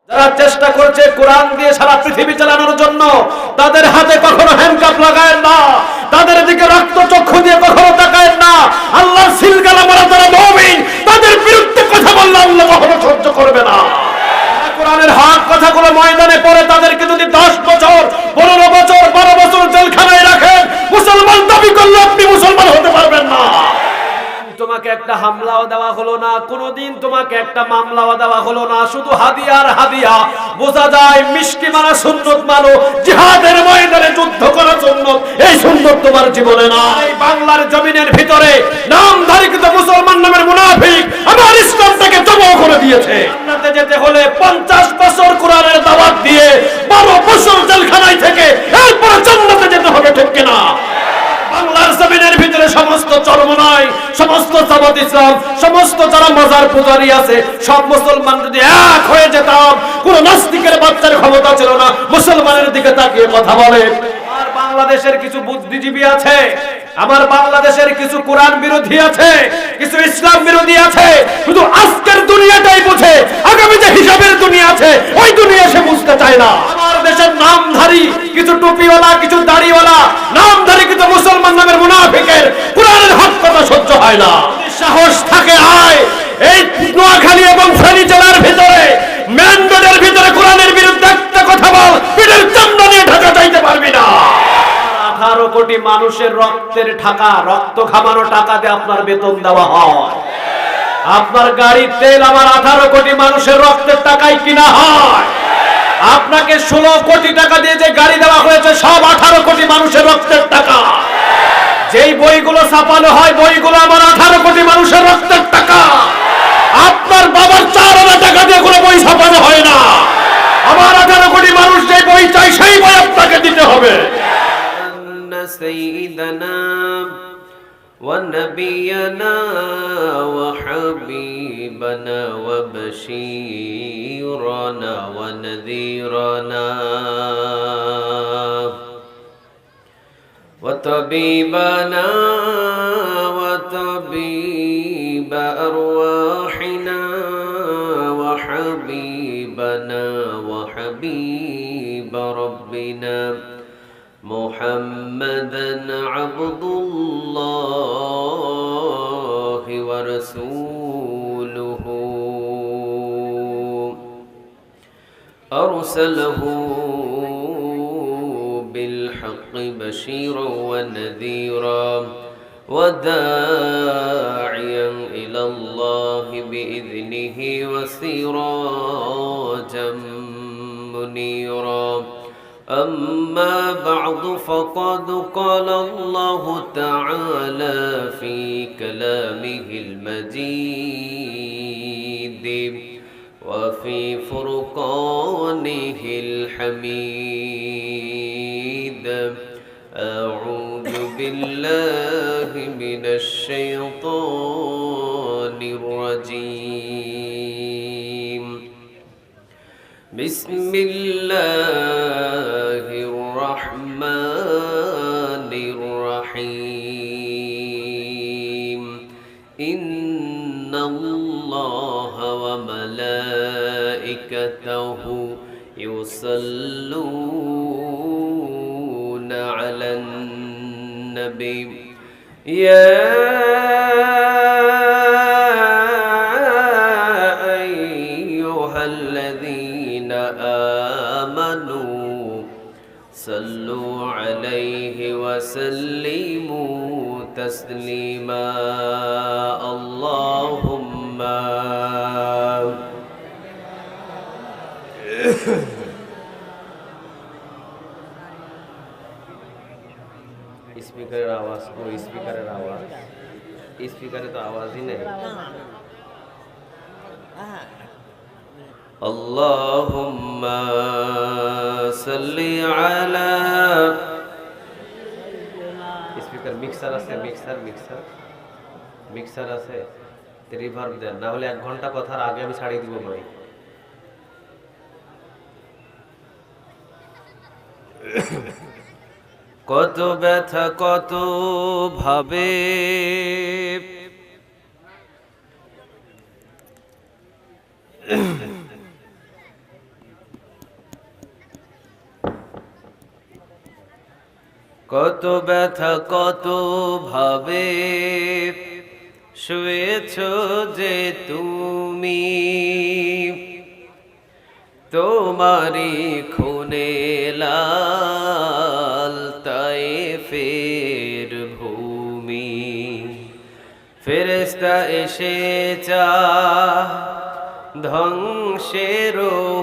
যারা চেষ্টা করছে কোরআন দিয়ে সারা পৃথিবী চালানোর জন্য, তাদের হাতে কখনো হ্যান্ডকাপ লাগায়েন না, তাদের দিকে রক্ত চক্ষু দিয়ে কখনো তাকায়েন না। আল্লাহর সিলগালা মারা যারা মুমিন, তাদের বিরুদ্ধে কথা বললে আল্লাহ কখনো সহ্য করবে না। কোরআনের হক কথাগুলো ময়দানে পড়ে তাদেরকে যদি 10 বছর 15 বছর 12 বছর জেলখানায় রাখেন, মুসলমান দাবি করলে আপনি মুসলমান হতে পারবেন না। তোমাকে একটা হামলাও দেওয়া হলো না, কোনোদিন তোমাকে একটা মামলাও দেওয়া হলো না, শুধু হাদিয়া আর হাদিয়া। বোঝা যায় মিষ্টি মারা সুন্নত মানো, জিহাদের ময়দানে যুদ্ধ করা সুন্নত, এই সুন্নত তোমার জীবনে না। এই বাংলার জমিনের ভিতরে নামধারী কিন্তু মুসলমান নামের মুনাফিক আমার ইসলামটাকে জমা করে দিয়েছে। জান্নাতে যেতে হলে 50 বছর কোরআনের দাওয়াত দিয়ে 12 বছর জেলখানায় থেকে এরপর জান্নাতে যেতে হবে, ঠিক কিনা? বাংলার জমিনের ভিতরে সমস্ত চরমনাই, সমস্ত জামাত ইসলাম, সমস্ত যারা মাজার পূজারী আছে, সব মুসলমান যদি এক হয়ে যেতাম, কোন নাস্তিকের বাচ্চার ক্ষমতা ছিল না মুসলমানের দিকে তাকিয়ে কথা বলে। আর বাংলাদেশের কিছু বুদ্ধিজীবী আছে, আমার বাংলাদেশের কিছু কোরআন বিরোধী আছে, কিছু ইসলাম বিরোধী আছে, শুধু আজকের দুনিয়াটাই বুঝে, আগামী যে হিসাবের দুনিয়া আছে ওই দুনিয়া সে বুঝতে চায় না। আমার দেশের নামধারী কিছু টুপিওয়ালা, কিছু দাড়িওয়ালা, নামধারী কিছু মুসলমান নামের মুনাফিকের কোরআনের হক কথা সহ্য হয় না। সাহস থাকে আয় এই নোয়াখালী এবং ফেনী জেলার ভিতরে, মেন রোডের ভিতরে কোরআনের বিরুদ্ধে একটা কথা বল, পিঠের চামড়া নিয়ে ঢাকা যাইতে পারবি না। 18 কোটি মানুষের রক্তের টাকা, রক্ত খামানো টাকা দিয়ে আপনার বেতন দেওয়া হয়। আপনার গাড়ির তেল আমার 18 কোটি মানুষের রক্তের টাকায় কিনা হয়। আপনাকে 16 কোটি টাকা দিয়ে যে গাড়ি দেওয়া হয়েছে সব 18 কোটি মানুষের রক্তের টাকা। যেই বইগুলো ছাপানো হয় বইগুলো আমার 18 কোটি মানুষের রক্তের টাকা। আপনার বাবার 4 আনা টাকা দিয়ে কোনো বই ছাপানো হয় না। আমার 18 কোটি মানুষ যে বই চাই সেই বই আপনাকে দিতে হবে। سيدنا ونبينا وحبيبنا وبشيرنا ونذيرنا وطبيبنا وطبيب أرواحنا وحبيبنا وحبيب ربنا محمدًا عبد الله ورسوله أرسله بالحق بشيرا ونذيرا وداعيا إلى الله بإذنه وسراجا منيرا أما بعد فقد قال الله تعالى في كلامه المجيد وفي فرقانه الحميد أعوذ بالله من الشيطان الرجيم بسم الله الرحمن الرحيم إن الله وملائكته يصلون على النبي يا صلوا عليه وسلموا تسليما اللهم স্পিকারের আওয়াজ ও স্পিকারের আওয়াজ স্পিকারে তো আওয়াজই নেই اللهم صل على স্পিকার মিক্সার আছে মিক্সার আছে রিভার্ব দেন, না হলে 1 ঘন্টা কথার আগে আমি ছাড়িয়ে দিব ভাই। কত ব্যথা কত ভাবে কত ব্যথা কত ভাবে শুয়েছ যে তুমি, তোমারি খুনে লাল তায়েফের ভূমি। ফেরেশতা এসে ধ্বংসের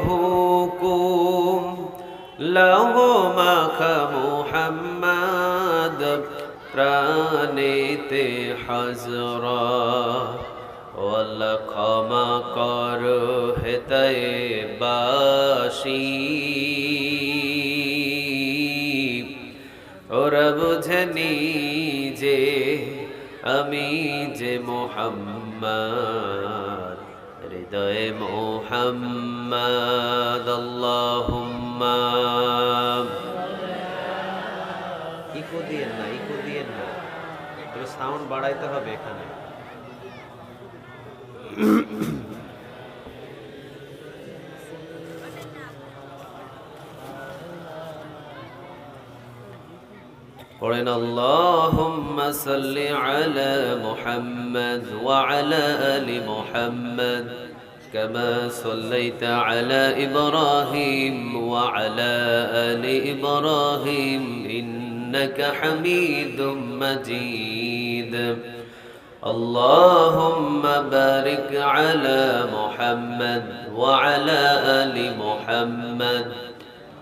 হুকুম, লৌহ মাখা মুহাম্মদ প্রাণেতে হযরত। ওয়াল্লাহ ক্ষমা কর হেতায়ে বাসি, ওরা বুঝনি যে আমি যে মুহাম্মদ, হৃদয়ে মুহাম্মদ। আল্লাহুম্মা ইকো দিয়েন না, ইকো দিয়েন না, তবে সাউন্ড বাড়াইতে হবে এখানে। পড়েন আল্লাহুম্মা সাল্লি আলা মুহাম্মাদ ওয়া আলা আলি মুহাম্মাদ কামা সাল্লাইতা আলা ইব্রাহিম ওয়া আলা আলি ইব্রাহিম ইন্নাকা হামিদুম মাজিদ। اللهم بارك على محمد وعلى آل محمد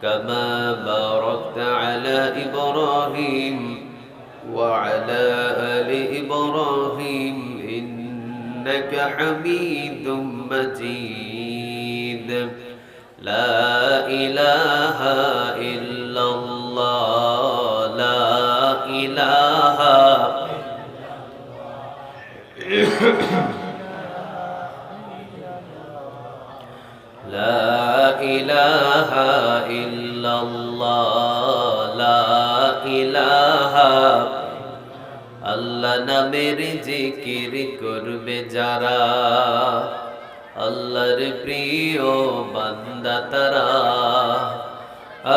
كما باركت على إبراهيم وعلى آل إبراهيم إنك حميد مجيد. لا إله إلا الله، لا إله لا إله إلا الله، لا إله। আল্লাহ নামের জিকির করবে যারা, আল্লাহর প্রিয় বান্দা তারা,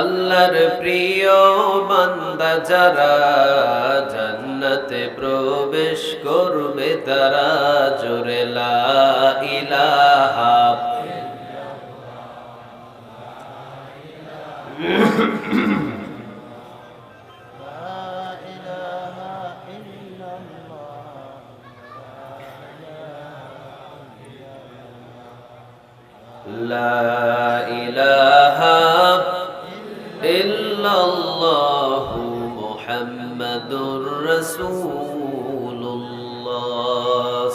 আল্লাহর প্রিয় বান্দা যারা, জান্নাতে প্রবেশ করবে তারা। জোরে লা ইলাহা লা ইলাহা ইল্লাল্লাহু মুহাম্মাদুর রাসূলুল্লাহ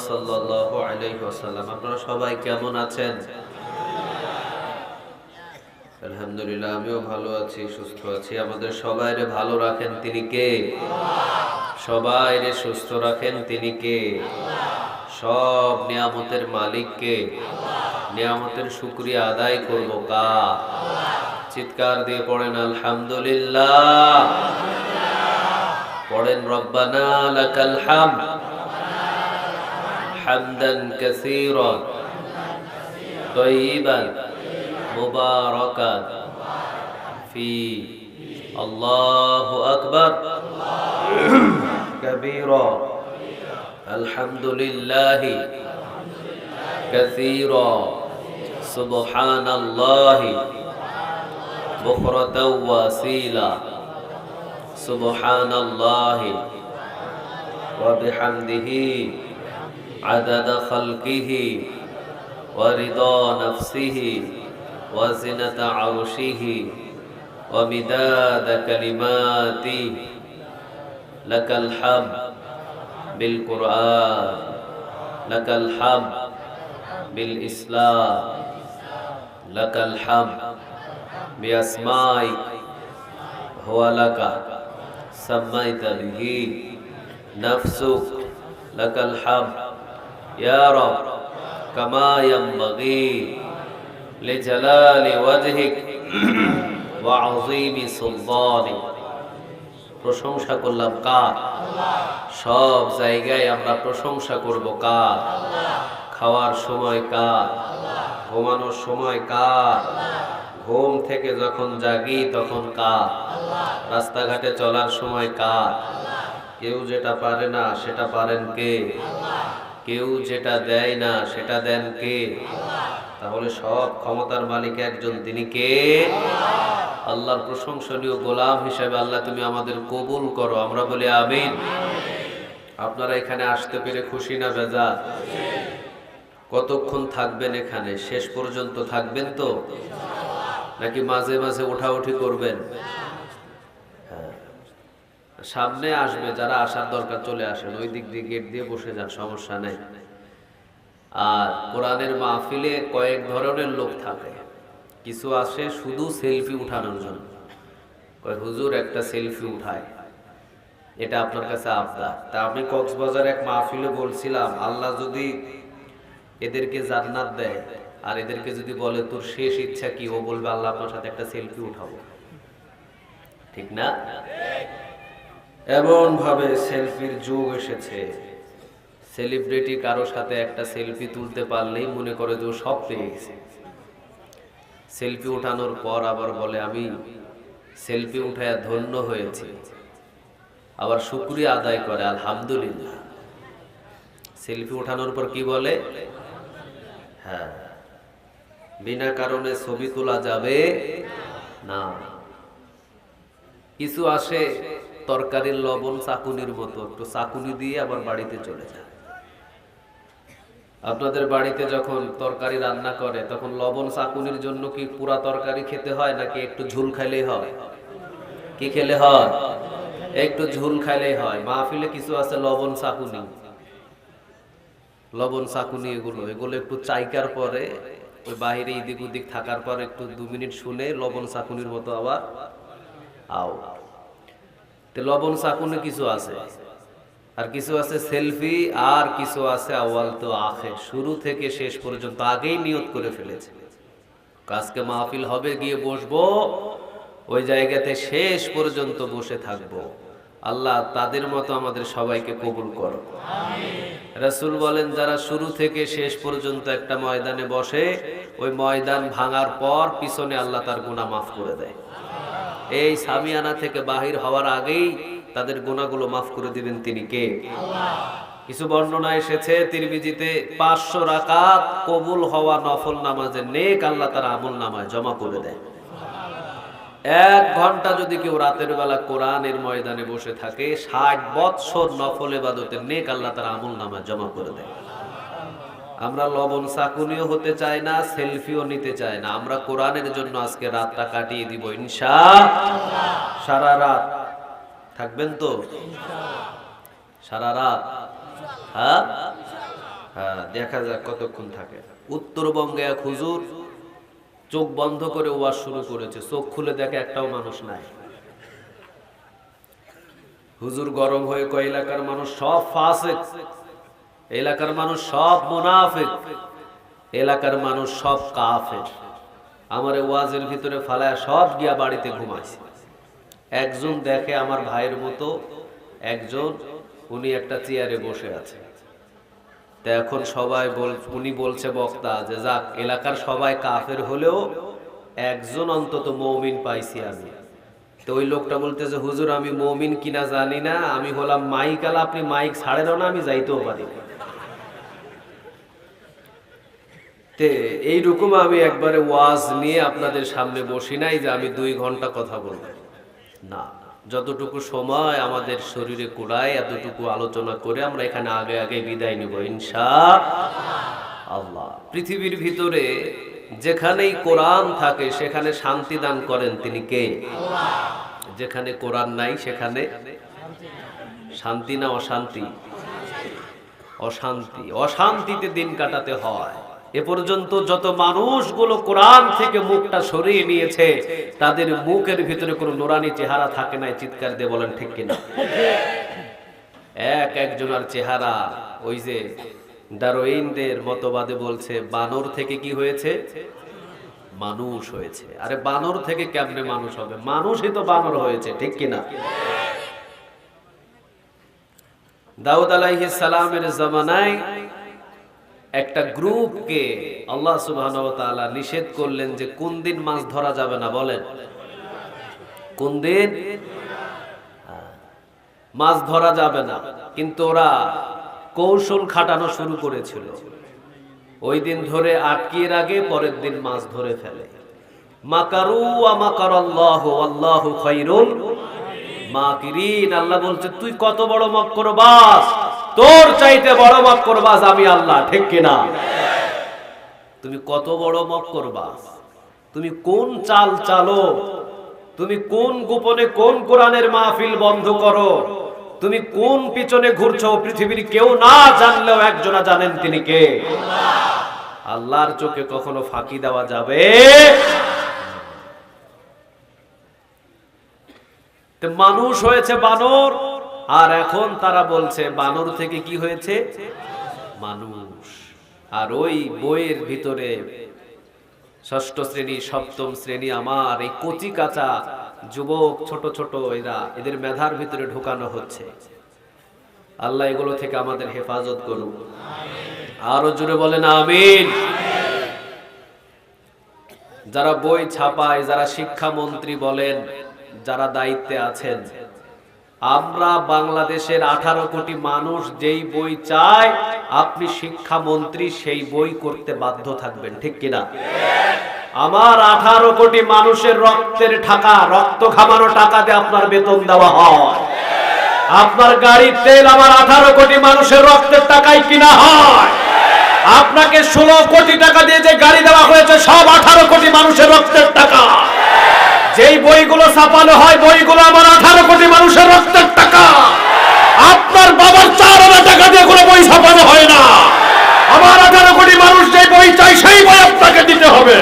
সাল্লাল্লাহু আলাইহি ওয়াসাল্লাম। আপনারা সবাই কেমন আছেন? আলহামদুলিল্লাহ, আমিও ভালো আছি, সুস্থ আছি। আমাদের সবাইরে ভালো রাখেন তিনি কে? সবাইরে সুস্থ রাখেন তিনি কে? সব নিয়ামতের মালিক কে? নিয়ামতের শুকরিয়া আদায় করব কার? চিৎকার দিয়ে পড়েন আলহামদুলিল্লাহ। পড়েন রব্বানা লাকাল হামদ হামদান কাসীরান তাইয়িবান মুবারাকান ফি। আল্লাহু আকবার কাবীরা। আলহামদুলিল্লাহি কাসীরা। সুবহানাল্লাহি বুকরাতাও ওয়া আসীলা। সুবহানাল্লাহি ওয়া বিহামদিহি আদাদা খালকিহি ওয়া রিদা নাফসিহি ওয়া জিনাতা আরশিহি ওয়া মিদাদা কালিমাতিহি। লাকাল হামদ বিল কুরআন, লাকাল হামদ বিল ইসলাম, লাকাল হামদ বিআসমাইক হুয়া লাকা সাম্মাইতা বিহি নাফসুক। লাকাল হামদ ইয়া রাব কামা ইয়ানবাগি লিজালালি ওয়াজহিক ওয়া আযীমি সুলতানিক। প্রশংসা করলাম কার? সব জায়গায় আমরা প্রশংসা করব কার? খাওয়ার সময় কার? ঘুমানোর সময় কার? ঘুম থেকে যখন জাগি তখন কার? রাস্তাঘাটে চলার সময় কার? কেউ যেটা পারে না সেটা পারেন কে? কেউ যেটা দেয় না সেটা দেন কে? তাহলে সব ক্ষমতার মালিক একজন, তিনি কে? আল্লাহর প্রশংসনীয় গোলাম হিসেবে আল্লাহ তুমি আমাদের কবুল করো, আমরা বলি আমিন। আপনারা এখানে আসতে পেরে খুশি না বেজার? কতক্ষণ থাকবেন এখানে? শেষ পর্যন্ত থাকবেন তো, নাকি মাঝে মাঝে ওঠাউঠি করবেন? হ্যাঁ, সামনে আসবে যারা আসার দরকার চলে আসেন, ওই দিক দিয়ে গেট দিয়ে বসে যান, সমস্যা নেই। আর কোরআনের মাহফিলে কয়েক ধরনের লোক থাকে। কিছু আসে শুধু সেলফি উঠানোর জন্য, কয় হুজুর একটা সেলফি উঠায়, এটা আপনার কাছে আবদার। তা আমি কক্সবাজার এক মাহফিলে বলছিলাম, আল্লাহ যদি এদেরকে জান্নাত দেয় আর এদেরকে যদি বলে তোর শেষ ইচ্ছা কি, ও বলবে আল্লাহ আপনার সাথে একটা সেলফি উঠাবো, ঠিক না? এমন ভাবে সেলফির যুগ এসেছে, সেলিব্রিটি কারো সাথে একটা সেলফি তুলতে পারলেই মনে করে যে ও সব পেয়ে গেছে। সেলফি উঠানোর পর আবার বলে আমি সেলফি উঠায় ধন্য হয়েছি, আবার শুকরিয়া আদায় করে আলহামদুলিল্লাহ। সেলফি উঠানোর পর কি বলে? হ্যাঁ, বিনা কারণে ছবি তোলা যাবে না। কিছু আসে তরকারির লবণ চাকুনির মতো, একটু চাকুনি দিয়ে আবার বাড়িতে চলে যায়। আপনাদের বাড়িতে যখন তরকারি রান্না করে তখন লবণ চাকুনির জন্য কি পুরা তরকারি খেতে হয়, নাকি একটু ঝুল খাইলেই হয়? কি খেলে হয়? একটু ঝুল খাইলেই হয়। মাহফিলে কিছু আছে লবণ চাকুনি, লবণ চাকুনি, এগুলো একটু চাইকার পরে ওই বাহিরে এদিক ওদিক থাকার পর একটু 2 মিনিট শুনে লবণ চাকুনির মতো আবার আও। তো লবণ চাকুনি কিছু আছে, আর কিছু আছে সেলফি, আর কিছু আছে আওয়াল তো আখির, শুরু থেকে শেষ পর্যন্ত আগেই নিয়ত করে ফেলেছে আজকে মাহফিল হবে, গিয়ে বসবো ওই জায়গাতে শেষ পর্যন্ত বসে থাকবো। আল্লাহ তাদের মতো আমাদের সবাইকে কবুল করো, আমিন। রাসূল বলেন যারা শুরু থেকে শেষ পর্যন্ত একটা ময়দানে বসে, ওই ময়দান ভাঙার পর পিছনে আল্লাহ তার গুনাহ মাফ করে দেয়। এই সামিয়ানা থেকে বাহির হওয়ার আগেই তাদের গুনাহগুলো মাফ করে দিবেন তিনি কে? আল্লাহ। কিছু বর্ণনা এসেছে তিরমিজিতে 500 রাকাত কবুল হওয়া নফল নামাজের নেক আল্লাহ তার আমলনামায় জমা করে দেয়। 1 ঘন্টা যদি কেউ রাতের বেলা কোরআনের ময়দানে বসে থাকে, 60 বৎসর নফল ইবাদতের নেক আল্লাহ তার আমলনামায় জমা করে দেয়। আমরা লবণ চাকুনিও হতে চাই না, সেলফিও নিতে চাই না, আমরা কোরআনের জন্য আজকে রাতটা কাটিয়ে দিব ইনশাআল্লাহ। সারা রাত থাকবেন তো? সারা রাত? হ্যাঁ, দেখা যাক কতক্ষণ থাকে। উত্তরবঙ্গে এক হুজুর চোখ বন্ধ করে ওয়াজ শুরু করেছে, চোখ খুলে দেখে একটাও মানুষ নাই। হুজুর গরম হয়ে কয় এলাকার মানুষ সব ফাসিক, এলাকার মানুষ সব মুনাফিক, এলাকার মানুষ সব কাফের। আমারে ওয়াজের ভিতরে ফালায়া সব গিয়া বাড়িতে ঘুমাইছে। একজন দেখে আমার ভাইয়ের মতো একজন, উনি একটা চেয়ারে বসে আছে। তো এখন সবাই উনি বলছে বক্তা যে যাক এলাকার সবাই কাফের হলেও একজন অন্তত মুমিন পাইছি আমি। তো ওই লোকটা বলতেছে হুজুর আমি মুমিন কিনা জানি না, আমি হলাম মাইক আলা, আপনি মাইক ছাড়েন না, আমি যাইতেও পারি না। তে এইরকম আমি একবারে ওয়াজ নিয়ে আপনাদের সামনে বসি নাই যে আমি 2 ঘন্টা কথা বলবো না, যতটুকু সময় আমাদের শরীরে কুলায় এতটুকু আলোচনা করে আমরা এখানে আগে আগে বিদায় নিব ইনশাআল্লাহ। পৃথিবীর ভিতরে যেখানেই কোরআন থাকে সেখানে শান্তি দান করেন তিনি কে? আল্লাহ। যেখানে কোরআন নাই সেখানে শান্তি না অশান্তি? অশান্তি, অশান্তিতে দিন কাটাতে হয়। এ পর্যন্ত যত মানুষগুলো কোরআন থেকে মুখটা সরিয়ে নিয়েছে তাদের মুখের ভিতরে কোনো নুরানি চেহারা থাকে নাই, চিৎকার দিয়ে বলেন ঠিক কিনা? একজনের চেহারা ওই যে ডারউইনদের মতবাদে বলছে বানর থেকে কি হয়েছে? মানুষ হয়েছে। আরে বানর থেকে কেমনে মানুষ হবে? মানুষই তো বানর হয়েছে, ঠিক কিনা? দাউদ আলাইহিস সালামের জামানায় একটা গ্রুপকে আল্লাহ সুবহানাহু ওয়া তাআলা নিষেধ করলেন যে কোন দিন মাছ ধরা যাবে না, বলেন কোন দিন মাছ ধরা যাবে না। কিন্তু ওরা কৌশল খাটানো শুরু করেছিল, ওই দিন ধরে আটকিয়ে রাখে, পরের দিন মাছ ধরে ফেলে। মাকারু ওয়া মাকারাল্লাহু ওয়াল্লাহু খায়রুল মাকিরিন। আল্লাহ বলছে তুই কত বড় মক্রবাজ, তোর চাইতে বড় মক্রবাজ আমি আল্লাহ, ঠিক কিনা? তুমি কত বড় মক্রবাজ, তুমি কোন চাল চালো, তুমি কোন গোপনে কোন কোরআনের মাহফিল বন্ধ করো, তুমি কোন পিছনে ঘুরছো, পৃথিবীর কেউ না জানলেও একজনা জানেন, তিনি কে? আল্লাহর চোখে কখনো ফাঁকি দেওয়া যাবে? মানুষ হয়েছে বানর, আর এখন তারা বলছে বানর থেকে কি হয়েছে মানুষ। আর ওই বইয়ের ভিতরে ষষ্ঠ শ্রেণী সপ্তম শ্রেণী আমার এই কচি কাঁচা যুবক ছোট ছোট এদের মেধার ভিতরে ঢোকানো হচ্ছে। আল্লাহ এগুলো থেকে আমাদের হেফাজত করুন, আরো জোরে বলেন আমিন। যারা বই ছাপায়, যারা শিক্ষামন্ত্রী বলেন, যারা দায়িত্বে আছেন, আমরা বাংলাদেশের 18 কোটি মানুষ যেই বই চায়, আপনি শিক্ষামন্ত্রী সেই বই করতে বাধ্য থাকবেন, ঠিক কিনা? আমার 18 কোটি মানুষের রক্তের টাকা, রক্ত খামানো টাকা দিয়ে আপনার বেতন দেওয়া হয়। আপনার গাড়ির তেল আমার 18 কোটি মানুষের রক্তের টাকায় কিনা হয়। আপনাকে 16 কোটি টাকা দিয়ে যে গাড়ি দেওয়া হয়েছে সব 18 কোটি মানুষের রক্তের টাকা। যেই বইগুলো ছাপানো হয় বইগুলো আমার 18 কোটি মানুষের রক্তের টাকা। আপনার বাবার 4 আনা টাকা দিয়ে কোনো বই ছাপানো হয় না। আমার 18 কোটি মানুষ যে বই চাই সেই বই আপনাকে দিতে হবে।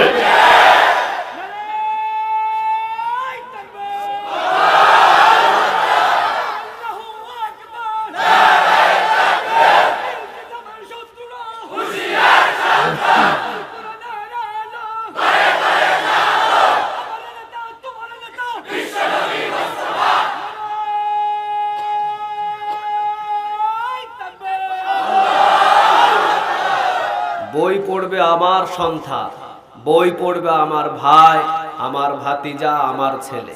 বই পড়বে আমার সন্তান, বই পড়বে আমার ভাই, আমার ভাতিজা, আমার ছেলে।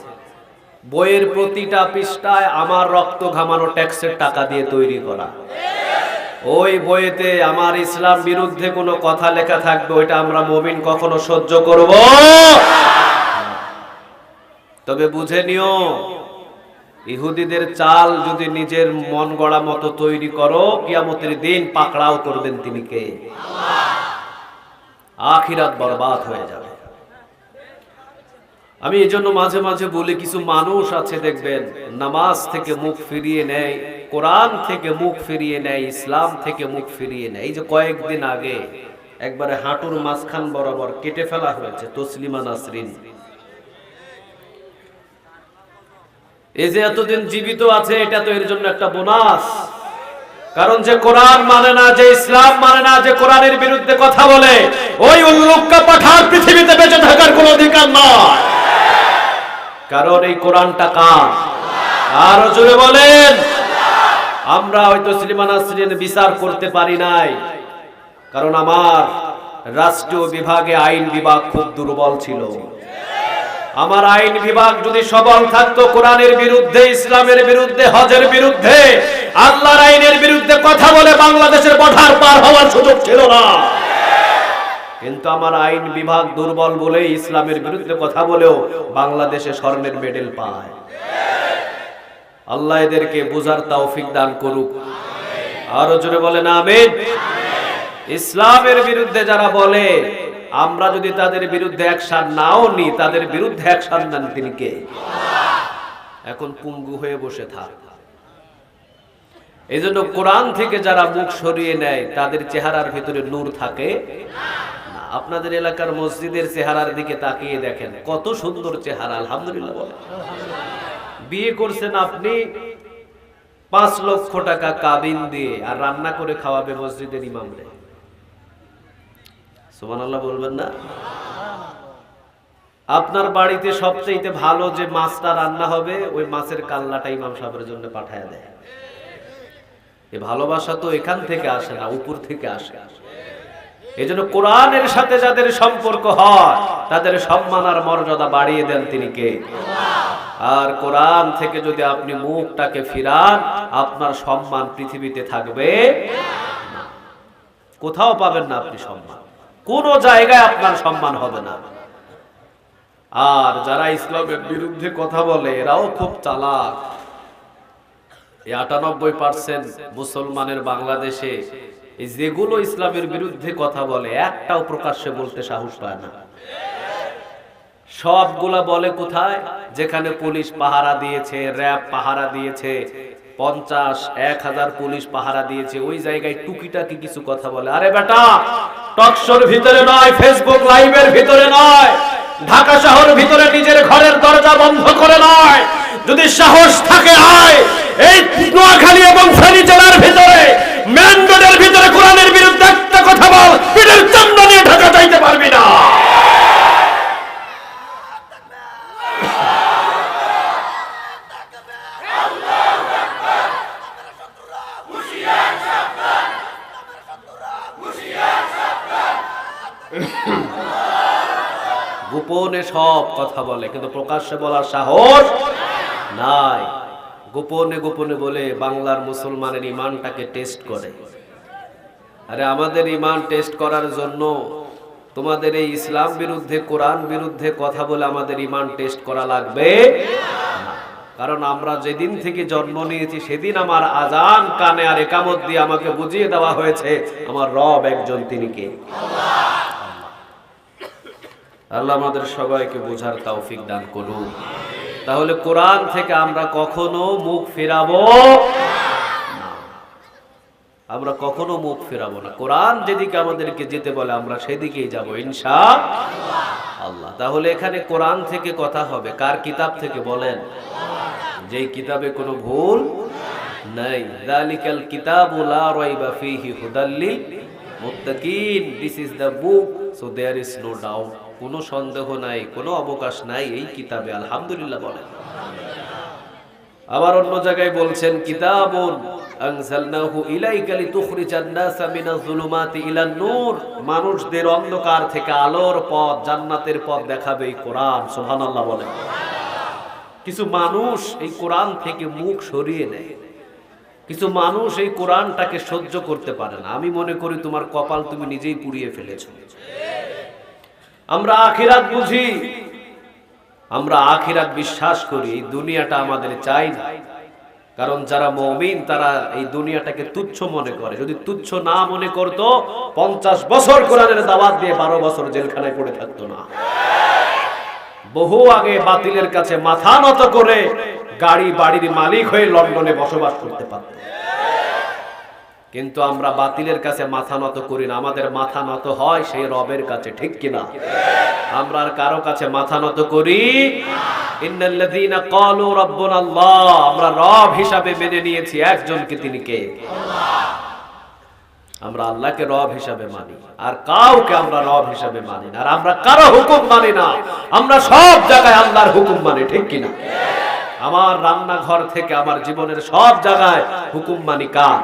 বইয়ের প্রতিটা পৃষ্ঠায় আমার রক্ত ঘামানো ট্যাক্সের টাকা দিয়ে তৈরি করা। ওই বইতে আমার ইসলাম বিরুদ্ধে কোনো কথা লেখা থাকবে, ওইটা আমরা মুমিন কখনো সহ্য করব? তবে বুঝে নিও, ইহুদিদের চাল যদি নিজের মন গড়া মতো তৈরি করো, কিয়ামতের দিন পাকড়াও করবেন তিনি কে? আখিরাত বরবাদ হয়ে যাবে। আমি এই জন্য মাঝে মাঝে বলি, কিছু মানুষ আছে দেখবেন নামাজ থেকে মুখ ফিরিয়ে নেয়, কোরআন থেকে মুখ ফিরিয়ে নেয়, ইসলাম থেকে মুখ ফিরিয়ে নেয়। এই যে কয়েকদিন আগে একবারে হাঁটুর মাঝখান বরাবর কেটে ফেলা হয়েছে তসলিমা নাসরিন। এই যে এতদিন জীবিত আছে, এটা তো এর জন্য একটা বোনাস। কারণ যে কোরআন মানে না, যে ইসলাম মানে না, যে কোরআনের বিরুদ্ধে কথা বলে, ওই উল্লুক্কা পাঠার পৃথিবীতে বেঁচে থাকার কোনো অধিকার নয়। কারণ এই কোরআনটা কার? আরো জোরে বলেন। আমরা হয়তো তসলিমা নাসরিন বিচার করতে পারি নাই, কারণ আমার রাষ্ট্রীয় বিভাগে আইন বিভাগ খুব দুর্বল ছিল। আমার আইন বিভাগ যদি সবল থাকতো, কোরআনের বিরুদ্ধে, ইসলামের বিরুদ্ধে, হজের বিরুদ্ধে, আল্লাহর আইনের বিরুদ্ধে কথা বলে বাংলাদেশের বর্ডার পার হওয়ার সুযোগ ছিল না। কিন্তু আমার আইন বিভাগ দুর্বল বলে ইসলামের বিরুদ্ধে কথা বলেও বাংলাদেশে স্বর্ণের মেডেল পায়। আল্লাহ এদেরকে বুঝার তৌফিক দান করুক, আরো জোরে বলেন আমিন। ইসলামের বিরুদ্ধে যারা বলে, আমরা যদি তাদের বিরুদ্ধে অ্যাকশন নাও নি, তাদের বিরুদ্ধে অ্যাকশন নেন তিনি কে? এখন পঙ্গু হয়ে বসে থাক। এই জন্য কোরআন থেকে যারা মুখ সরিয়ে নেয়, তাদের চেহারার ভিতরে নূর থাকে না। আপনাদের এলাকার মসজিদের চেহারার দিকে তাকিয়ে দেখেন, কত সুন্দর চেহারা, আলহামদুলিল্লাহ বলেন। বিয়ে করছেন আপনি 5 লক্ষ টাকা কাবিন দিয়ে, আর রান্না করে খাওয়াবে মসজিদের ইমামরে। সুবহানাল্লাহ বলবেন না? আপনার বাড়িতে সবচেয়ে ভালো যে মাছটা রান্না হবে, ওই মাছের কাল্লাটা ইমাম সাহেবের জন্য পাঠায় দেয়। এই ভালোবাসা তো এখান থেকে আসে না, উপর থেকে আসে। এজন্য কোরআনের সাথে যাদের সম্পর্ক হয় তাদের সম্মান আর মর্যাদা বাড়িয়ে দেন তিনি কে? আর কোরআন থেকে যদি আপনি মুখটাকে ফিরান, আপনার সম্মান পৃথিবীতে থাকবে না, কোথাও পাবেন না আপনি সম্মান, কোন জায়গায় আপনার সম্মান হবে না। আর যারা ইসলামের বিরুদ্ধে কথা বলে এরাও খুব চালাক। এই 98% মুসলমানের বাংলাদেশে এই যেগুলো ইসলামের বিরুদ্ধে কথা বলে একটাও প্রকাশ্যে বলতে সাহস পায় না। সবগুলা বলে কোথায়? যেখানে পুলিশ পাহারা দিয়েছে, র‍্যাব পাহারা দিয়েছে, 50-1000 পুলিশ পাহারা দিয়েছে, ওই জায়গায় টুকিটাকি কিছু কথা বলে। আরে বেটা, টকশোর ভিতরে নয়, ফেসবুক লাইভের ভিতরে নয়, ঢাকা শহরের ভিতরে নিজের ঘরের দরজা বন্ধ করে নয়, যদি সাহস থাকে আয় এই নোয়াখালী এবং ফেনী জেলার ভিতরে মেন রোডের ভিতরে কোরআনের বিরুদ্ধে একটা কথা বল, পিঠের চামড়া নিয়ে ঢাকা যাইতে পারবি না। গোপনে সব কথা বলে, কিন্তু প্রকাশ্যে বলার সাহস নাই। গোপনে গোপনে বলে বাংলার মুসলমানের ইমানটাকে টেস্ট করে। আরে আমাদের ইমান টেস্ট করার জন্য তোমাদের এই ইসলাম বিরুদ্ধে, কোরআন বিরুদ্ধে কথা বলে আমাদের ইমান টেস্ট করা লাগবে না। কারণ আমরা যেদিন থেকে জন্ম নিয়েছি সেদিন আমার আজান কানে আর একামত দিয়ে আমাকে বুঝিয়ে দেওয়া হয়েছে আমার রব একজন, তিনি কে? আল্লাহ আমাদের সবাইকে বোঝার তৌফিক দান করুন। তাহলে কোরআন থেকে আমরা কখনো মুখ ফেরাবো না, আমরা কখনো মুখ ফেরাবো না। কোরআন যেদিকে আমাদেরকে যেতে বলে আমরা সেদিকেই যাব ইনশাআল্লাহ। তাহলে এখানে কোরআন থেকে কথা হবে, কার কিতাব থেকে বলেন? যেই কিতাবে কোনো ভুল নাই। যালিকাল কিতাবু লা রাইবা ফীহি হুদাল লিল মুত্তাকিন, this is the book so there is no doubt. কোনো সন্দেহ নাই, কোনো অবকাশ নাই এই কিতাবে, আলহামদুলিল্লাহ বলেন। আবার অন্য জায়গায় বলছেন কিতাবুন আনজালনাহু ইলাইকা লিতুখরিজান নাসা মিনাজ যুলুমাতি ইলান নূর, মানুষদের অন্ধকার থেকে আলোর পথ, জান্নাতের পথ দেখাবে এই কোরআন, সুবহানাল্লাহ বলেন। কিছু মানুষ এই কোরআন থেকে মুখ সরিয়ে নেয়, কিছু মানুষ এই কোরআনটাকে সহ্য করতে পারে না। আমি মনে করি তোমার কপাল তুমি নিজেই পুড়িয়ে ফেলেছো। আমরা আখিরাত বুঝি, আমরা আখিরাত বিশ্বাস করি, এই দুনিয়াটা আমাদের চাই না। কারণ যারা মুমিন তারা এই দুনিয়াটাকে তুচ্ছ মনে করে। যদি তুচ্ছ না মনে করতো 50 বছর কোরআনের দাওয়াত দিয়ে 12 বছর জেলখানায় পড়ে থাকতো না। বহু আগে বাতিলের কাছে মাথা নত করে গাড়ি বাড়ির মালিক হয়ে লন্ডনে বসবাস করতে পারত। কিন্তু আমরা বাতিলের কাছে মাথা নত করি না, আমাদের মাথা নত হয় সেই রবের কাছে, ঠিক কিনা? আমরা আর কারো কাছে মাথা নত করি? ইন্নাল্লাযীনা ক্বালু রাব্বুনাল্লাহ, আমরা রব হিসাবে মেনে নিয়েছি একজনকে, তিনি কে? আমরা আল্লাহকে রব হিসাবে মানি, আর কাউকে আমরা রব হিসাবে মানি না। আর আমরা কারো হুকুম মানি না, আমরা সব জায়গায় আল্লাহর হুকুম মানি, ঠিক কিনা? আমার রান্নাঘর থেকে আমার জীবনের সব জায়গায় হুকুম মানি কার?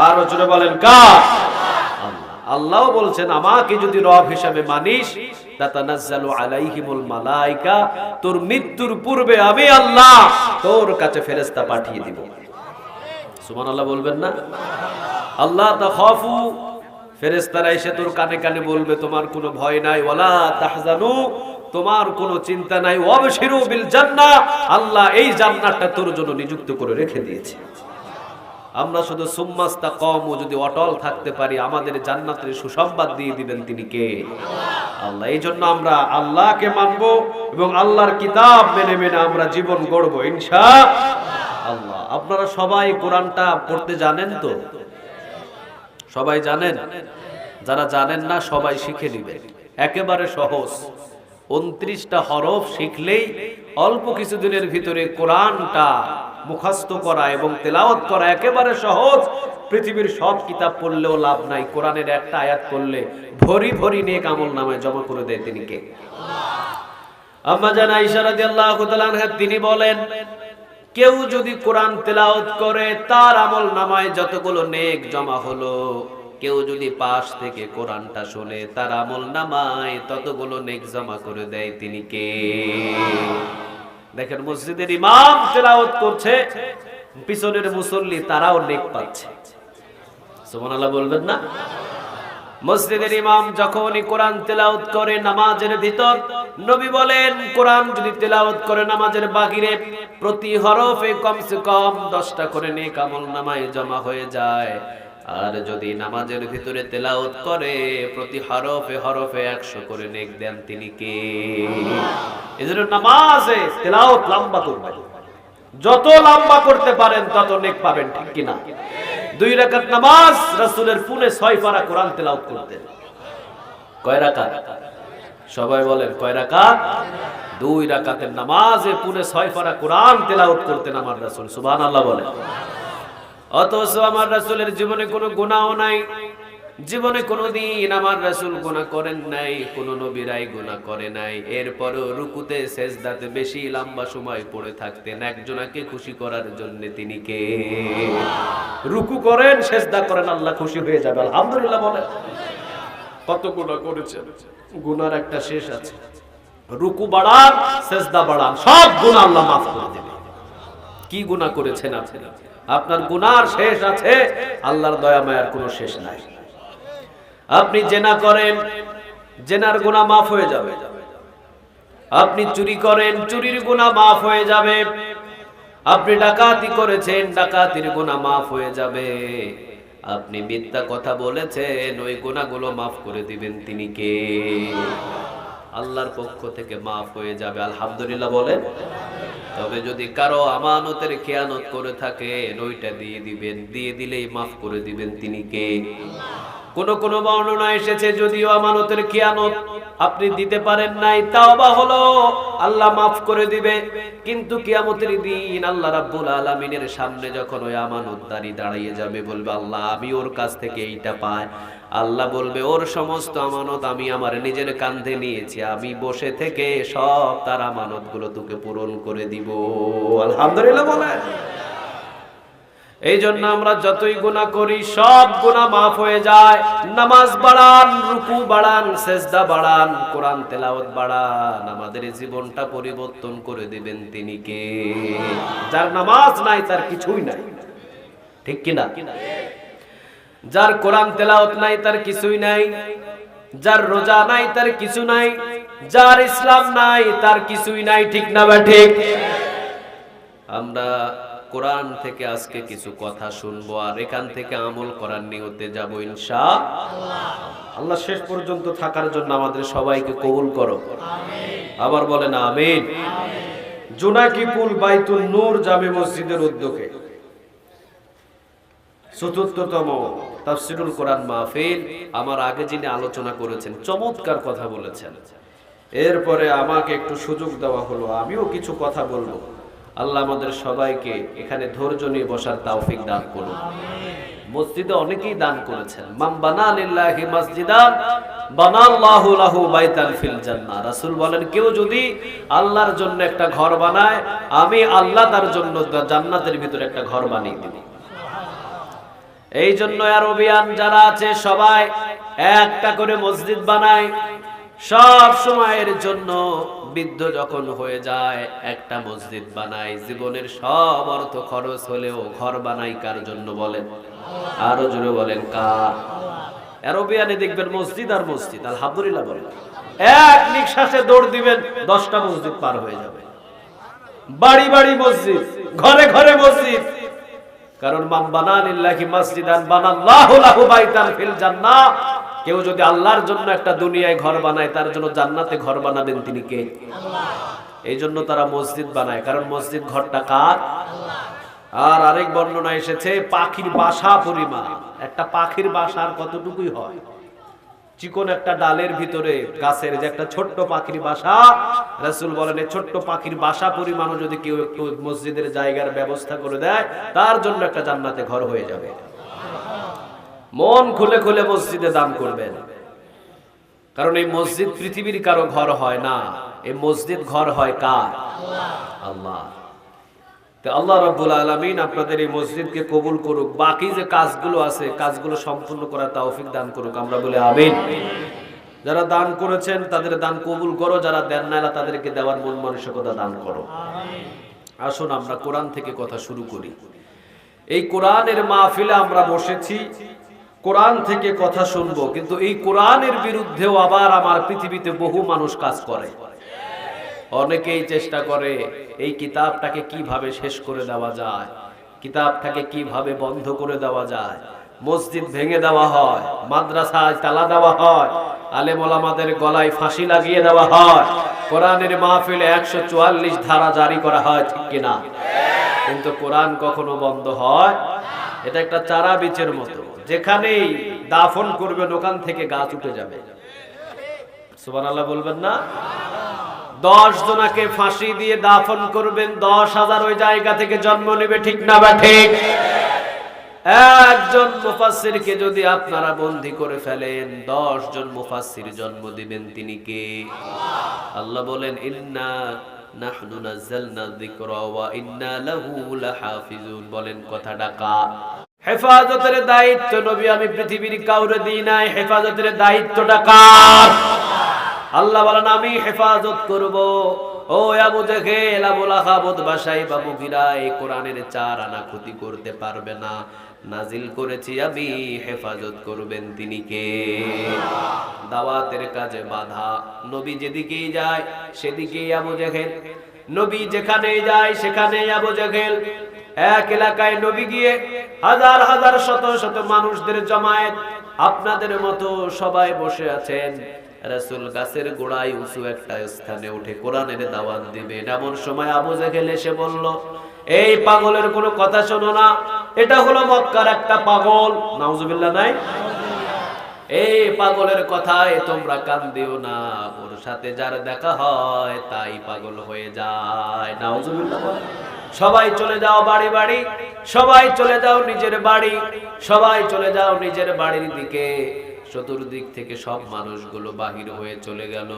আর জোরে বলেন কার? আল্লাহ। আল্লাহ বলছেন আমাকে যদি রব হিসাবে মানিস, তাতানাজ্জালু আলাইহিমুল মালায়েকা, তোর মৃত্যুর পূর্বে আমি আল্লাহ তোর কাছে ফেরেশতা পাঠিয়ে দিব। সুবহানাল্লাহ বলবেন না? আল্লাহ তাখাফু, ফেরেশতারা এসে তোর কানে কানে বলবে তোমার কোনো ভয় নাই, ওয়ালা তাহজানু, তোমার কোনো চিন্তা নাই, ওয়াবশিরু বিল জান্নাহ, আল্লাহ এই জান্নাতটা তোর জন্য নিযুক্ত করে রেখে দিয়েছে। আমরা শুধু সুম্মাস্তাকামু, যদি অটল থাকতে পারি আমাদের জান্নাতের সুসংবাদ দিয়ে দিবেন তিনি কে? আল্লাহ। এই জন্য আমরা আল্লাহকে মানব এবং আল্লাহর কিতাব মেনে মেনে আমরা জীবন গড়ব ইনশাআল্লাহ। আপনারা সবাই কোরআনটা পড়তে জানেন তো? সবাই জানেন? যারা জানেন না সবাই শিখে নেবেন, একেবারে সহজ। 29টা হরফ শিখলেই অল্প কিছুদিনের ভিতরে কোরআনটা মুখস্থ করা এবং তেলাওয়াত করা একেবারে সহজ। পৃথিবীর সব কিতাব পড়লেও লাভ নাই, কোরআনের একটা আয়াত পড়লে ভরি ভরি নেক আমলনামায় জমা করে দেয় তিনি কে? আম্মা জান আয়েশা রাদিয়াল্লাহু তাআলা আনহা তিনি বলেন, কেউ যদি কোরআন তেলাওয়াত করে তার আমলনামায় যতগুলো নেক জমা হলো কেউ যদি পাশ থেকে কোরআনটা শুনে তার আমল নামায় ততগুলো নেক জমা করে দেয় তিনি কে? দেখেন মসজিদের ইমাম তেলাওয়াত করছে, পিছনের মুসল্লি তারাও নেক পাচ্ছে। সুবহানাল্লাহ বলবেন না? মসজিদের ইমাম যখনই কোরআন তেলাওয়াত করে নামাজের ভিতর, নবী বলেন কোরআন যদি তেলাওয়াত করে নামাজের বাহিরে প্রতি হরফে কমসে কম 10টা করে নেক আমলনামায় জমা হয়ে যায়। আর যদি নামাজের ভিতরে তেলাওয়াত করে প্রতি হরফে হরফে 100 করে নেক দেন তিনি কে? এজন্য নামাজে তেলাওয়াত লম্বা করবেন, যত লম্বা করতে পারেন তত নেক পাবেন, ঠিক কি না? 2 রাকাত নামাজ রাসূলের পুনে 6 পারা কোরআন তেলাওয়াত করতেন। কয় রাকাত? সবাই বলেন কয় রাকাত? 2 রাকাতের নামাজে পুনে 6 পারা কোরআন তেলাওয়াত করতেন আমার রাসূল। সুবহানাল্লাহ বলেন। অথচ আমার রাসূলের জীবনে কোনো গুনাহও নাই, জীবনে কোনোদিন আমার রাসূল গুনাহ করেন নাই, কোন নবীরাই গুনাহ করে নাই। এরপরও রুকুতে সেজদাতে বেশি লম্বা সময় পড়ে থাকতেন একজনকে খুশি করার জন্য। তিনি কে? রুকু করেন, সেজদা করেন, আল্লাহ খুশি হয়ে যাবে, আলহামদুলিল্লাহ বলেন। কত গুনাহ করেছেন, গুনার একটা শেষ আছে। রুকু বাড়ান, সেজদা বাড়ান, সব গুনাহ আল্লাহ মাফ করে দেবে। কি গুনাহ করেছেন আপনি? আপনার গুনার শেষ আছে, আল্লাহর দয়া মায়ার কোনো শেষ নাই। আপনি জেনা করেন, জেনার গুনাহ মাফ হয়ে যাবে। আপনি চুরি করেন, চুরির গুনাহ মাফ হয়ে যাবে। আপনি ডাকাতি করেছেন, ডাকাতির গুনাহ মাফ হয়ে যাবে। আপনি মিথ্যা কথা বলেছেন, ওই গুনাহগুলো মাফ করে দিবেন তিনি কে? আল্লাহর পক্ষ থেকে মাফ হয়ে যাবে, আলহামদুলিল্লাহ বলেন। তবে যদি কারো আমানতের খেয়ানত করে থাকেন ওইটা দিয়ে দিবেন, দিয়ে দিলেই মাফ করে দিবেন তিনি কে? কোন কোন বর্ণনা এসেছে যদিও আমানতের খেয়ানত আপনি দিতে পারেন নাই, তাওবা হলো আল্লাহ মাফ করে দিবে। কিন্তু কিয়ামতের দিন আল্লাহ রাব্বুল আলামিনের সামনে যখন ওই আমানতদারি দাঁড়িয়ে যাবে, বলবে আল্লাহ আমি ওর কাছ থেকে এইটা পাই। আল্লাহ বলবে ওর সমস্ত আমানত আমি আমার নিজের কাঁধে নিয়েছি, আমি বসে থেকে সব তার আমানতগুলো তোকে পূরণ করে দিব, আলহামদুলিল্লাহ বলেন। এই জন্য আমরা যতই গুনাহ করি সব গুনাহ মাফ হয়ে যায়। নামাজ বাড়ান, রুকু বাড়ান, সেজদা বাড়ান, কোরআন তেলাওয়াত বাড়ান, আমাদের জীবনটা পরিবর্তন করে দিবেন তিনি কে? যার নামাজ নাই তার কিছুই নাই, ঠিক কি না? যার কোরআন তেলাওয়াত নাই তার কিছুই নাই, যার রোজা নাই তার কিছু নাই, যার ইসলাম নাই তার কিছুই নাই, ঠিক না বা ঠিক? আমরা কোরআন থেকে আজকে কিছু কথা শুনবো আর এখান থেকে আমল করার নিয়তে যাব ইনশাআল্লাহ। আল্লাহ শেষ পর্যন্ত থাকার জন্য আমাদের সবাইকে কবুল করো, আবার বলেন আমিন। জোনাকি পুল বাইতুল নূর জামে মসজিদের উদ্যোগে ৪৪তম তাফসীরুল কোরআন মাহফিল। আমার আগে যিনি আলোচনা করেছেন চমৎকার কথা বলেছেন, এরপরে আমাকে একটু সুযোগ দেওয়া হলো, আমিও কিছু কথা বলবো। আল্লাহ আমাদের সবাইকে এখানে ধৈর্য নিয়ে বসার তৌফিক দান করুন। মসজিদে অনেকেই দান করেছেন। মান বানা লিল্লাহি মাসজিদান বানাল্লাহু লাহু বাইতান ফিল জান্নাহ। রাসূল বলেন কেউ যদি আল্লাহর জন্য একটা ঘর বানায়, আমি আল্লাহ তার জন্য জান্নাতের ভিতরে একটা ঘর বানিয়ে দেব। এই জন্য আরবিয়ান যারা আছে সবাই একটা করে মসজিদ বানায়, সব সময়ের জন্য বৃদ্ধ যখন হয়ে যায় একটা মসজিদ বানায়। জীবনের সব অর্থ খরচ হলেও ঘর বানাই কার জন্য বলেন? আরো জোরে বলেন কার? আরবিয়ানে দেখবেন মসজিদ আর মসজিদ, আলহামদুলিল্লাহ বলেন। এক নিঃশ্বাসে দৌড় দিবেন 10টা মসজিদ পার হয়ে যাবে। বাড়ি বাড়ি মসজিদ, ঘরে ঘরে মসজিদ। কারণ মান বানা লিল্লাহি মাসজিদান বানাল্লাহু লাহু বাইতান ফিল জান্নাহ। কেউ যদি আল্লাহর জন্য একটা দুনিয়ায় ঘর বানায়, তার জন্য জান্নাতে ঘর বানাবেন তিনি কে? আল্লাহ। এই জন্য তারা মসজিদ বানায়, কারণ মসজিদ ঘরটা কার? আল্লাহ। আর আরেক বর্ণনা এসেছে পাখির বাসা পরিমাণ। একটা পাখির বাসার কতটুকুই হয়? চিকন একটা ডালের ভিতরে গাছের যে একটা ছোট্ট পাখির বাসা, রাসূল বলেন এই ছোট্ট পাখির বাসা পরিমাণও যদি কেউ একটু মসজিদের জায়গার ব্যবস্থা করে দেয়, তার জন্য একটা জান্নাতে ঘর হয়ে যাবে। মন খুলে খুলে মসজিদে দান করবেন, কারণ এই মসজিদ পৃথিবীর কারো ঘর হয় না, এই মসজিদ ঘর হয় কার? আল্লাহ। তো আল্লাহ রাব্বুল আলামিন আপনাদের এই মসজিদকে কবুল করুক, বাকি যে কাজগুলো আছে কাজগুলো সম্পূর্ণ করার তৌফিক দান করুক, আমরা বলি আমিন। যারা দান করেছেন তাদের দান কবুল করো, যারা দেন না তাদেরকে দেওয়ার মন মানসিকতা দান করো। আসুন আমরা কোরআন থেকে কথা শুরু করি। এই কোরআনের মাহফিলে আমরা বসেছি, কোরআন থেকে কথা শুনবো, কিন্তু এই কোরআনের বিরুদ্ধেও আবার আমার পৃথিবীতে বহু মানুষ কাজ করে। অনেকেই চেষ্টা করে এই কিতাবটাকে কিভাবে শেষ করে দেওয়া যায়, কিতাবটাকে কিভাবে বন্ধ করে দেওয়া যায়। মসজিদ ভেঙে দেওয়া হয়, মাদ্রাসায় তালা দেওয়া হয়, আলেম ওলামাদের গলায় ফাঁসি লাগিয়ে দেওয়া হয়, কোরআনের মাহফিলে 144 ধারা জারি করা হয়, ঠিক কিনা? কিন্তু কোরআন কখনো বন্ধ হয়? এটা একটা চারা বীজের মতো, যেখানেই দাফন করবেন ওখান থেকে গাছ উঠে যাবে। সুবহানাল্লাহ বলবেন না? 10 জনাকে ফাঁসি দিয়ে দাফন করবেন, 10,000 ওই জায়গা থেকে জন্ম নেবে, ঠিক না বা ঠিক? একজন মুফাসসিরকে যদি আপনারা বন্দী করে ফেলেন, 10 জন মুফাসসির জন্ম দিবেন, তিনি কে? আল্লাহ বলেন ইন্না নাহনু নাযালনা যিকরা ওয়া ইন্না লাহু লাহাফিজুন। বলেন কথাটা কার? হেফাজতের দায়িত্ব নবী আমি পৃথিবীর কাউরে দিই নাই, হেফাজতের দায়িত্বটা কার? আল্লাহ বলেন আমি হেফাজত করব। ও আবু জাহেল, আবু লাহাব, বাসাই বাবু গিরা এই কোরআনের 4 আনা ক্ষতি করতে পারবে না। নাজিল করেছি আমি, হেফাজত করবেন তিনি কে? দাওয়াতের কাজে বাধা, নবী যেদিকেই যায় সেদিকেই আবু জাহেল, নবী যেখানেই যায় সেখানেই আবু জাহেল। এক এলাকায় নবী গিয়ে হাজার হাজার শত শত মানুষদের জমায়েত, আপনাদের মতো সবাই বসে আছেন। রাসূল গাছের গোড়ায় উঁচু একটা স্থানে উঠে কোরআনের দাওয়াত দিবেন, এমন সময় আবু জাহেল এসে বলল, এই পাগলের কোনো কথা শোনো না, এটা হলো মক্কার একটা পাগল। নাউজুবিল্লাহ নাই? এই পাগলের কথায় তোমরা কান দিও না, ওর সাথে যার দেখা হয় তাই পাগল হয়ে যায়। নাউজুবিল্লাহ। সবাই চলে যাও বাড়ি বাড়ি, সবাই চলে যাও নিজের বাড়ি, সবাই চলে যাও নিজের বাড়ির দিকে। চতুর্দিক থেকে সব মানুষগুলো বাহির হয়ে চলে গেল,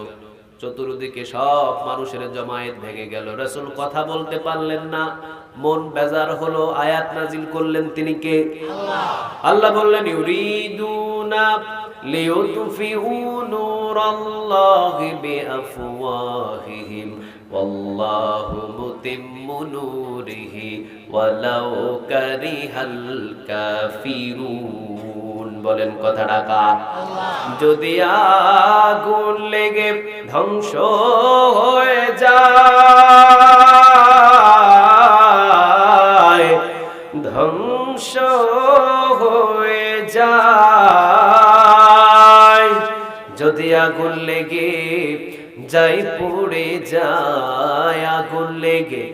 চতুর্দিকে সব মানুষের জমায়েত ভেঙে গেল। রাসূল কথা বলতে পারলেন না, মন বেজার হলো। আয়াত নাজিল করলেন তিনি কে? আল্লাহ বললেন ইউরিদুনা লিয়ুতফিউ নূরাল্লাহি বিআফওয়াহিহিম ওয়াল্লাহু মুতিম্মু নূরিহি ওয়ালাউ কারিহাল কাফিরুন। বলেন কথাটা কার? যদি আগুন লেগে ধ্বংস হয়ে যায়, ধ্বংস হয়ে যায়, যদি আগুন লেগে যাই পুড়ে যায়, আগুন লেগে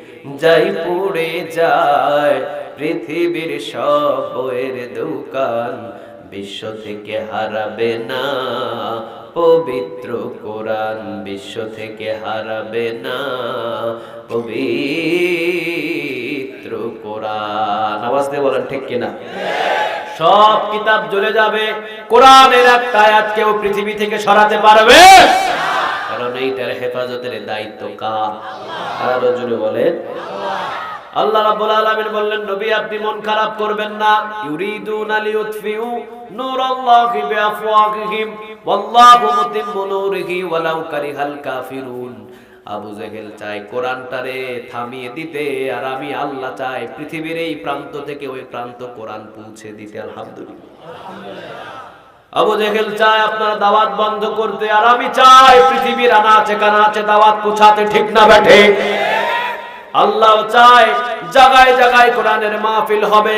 যাই পুড়ে যায়, পৃথিবীর সব বইয়ের দোকান বিশ্ব থেকে হারাবে না পবিত্র কোরআন, বিশ্ব থেকে হারাবে না পবিত্র কোরআন। আওয়াজ দিয়ে বলেন ঠিক কিনা? সব কিতাব জ্বলে যাবে, কোরআনের একটা আয়াত কেউ পৃথিবী থেকে সরাতে পারবে? কারণ এইটার হেফাজতের দায়িত্ব কার? আরো জোরে বলেন। আল্লাহ রাব্বুল আলামিন বললেন নবী আপনি মন খারাপ করবেন না। ইউরিদুনা লিয়ুতফিউ নূরাল্লাহি বিআফওয়াহিহিম ওয়াল্লাহু মুতিম্মু নূরিহি ওয়ালাউ কারিহাল কাফিরুন। আবু জাহেল চায় কোরআনটারে থামিয়ে দিতে, আর আমি আল্লাহ চাই পৃথিবীর এই প্রান্ত থেকে ওই প্রান্ত কোরআন পৌঁছে দিতে। আলহামদুলিল্লাহ। আবু জাহেল চায় আপনার দাওয়াত বন্ধ করতে, আর আমি চাই পৃথিবীর আনাচে কানাচে দাওয়াত পৌঁছাতে, ঠিক না বেঠে? আল্লাহ চায় জায়গায় জায়গায় কোরআনের মাহফিল হবে,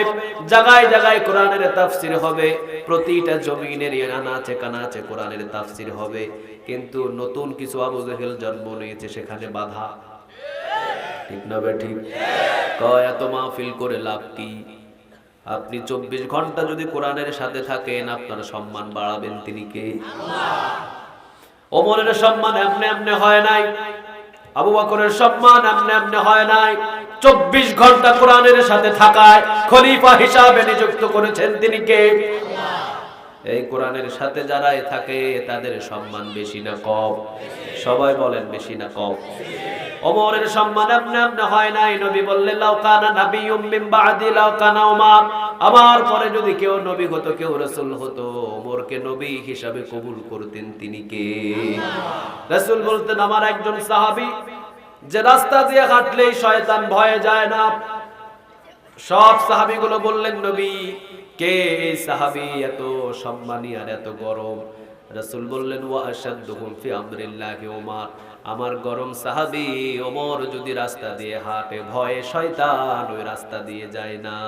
জায়গায় জায়গায় কোরআনের তাফসীর হবে, প্রতিটা জমিনের আনাচে কানাচে কোরআনের তাফসীর হবে। কিন্তু নতুন কিছু আবু জাহেল জন্ম নিয়েছে, সেখানে বাধা, ঠিক না বেঠিক? কয় এত মাহফিল করে লাভ কি? আপনি 24 ঘন্টা যদি কোরআনের সাথে থাকেন আপনার সম্মান বাড়াবেন তিনি কে? ওমরের সম্মান এমনি এমনি হয় নাই, আবু বকরের সম্মান এমনি এমনি হয় নাই। 24 ঘন্টা কোরআনের সাথে থাকায় খলিফা হিসাবে নিযুক্ত করেছেন তিনি কে? এই কোরআনের সাথে যারাই থাকে তাদের সম্মান বেশি না কম? সবাই বলেন বেশি না কম? ওমরের সম্মান আপনি আপনি হয় নাই। নবী বললেন লাউ কানা নাবিয়্যুম মিন বা'দি লাউ কানা ওমর, আমার পরে যদি কেউ নবী হতো, কেউ রাসূল হতো, ওমরকে নবী হিসাবে কবুল করতেন তিনি কে? রাসূল বলতেন আমার একজন সাহাবী যে রাস্তা দিয়ে হাঁটলেই শয়তান ভয়ে যায় না। সব সাহাবীগুলো বললেন নবী কে এই সাহাবী এত সম্মানী আর এত গরম? রাসূল বললেন ওয়া আশাদ্দুহুম ফি আমরিল্লাহি ওমর, আমার গরম সাহাবী ওমর যদি রাস্তা দিয়ে হাঁটে ভয়ে শয়তান ওই রাস্তা দিয়ে যায় না।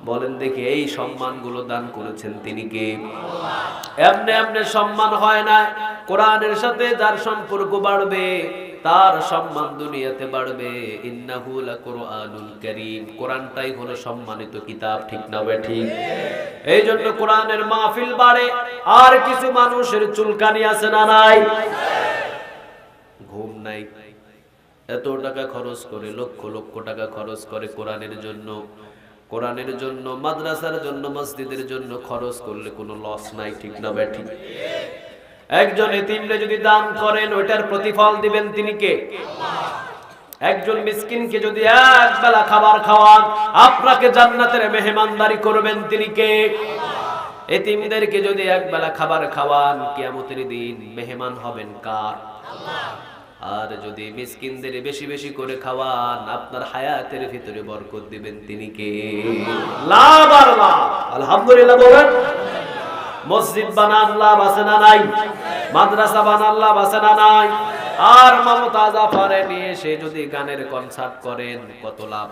বলেন দেখি এই সম্মানগুলো দান করেছেন তিনি কে? এমনি এমনি সম্মান হয় না। কোরআনের সাথে যার সম্পর্ক বাড়বে তার সম্মান দুনিয়াতে বাড়বে। ইন্নাহু লাকুরআনুল কারীম, কোরআনটাই হলো সম্মানিত কিতাব, ঠিক না ঠিক? এই জন্য কোরআনের মাহফিল বাড়ে। আর কিছু মানুষের চুলকানি আছে না নাই? ঘুম নাই, এত টাকা খরচ করে, লক্ষ লক্ষ টাকা খরচ করে কোরআনের জন্য। কোরআনের জন্য, মাদ্রাসার জন্য, মসজিদের জন্য খরচ করলে কোনো লস নাই, ঠিক না ঠিক? একজন এতিমরে যদি দান করেন ওইটার প্রতিফল দিবেন তিনি কে? একজন মিসকিনকে যদি এক বেলা খাবার খাওয়ান আপনাকে জান্নাতের মেহমানদারি করবেন তিনি কে? এতিমদেরকে যদি এক বেলা খাবার খাওয়ান কিয়ামতের দিন মেহমান হবেন কার? আর যদি মিসকিনদের বেশি বেশি করে খাওয়ান আপনার হায়াতের ভিতরে বরকত দিবেন তিনি কে? লাভ আর লাভ। আলহামদুলিল্লাহ বলেন। মসজিদ বানান লাভ আছে না নাই? মাদ্রাসা বানান লাভ আছে না নাই? আর মমতা জাফারে নিয়ে সে যদি গানের কনসার্ট করেন কত লাভ?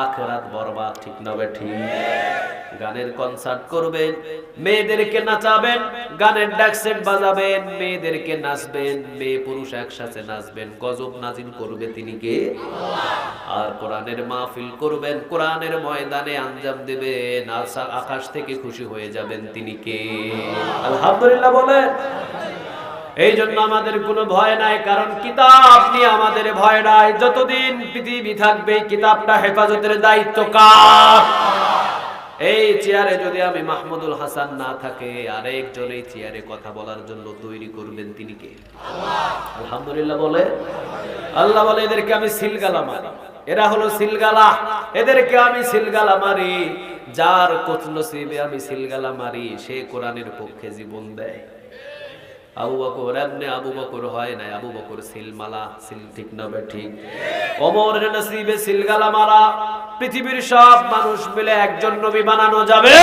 আখিরাত বরবাদ, ঠিক না ঠিক? গানের কনসার্ট করবেন, মেয়েদেরকে নাচাবেন, গানের ডেক সেট বাজাবেন, মেয়েদেরকে নাচবেন, মেয়ে পুরুষ একসাথে নাচবেন, গজব নাজিল করবে তিনি কে? আর কোরআনের মাহফিল করবেন, কোরআনের ময়দানে আঞ্জাম দেবেন, আকাশ থেকে খুশি হয়ে যাবেন তিনি কে? আলহামদুলিল্লাহ বলেন। এই জন্য আমাদের কোনো ভয় নাই, কারণ কিতাব নিয়ে আমাদের ভয় নাই। যতদিন পৃথিবী থাকবে কিতাবটা হেফাজতের দায়িত্ব কার? এই চেয়ারে যদি আমি মাহমুদুল হাসান না থাকে আর একজন এই চেয়ারে কথা বলার জন্য তৈরি করবেন তিনি কে? আলহামদুলিল্লাহ বলে। আল্লাহ বলে এদেরকে আমি সিলগালা মারি, এরা হলো সিলগালা, এদেরকে আমি সিলগালা মারি। যার কোন নসিবে আমি সিলগালা মারি সে কোরআনের পক্ষে জীবন দেয়। আবু বকর ইবনে আবু বকর হয় না, আবু বকর সিলমালা, সিল, ঠিক না ঠিক? ওমরের নসিবে সিলগালা মারা। পৃথিবীর সব মানুষ মিলে একজন নবী বানানো যাবে?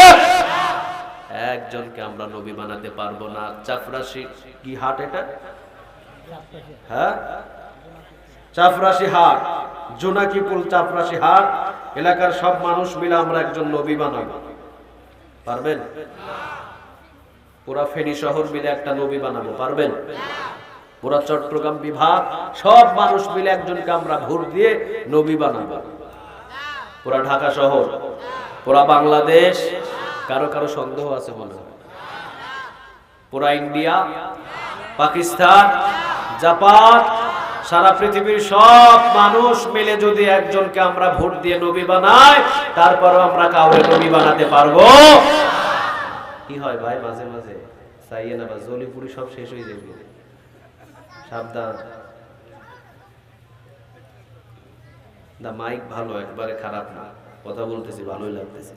একজনকে আমরা নবী বানাতে পারবো না। চাপরাশি কি হাট এটা? হ্যাঁ, চাপরাশি হাট, জোনাকিপুল চাপরাশি হাট এলাকার সব মানুষ মিলে আমরা একজন নবী বানাবো, পারবেন? পুরা ফেনী শহর মিলে একটা নবী বানাবো, পারবেন? পুরা চট্টগ্রাম বিভাগ সব মানুষ মিলে একজনকে আমরা ভোট দিয়ে নবী বানাবো। পুরা ঢাকা শহর, পুরা বাংলাদেশ, কারো কারো সন্দেহ আছে মনে হয়? পুরা ইন্ডিয়া, পাকিস্তান, জাপান, সারা পৃথিবীর সব মানুষ মিলে যদি একজনকে আমরা ভোট দিয়ে নবী বানাই তারপরও আমরা কাউকে নবী বানাতে পারবো? কি হয় ভাই, মাঝে মাঝে চাইয়ে না বা জলিপুরি সব শেষ হয়ে যাবে, সাবধান। দা মাইক ভালো, একবারে খারাপ না, কথা বলতেছি ভালোই লাগতেছে।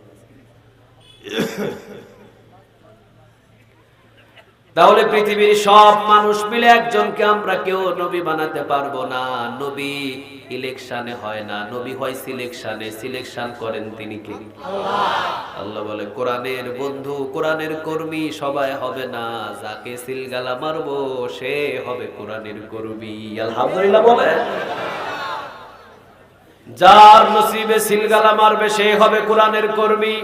তাহলে পৃথিবীর সব মানুষ মিলে একজনকে আমরা কেউ নবী বানাতে পারবো না। নবী ইলেকশনে হয় না, নবী হয় সিলেকশনে। সিলেকশন করেন তিনি কে? আল্লাহ বলে কোরআনের বন্ধু, কোরআনের কর্মী সবাই হবে না, যাকে সিলগালা মারবো সে হবে কোরআনের কর্মী। আলহামদুলিল্লাহ বলে। যার নসিবে সিলগালা মারবে সে হবে কোরআনের কর্মী।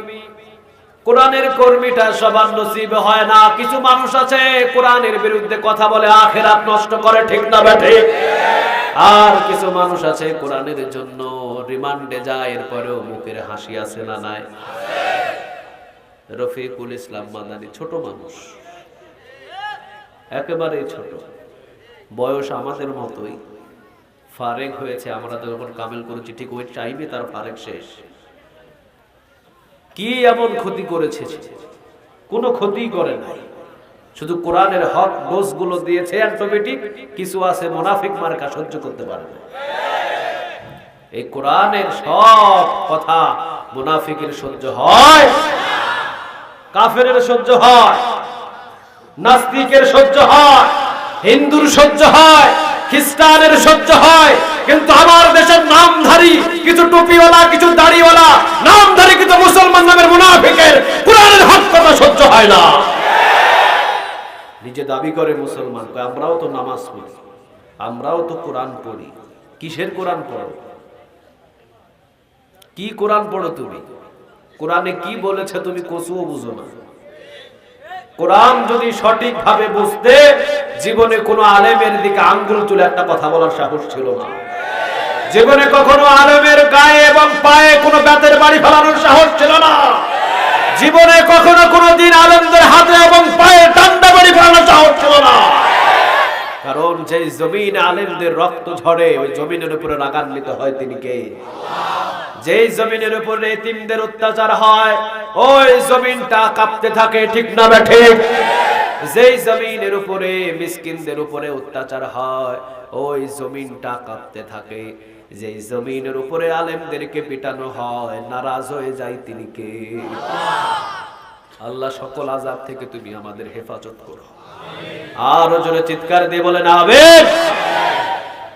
কোরআনের কর্মীটা সবার নসিবে হয় না। কিছু মানুষ আছে কোরআনের বিরুদ্ধে কথা বলে আখিরাত নষ্ট করে, ঠিক না ঠিক? আর কিছু মানুষ আছে কোরআনের জন্য রিমান্ডে যায়, এরপরেও মুখের হাসি আছে না নাই? রফিকুল ইসলাম মাদানী ছোট মানুষ, একেবারেই ছোট, বয়স আমাদের মতোই, ফারেক হয়েছে। আমরা তো যখন কামেল করেছি ঠিক ওই টাইমে তার ফারেক শেষ। কি এমন ক্ষতি করেছে? কোনো ক্ষতি করে নাই, শুধু কোরআনের হক ডোজগুলো দিয়েছে অ্যান্টিবায়োটিক। কিছু আছে মুনাফিক মার্কা সহ্য করতে পারে না। এই কোরআনের সব কথা মুনাফিকের সহ্য হয়, কাফেরের সহ্য হয়, নাস্তিকের সহ্য হয়, হিন্দুর সহ্য হয়, খ্রিস্টানের সহ্য হয়। কিন্তু আমার দেশের নামধারী কিছু টুপিওয়ালা, কিছু দাড়িওয়ালা, নামধারী কিছু মুসলমান নামের মুনাফিকের কোরআনের হক কথা সহ্য হয় না। নিজে দাবি করে মুসলমান, আমরাও তো নামাজ পড়ি, আমরাও তো কোরআন পড়ি। কিসের কোরআন পড়ো? কি কোরআন পড়ো তুমি? কোরআনে কি বলেছে তুমি কচুও বুঝো না। কোরআন যদি সঠিকভাবে বুঝতে, জীবনে কোনো আলেমের দিকে আঙ্গুল তুলে একটা কথা বলার সাহস ছিল না। জীবনে কখনো আলেমের গায়ে এবং পায়ে কোনো বেতের বাড়ি ফেলানোর সাহস ছিল না। জীবনে কখনো কোনোদিন আলেমদের হাতে এবং পায়ে ডান্ডা বাড়ি ফেলানোর সাহস ছিল না। কারণ যে জমিন আলেমদের রক্ত ঝরে, ওই জমিনের উপরে রাগান্বিত হয় তিনি কে? যেই জমিনের উপরে এতিমদের অত্যাচার হয়, ওই জমিনটা কাঁপতে থাকে, ঠিক না ঠিক? যেই জমিনের উপরে মিসকিনদের উপরে অত্যাচার হয়, ওই জমিনটা কাঁপতে থাকে। যেই জমিনের উপরে আলেমদেরকে পিটানো হয়, নারাজ হয়ে যায় তিনি কে? আল্লাহ সকল আযাব থেকে তুমি আমাদের হেফাজত করো। আরো জোরে চিৎকার দিয়ে বলেন আমিন।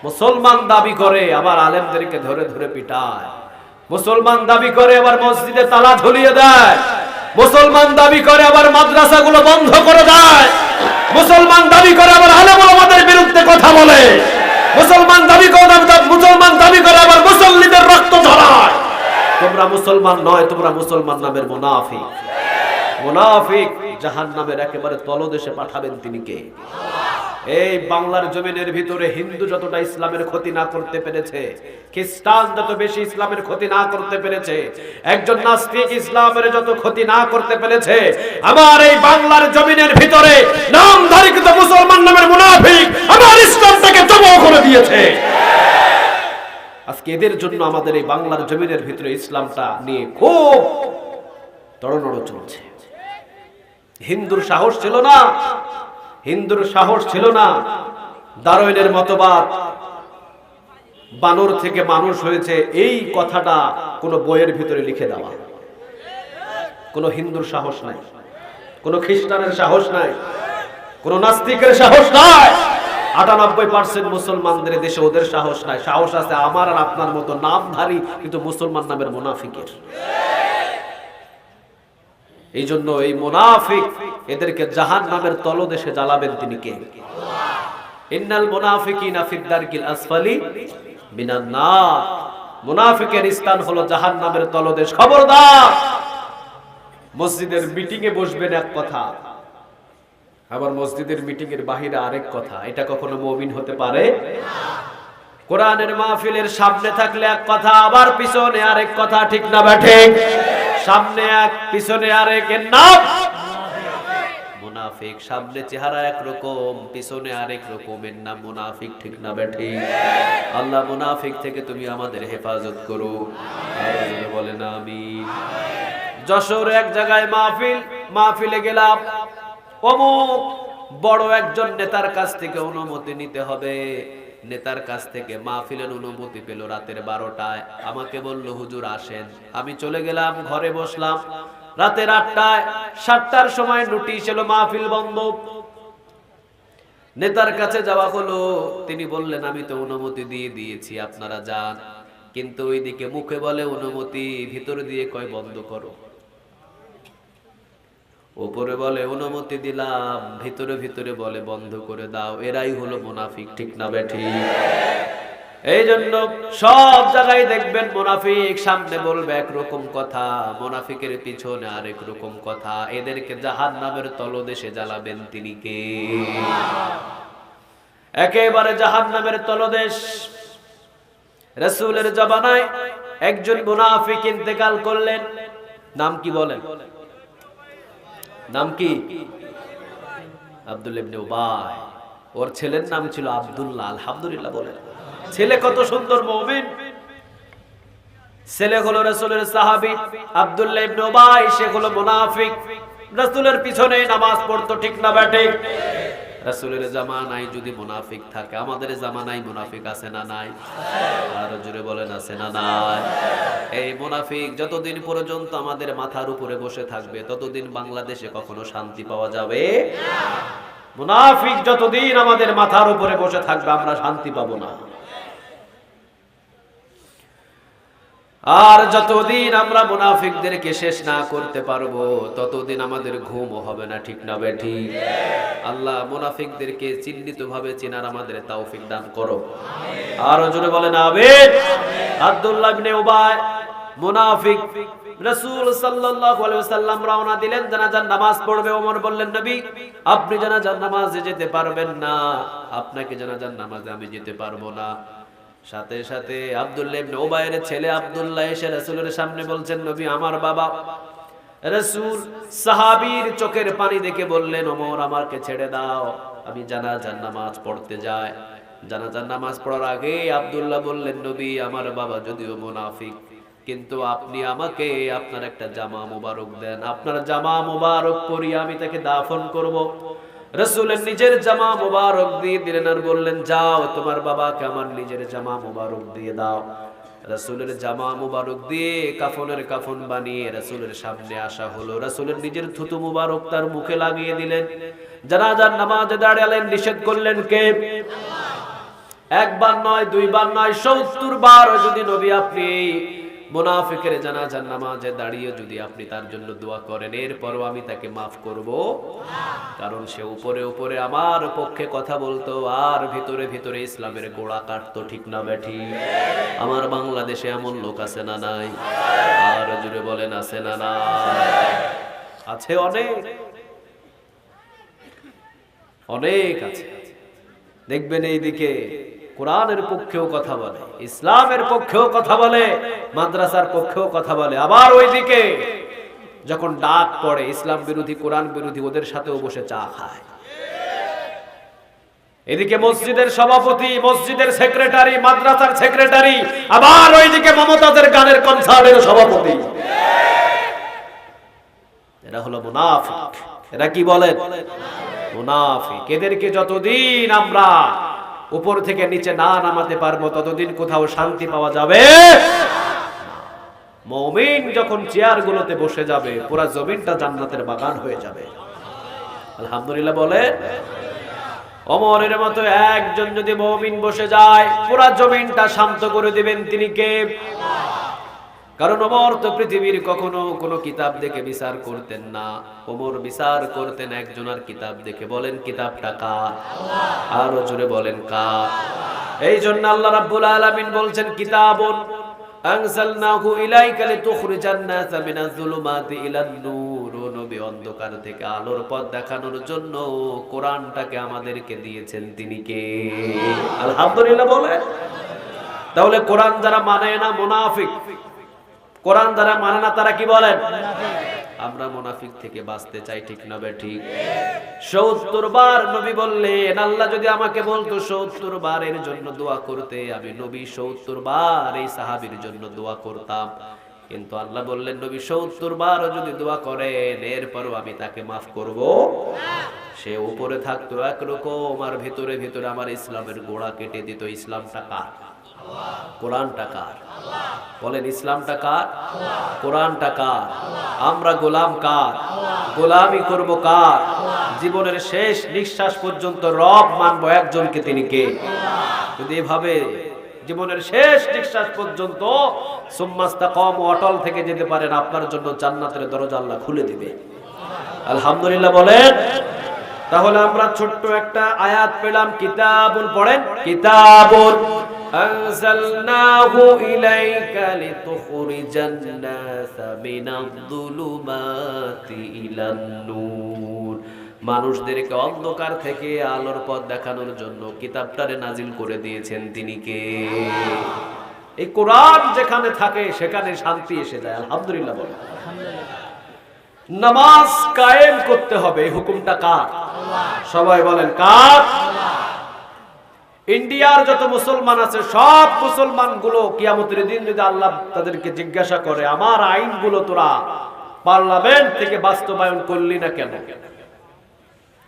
মুসলমান দাবি করে আবার আলেমদেরকে ধরে ধরে পিটায়। মুসলমান দাবি করে আবার মসজিদে তালা ঝুলিয়ে দেয়। মুসলমান দাবি করে আবার মাদ্রাসাগুলো বন্ধ করে দেয়। মুসলমান দাবি করে আবার আলেম ওলামাদের বিরুদ্ধে কথা বলে। মুসলমান দাবি করে আবার মুসল্লিদের রক্ত ঝরায়। তোমরা মুসলমান নয়, তোমরা মুসলমান নামের মুনাফিক। মুনাফিক জাহান্নামের একেবারে তলদেশে পাঠাবেন তিনি কে? এই বাংলার জমিনের ভিতরে হিন্দু যতটা ইসলামের ক্ষতি না করতে পেরেছে, খ্রিস্টান যত বেশি ইসলামের ক্ষতি না করতে পেরেছে, একজন নাস্তিক ইসলামের যত ক্ষতি না করতে পেরেছে, আমার এই বাংলার জমিনের ভিতরে নামধারী কিন্তু মুসলমান নামের মুনাফিক আমার ইসলামটাকে জমা করে দিয়েছে। আজকে এদের জন্য আমাদের এই বাংলার জমিনের ভিতরে ইসলামটা নিয়ে খুব তড়নড় চলছে। হিন্দুর সাহস ছিল না, হিন্দুর সাহস ছিল না। দারোয়েনের মতবাদ, বানর থেকে মানুষ হয়েছে, এই কথাটা কোন বইয়ের ভিতরে লিখে দেওয়া। কোন হিন্দুর সাহস নাই, কোন খ্রিস্টানের সাহস নাই, কোন নাস্তিকের সাহস নাই। 98% মুসলমানদের দেশে ওদের সাহস নাই। সাহস আছে আমার আর আপনার মতো নামধারী কিন্তু মুসলমান নামের মুনাফিকের। এই জন্য এই মুনাফিক এদেরকে জাহান্নামের তলদেশে জ্বালাবেন তিনি কে? ইন্নাল মুনাফিকিনা ফিদ দারকিল আসফালি মিনান নার। মুনাফিকের স্থান হলো জাহান্নামের তলদেশ। খবরদার! মসজিদের মিটিং এ বসবেন এক কথা, আবার মসজিদের মিটিং এর বাহিরে আরেক কথা। এটা কখনো মুমিন হতে পারে না। কোরআনের মাহফিলের সামনে থাকলে এক কথা, আবার পিছনে আরেক কথা, ঠিক না ঠিক? সামনে এক পিছনে আরেক, এর নাম মুনাফিক। সামনে চেহারা একরকম, পিছনে আরেক রকমের নাম মুনাফিক, ঠিক না ঠিক? আল্লাহ মুনাফিক থেকে তুমি আমাদের হেফাজত করো। আমিন বলেন আমিন। যশোর এক জায়গায় মাহফিলে গেলাম। অমুক বড় একজন নেতার কাছ থেকে অনুমতি নিতে হবে। নেতার কাছ থেকে মাহফিলের অনুমতি পেল রাতের 12টায়। আমাকে বলল হুজুর আসেন। আমি চলে গেলাম, ঘরে বসলাম। রাতের 8টায় 7টার সময় নোটিশ এলো মাহফিল বন্ধ। নেতার কাছে যাওয়া হলো। তিনি বললেন আমি তো অনুমতি দিয়ে দিয়েছি, আপনারা যান। কিন্তু ওইদিকে মুখে বলে অনুমতি, ভিতর দিয়ে কয় বন্ধ করো। উপরে বলে অনুমতি দিলাম, ভিতরে ভিতরে বলে বন্ধ করে দাও। এরাই হলো মুনাফিক, ঠিক না ঠিক? এই জন্য সব জায়গায় দেখবেন মুনাফিক সামনে বলবে একরকম কথা, মুনাফিকের পিছনে আরেক রকম কথা। এদেরকে জাহান্নামের তলদেশে জ্বালাবেন তিনি কে? একেবারে জাহান্নামের তলদেশ। রাসূলের জামানায় একজন মুনাফিক ইন্তেকাল করলেন। নাম কি বলেন? নাম কি? আব্দুল্লাহ ইবনে উবাই। ওর ছেলের নাম ছিল আব্দুল্লাহ। আলহামদুলিল্লাহ বলেন। ছেলে কত সুন্দর মুমিন। ছেলে হলো রাসূলের সাহাবী আব্দুল্লাহ ইবনে উবাই, সে হলো মুনাফিক। রাসূলের পিছনে নামাজ পড়তো, ঠিক না বেঠিক? রাসূলের জামানায় যদি মুনাফিক থাকে, আমাদের জামানায় মুনাফিক আছে না নাই? আর জোরে বলেন আছে না নাই? এই মুনাফিক যতদিন পর্যন্ত আমাদের মাথার উপরে বসে থাকবে, ততদিন বাংলাদেশে কখনো শান্তি পাওয়া যাবে না। মুনাফিক যতদিন আমাদের মাথার উপরে বসে থাকবে, আমরা শান্তি পাবো না। আর যতদিন আমরা মুনাফিকদেরকে শেষ না করতে পারবো, ততদিন আমাদের ঘুমও হবে না, ঠিক না বেঠিক? আল্লাহ মুনাফিকদেরকে চিহ্নিতভাবে চেনার আমাদের তৌফিক দান করো। আর জোরে বলেন আমিন। আব্দুল্লাহ ইবনে উবাই মুনাফিক। রাসূল সাল্লাল্লাহু আলাইহি ওয়াসাল্লাম রওনা দিলেন, জানাজার নামাজ পড়বে। ওমর বললেন, নবী আপনি জানাজার নামাজে যেতে পারবেন না, আপনাকে জানাজার নামাজে আমি যেতে পারবো না। সাথে সাথে আব্দুল্লাহ ইবনে উবাইয়ের ছেলে আব্দুল্লাহ এসে রাসূলের সামনে বলছেন, নবী আমার বাবা। রাসূল সাহাবীর চোখের পানি দেখে বললেন, ওমর আমাকে ছেড়ে দাও, আমি জানাজার নামাজ পড়তে যাই। জানাজার নামাজ পড়ার আগে আব্দুল্লাহ বললেন, নবী আমার বাবা যদিও মুনাফিক, কিন্তু আপনি আমাকে আপনার একটা জামা মুবারক দেন, আপনার জামা মুবারক পরিয়ে আমি তাকে দাফন করব। রাসূলের নিজের জামা মুবারক দিয়ে দিলেন আর বললেন, যাও তোমার বাবাকে আমার নিজের জামা মুবারক দিয়ে দাও। রাসূলের জামা মুবারক দিয়ে কাফনের কাফন বানিয়ে রাসূলের সামনে আসা হলো। রাসূলের নিজের থুতু মুবারক তার মুখে লাগিয়ে দিলেন। জানাজার নামাজে দাঁড়ালেন, নিষেধ করলেন কে? একবার নয়, দুইবার নয়, ৭০ বার যদি নবী আপনি মুনাফিকের জানাজার নামাজে দাঁড়িয়ে যদি আপনি তার জন্য দোয়া করেন, এরপরও আমি তাকে মাফ করব না। কারণ সে উপরে উপরে আমার পক্ষে কথা বলতো, আর ভিতরে ভিতরে ইসলামের গোড়া কাটতো, ঠিক না বেঠি? আমার বাংলাদেশে এমন লোক আছে না নাই? আর জুড়ে বলেন আছে না নাই? আছে, অনেক অনেক আছে। দেখবেন এইদিকে কোরআনের পক্ষেও কথা বলে, ইসলামের পক্ষেও কথা বলে, মাদ্রাসার পক্ষেও কথা বলে, আবার ওইদিকে যখন ডাক পড়ে ইসলাম বিরোধী, কোরআন বিরোধী, ওদের সাথেও বসে চা খায়। এদিকে মসজিদের সভাপতি, মসজিদের সেক্রেটারি, মাদ্রাসার সেক্রেটারি, আবার ওইদিকে মমতাজের গানের কনসার্টের সভাপতি। এরা হলো মুনাফিক। এরা কি বলেন? মুনাফিক। এদেরকে যতদিন আমরা উপর থেকে নিচে না নামাতে পারবো, ততদিন কোথাও শান্তি পাওয়া যাবে না। মুমিন যখন চেয়ারগুলোতে বসে যাবে, পুরা জমিনটা জান্নাতের বাগান হয়ে যাবে। আলহামদুলিল্লাহ বলে। ওমরের মতো একজন যদি মুমিন বসে যায়, পুরা জমিনটা শান্ত করে দিবেন তিনি কে? কারণ ওমর তো পৃথিবীর কখনো কোনো কিতাব দেখে বিচার করতেন না। ওমর বিচার করতেন একজনের কিতাব দেখে। বলেন কিতাবটা কার? আরো জোরে বলেন কার? এই জন্য আল্লাহ রাব্বুল আলামিন বলছেন, কিতাবুন আনজালনাহু ইলাইকা লিতুখরিজান নাসা মিনাজ যুলুমাতি ইলান নূর। নবী অন্ধকার থেকে আলোর পথ দেখানোর জন্য কোরআনটাকে আমাদেরকে দিয়েছেন তিনি কে? আলহামদুলিল্লাহ বলেন। তাহলে কোরআন যারা মানে না মুনাফিক, কোরআন যারা মানে না তারা কি বলেন? আমরা মুনাফিক থেকে বাঁচতে চাই, ঠিক না বেঠিক? ৭০ বার নবী বললেন, আল্লাহ যদি আমাকে বলতো ৭০ বারের জন্য দোয়া করতে, আমি নবী ৭০ বার এই সাহাবীর জন্য দোয়া করতাম। কিন্তু আল্লাহ বললেন, নবী ৭০ বার যদি দোয়া করেন, এরপরও আমি তাকে মাফ করব না। সে উপরে থাকতো একরকম, আর ভিতরে ভিতরে আমার ইসলামের গোড়া কেটে দিত। ইসলামটা কার? কোরআনটা কার? বলেন ইসলামটা কার? কোরআনটা কার? আমরা গোলাম কার? গোলামি করব কার? জীবনের শেষ নিঃশ্বাস পর্যন্ত রব মানবো একজনকে, তিনি কে? যদি এভাবে জীবনের শেষ নিঃশ্বাস পর্যন্ত সুম্মাস্তাকামু, অটল থেকে যেতে পারেন, আপনার জন্য জান্নাতের দরজা আল্লাহ খুলে দিবে। আলহামদুলিল্লাহ বলেন। তাহলে আমরা ছোট্ট একটা আয়াত পেলাম, কিতাবুন পড়েন, কিতাবুন আনজালনাহু ইলাইকা লিতুখরিজান নাসা মিনাজ যুলুমাতি ইলান নূর। মানুষদেরকে অন্ধকার থেকে আলোর পথ দেখানোর জন্য কিতাবটারে নাজিল করে দিয়েছেন তিনি কে? এই কোরআন যেখানে থাকে সেখানে শান্তি এসে যায়। আলহামদুলিল্লাহ বলেন। নামাজ কায়েম করতে হবে, এই হুকুমটা কার? সবাই বলেন কার? ইন্ডিয়ার যত মুসলমান আছে সব মুসলমানগুলো কিয়ামতের দিন যদি আল্লাহ তাদেরকে জিজ্ঞাসা করে আমার আইনগুলো তোরা পার্লামেন্ট থেকে বাস্তবায়ন করলি না কেন,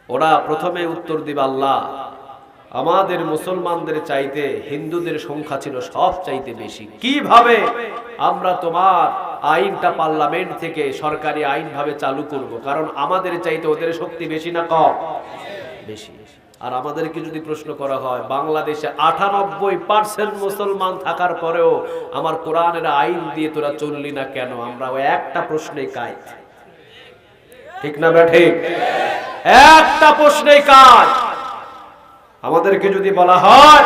ওরা প্রথমে উত্তর দিবে আল্লাহ আমাদের মুসলমানদের চাইতে হিন্দুদের সংখ্যা ছিল সব চাইতে বেশি, কিভাবে আমরা তোমার আইনটা পার্লামেন্ট থেকে সরকারি আইন ভাবে চালু করব, কারণ আমাদের চাইতে ওদের শক্তি বেশি না কম? বেশি। আর আমাদেরকে যদি প্রশ্ন করা হয় বাংলাদেশে 98% মুসলমান থাকার পরেও আমার কোরআনের আইন দিয়ে তোরা চললি না কেন, আমরা ওই একটা প্রশ্নেই কাজ, ঠিক না ঠিক? একটা প্রশ্নেই কাজ। আমাদেরকে যদি বলা হয়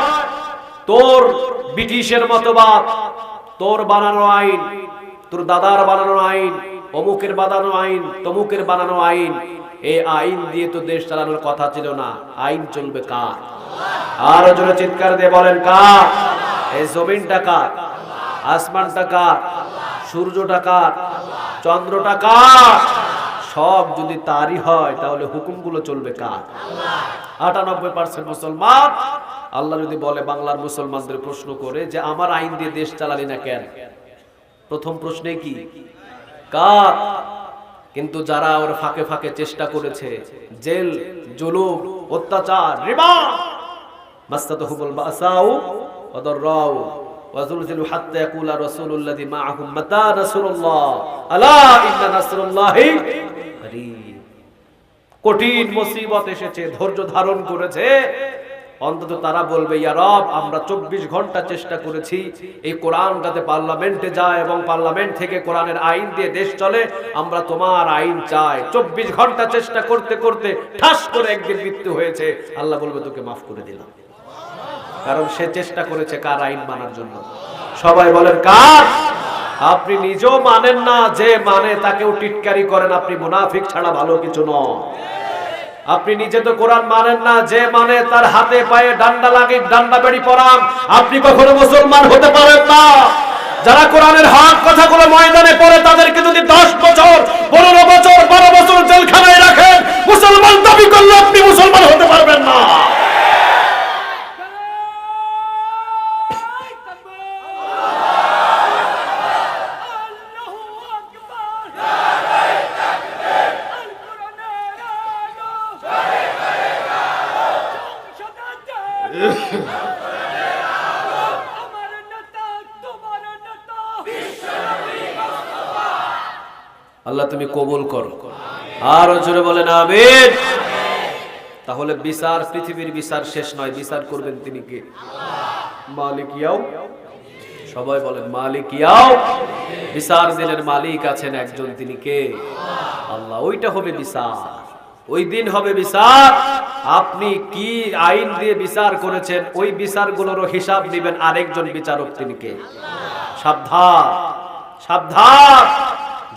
তোর ব্রিটিশের মতবাদ, তোর বানানো আইন, তোর দাদার বানানো আইন, অমুকের বানানো আইন, তমুকের বানানো আইন, এই আইন দিয়ে তো দেশ চালানোর কথা ছিল না, আইন চলবে কার? আর জোরে চিৎকার দিয়ে বলেন কার? এই জমিনটা কার? আসমানটা কার? সূর্যটা কার? চন্দ্রটা কার? সব যদি তারই হয় তাহলে হুকুমগুলো চলবে কার? 98% মুসলমান। আল্লাহ যদি বলে বাংলার মুসলমানদের প্রশ্ন করে যে আমার আইন দিয়ে দেশ চালালি না কেন, প্রথম প্রশ্নে কি কার? কিন্তু যারা ওর ফাঁকে ফাঁকে চেষ্টা করেছে, জেল, জুলুম, অত্যাচার, রিবা, মাসতাহুল বাসাউ ওয়া দাররাউ ওয়া যুলজিলু হাত্তা ইয়াকুলা রাসূলুল্লাযী মাআহুম মাতা নাসরুল্লাহ আলা ইন্না নাসরুল্লাহি করিব। কঠিন মুসিবত এসেছে, ধৈর্য ধারণ করেছে, অন্তত তারা বলবে ইয়া রব আমরা 24 ঘন্টা চেষ্টা করেছি এই কোরআন যাতে পার্লামেন্টে যায় এবং পার্লামেন্ট থেকে কোরআনের আইন দিয়ে দেশ চলে, আমরা তোমার আইন চাই। 24 ঘন্টা চেষ্টা করতে করতে ঠাস করে একদিন মৃত্যু হয়েছে, আল্লাহ বলবে তোকে মাফ করে দিলাম, কারণ সে চেষ্টা করেছে কার আইন মানার জন্য? সবাই বলেন কার? আপনি নিজেও মানেন না, যে মানে তাকেও টিটকারি করেন, আপনি মুনাফিক ছাড়া ভালো কিছু নয়। আপনি নিজে তো কোরআন মানেন না, যে মানে তার হাতে পায়ে ডান্ডা লাগে, ডান্ডা বেড়ি পরান, আপনি কখনো মুসলমান হতে পারেন না। যারা কোরআনের হক কথাগুলো ময়দানে পড়ে তাদেরকে যদি 10 বছর 15 বছর 12 বছর জেলখানায় রাখেন, মুসলমান দাবি করলে আপনি মুসলমান হতে পারবেন না। আল্লাহ তুমি কবুল করো, আর জোরে বলেন আমিন। তাহলে বিচার, পৃথিবীর বিচার শেষ নয়, বিচার করবেন তিনি কে? মালিক ইয়াও, সবাই বলেন মালিক ইয়াও। বিচার দিনের মালিক আছেন একজন, তিনি কে? আল্লাহ। ওইটা হবে বিচার, ওই দিন হবে বিচার। আপনি কি আইন দিয়ে বিচার করেছেন ওই বিচারগুলোরও হিসাব নেবেন আরেকজন বিচারক, তিনি কে? সাবধান, সাবধান।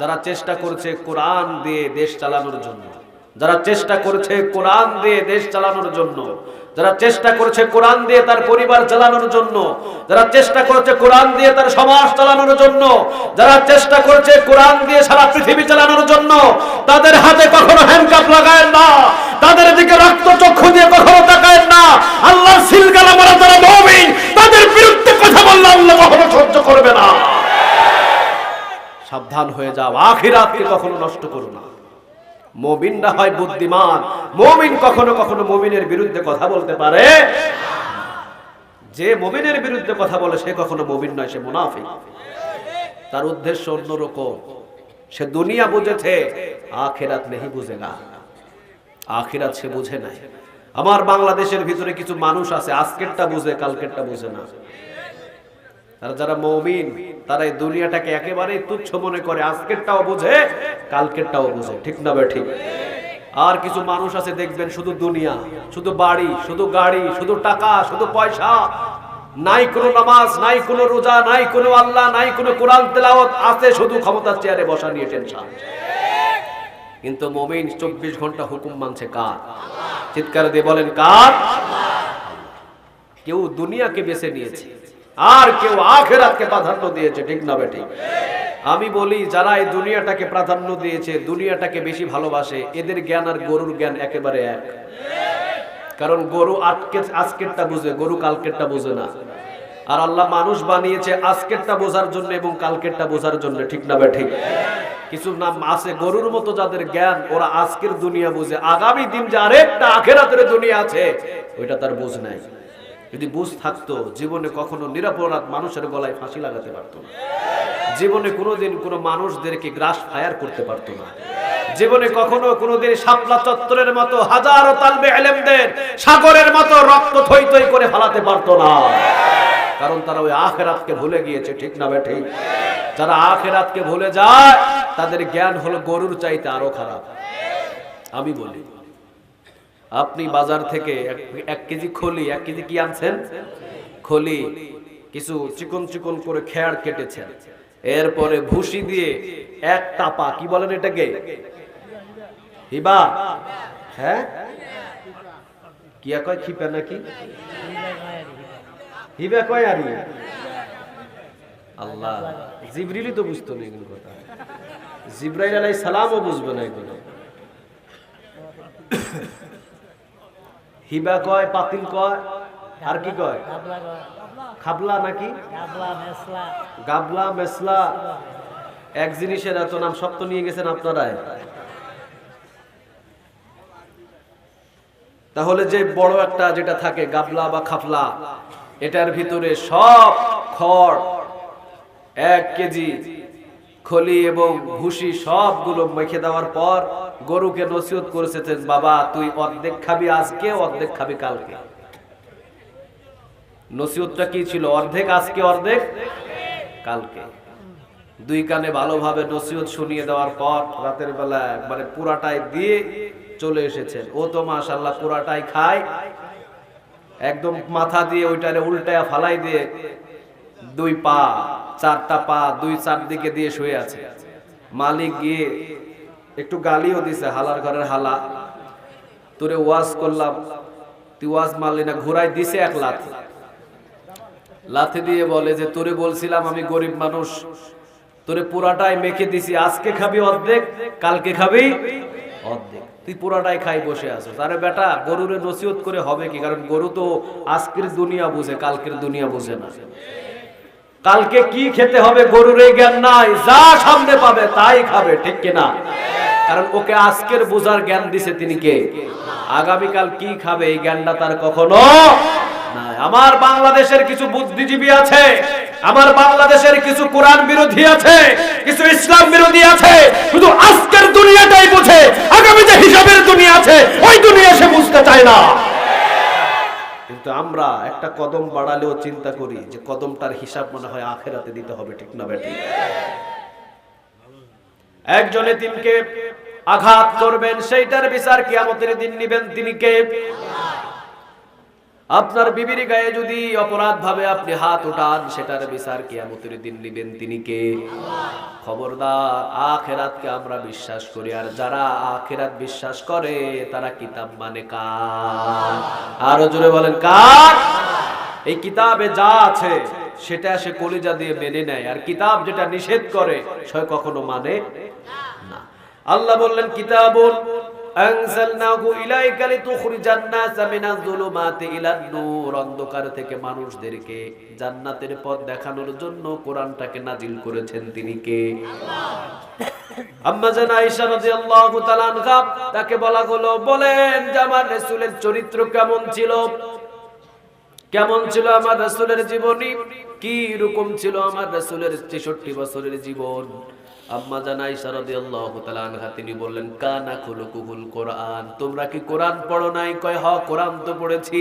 যারা চেষ্টা করেছে কোরআন দিয়ে দেশ চালানোর জন্য, যারা চেষ্টা করেছে কোরআন দিয়ে দেশ চালানোর জন্য, যারা চেষ্টা করেছে কোরআন দিয়ে তার পরিবার চালানোর জন্য, যারা চেষ্টা করেছে কোরআন দিয়ে তার সমাজ চালানোর জন্য, যারা চেষ্টা করেছে কোরআন দিয়ে সারা পৃথিবী চালানোর জন্য, তাদের হাতে কখনো হ্যান্ডকাপ লাগায়েন না, তাদের দিকে রক্ত চক্ষু দিয়ে কখনো তাকায়েন না। আল্লাহর সিলগালা মারা যারা মুমিন, তাদের বিরুদ্ধে কথা বললে আল্লাহ কখনো সহ্য করবে না। সাবধান হয়ে যাও, আখিরাতকে কখনো নষ্ট করো না। মুমিনরা হয় বুদ্ধিমান, মুমিন কখনো কখনো মুমিনের বিরুদ্ধে কথা বলতে পারে। যে মুমিনের বিরুদ্ধে কথা বলে সে কখনো মুমিন নয়, সে মুনাফিক। তার উদ্দেশ্য অন্যরকম, সে দুনিয়া বুঝেছে, আখিরাত নেই বুঝেগা, আখিরাত সে বুঝে নাই। আমার বাংলাদেশের ভিতরে কিছু মানুষ আছে আজকেরটা বুঝে কালকেরটা বুঝে না। তারা যারা মুমিন তারা এই দুনিয়াটাকে একেবারে তুচ্ছ মনে করে, আজকেরটাও বুঝে কালকেরটাও বুঝে, ঠিক না ভাই? ঠিক। আর কিছু মানুষ আছে দেখবেন শুধু দুনিয়া, শুধু বাড়ি, শুধু গাড়ি, শুধু টাকা, শুধু পয়সা, নাই কোনো নামাজ, নাই কোনো রোজা, নাই কোনো আল্লাহ, নাই কোনো কোরআন তেলাওয়াত, আছে শুধু ক্ষমতার চেয়ারে বসা নিয়ে টেনশন। কিন্তু মুমিন 24 ঘন্টা হুকুম মানছে কার? চিৎকার দিয়ে বলেন কার? কেউ দুনিয়াকে বেছে নিয়েছে আর কেউ আখিরাতকে প্রাধান্য দিয়েছে, ঠিক না বেটি? আমি বলি যারা এই দুনিয়াটাকে প্রাধান্য দিয়েছে, দুনিয়াটাকে বেশি ভালোবাসে, এদের জ্ঞান আর গরুর জ্ঞান একেবারে এক। কারণ গরু আজকেরটা বুঝে, গরু কালকেরটা বুঝে না। আর আল্লাহ মানুষ বানিয়েছে আজকেরটা বোঝার জন্য এবং কালকেরটা বোঝার জন্য, ঠিক না ঠিক? কিছু নাম আছে গরুর মতো যাদের জ্ঞান, ওরা আজকের দুনিয়া বুঝে, আগামী দিন যে আরেকটা আখেরাতের দুনিয়া আছে ওইটা তার বুঝ নাই। যদি বুঝ থাকতো জীবনে কখনো নিরপরাধ মানুষের গলায় ফাঁসি লাগাতে পারতো না, জীবনে কোনোদিন কোনো মানুষদেরকে গ্রাস ফায়ার করতে পারতো না, জীবনে কখনো কোনোদিন শাপলা চত্বরের মতো হাজারো তালবে ইলমদের সাগরের মতো রক্ত থই থই করে ফেলাতে পারতো না। কারণ তারা ওই আখিরাতকে ভুলে গিয়েছে, ঠিক না ঠিক? যারা আখিরাতকে ভুলে যায় তাদের জ্ঞান হলো গরুর চাইতে আরো খারাপ। আমি বলি, আপনি বাজার থেকে এক কেজি খলি, 1 কেজি কি আনছেন? খলি, কিছু চিকন চিকন করে খেয়ার কেটেছেন, এরপরে ভুসি দিয়ে এক টাপা, কি বলেন এটাকে, হিবা, হ্যাঁ কি কয়, খিপা নাকি হিবা কয়, আর আল্লাহ, জিবরিলই তো বুঝতো না এগুলো কথা, জিব্রাইল আলাইহিস সালামও বুঝবে না এগুলো। হিবা কয়, পাতিল কয়, আর কি কয়, খাবলা নাকি গাবলা, মেসলা, এক জিনিসের এত নাম, সব তো নিয়ে গেছেন আপনারাই। তাহলে যে বড় একটা যেটা থাকে গাবলা বা খাফলা, এটার ভিতরে সব খড়, 1 কেজি খলি এবং ভুসি সবগুলো মেখে দেওয়ার পর গরুকে নসিহত করেছেন, বাবা তুই অর্ধেক খাবি আজকে, অর্ধেক খাবি কালকে। নসিহতটা কি ছিল? অর্ধেক আজকে, অর্ধেক কালকে। 2 কানে ভালোভাবে নসিহত শুনিয়ে দেওয়ার পর রাতের বেলা একবারে পুরাটাই দিয়ে চলে এসেছেন। ও তো মাশাআল্লাহ পুরাটাই খায়, একদম মাথা দিয়ে ওইটারে উল্টায়া ফালাই দিয়ে 2 পা 4টা পা 2-4 দিকে দিয়ে শুয়ে আছে। মালিক গিয়ে একটু গালিও দিছে, হালার ঘরের হালা, তোরে ওয়াজ করলাম, তুই ওয়াজ মারলি না, ঘুরাই দিছে 1 লাথি। লাথি দিয়ে বলে যে তোরে বলছিলাম আমি গরিব মানুষ, তোরে পুরাটাই মেখে দিছি, আজকে খাবি অর্ধেক, কালকে খাবি অর্ধেক, তুই পুরাটাই খাই বসে আছো। আরে বেটা, গরুরে নসিহত করে হবে কি? কারণ গরু তো আজকের দুনিয়া বুঝে, কালকের দুনিয়া বুঝে না। কালকে কি খেতে হবে গরুর এই জ্ঞান নাই, যা সামনে পাবে তাই খাবে, ঠিক কিনা? কারণ ওকে আজকের বোঝার জ্ঞান দিছে তিনি কে? আগামীকাল কি খাবে এই জ্ঞানটা তার কখনো নাই। আমার বাংলাদেশের কিছু বুদ্ধিজীবী আছে, আমার বাংলাদেশের কিছু কোরআন বিরোধী আছে, কিছু ইসলাম বিরোধী আছে, শুধু আজকের দুনিয়াটাই বুঝে, আগামী যে হিসাবের দুনিয়া আছে ওই দুনিয়া সে বুঝতে চায় না। কিন্তু আমরা একটা কদম বাড়ালেও চিন্তা করি যে কদমটার হিসাব মনে হয় আখেরাতে দিতে হবে, ঠিক না বেটি? একজন এতিমকে আঘাত করবেন, সেইটার বিচার কিয়ামতের দিন নেবেন তিনি কে? আপনার বিবির গায়ে যদি অপরাধ ভাবে আপনি হাত উঠান, সেটার বিচার কিয়ামতের দিন নেবেন তিনি কে? খবরদার, আখিরাতকে আমরা বিশ্বাস করি, আর যারা আখিরাত বিশ্বাস করে তারা কিতাব মানে কার? আরো জোরে বলেন কার? এই কিতাবে যা আছে সেটা সে কলিজা দিয়ে মেনে নেয়, আর কিতাব যেটা নিষেধ করে সে কখনো মানে না। আল্লাহ বললেন কিতাবুন আনজালনাহু ইলাইকা লিতুখরিজান নাসা মিনাজ যুলুমাতি ইলান নূর, অন্ধকার থেকে মানুষদেরকে জান্নাতের পথ দেখানোর জন্য কোরআনটাকে নাজিল করেছেন তিনি কে? আম্মা জান আয়েশা রাদিয়াল্লাহু তাআলা আনহা, তাকে বলা হলো, বলেন যে আমার রাসূলের চরিত্র কেমন ছিল? কেমন ছিল আমার রাসূলের জীবনী? কি রকম ছিল আমার রাসূলের ৬৩ বছরের জীবন? আম্মা জান আয়েশা রাদিয়াল্লাহু তাআলা আনহা তিনি বললেন, কানা খুলুকুল কোরআন, তোমরা কি কোরআন পড়ো নাই? কয় হ, কোরআন তো পড়েছি।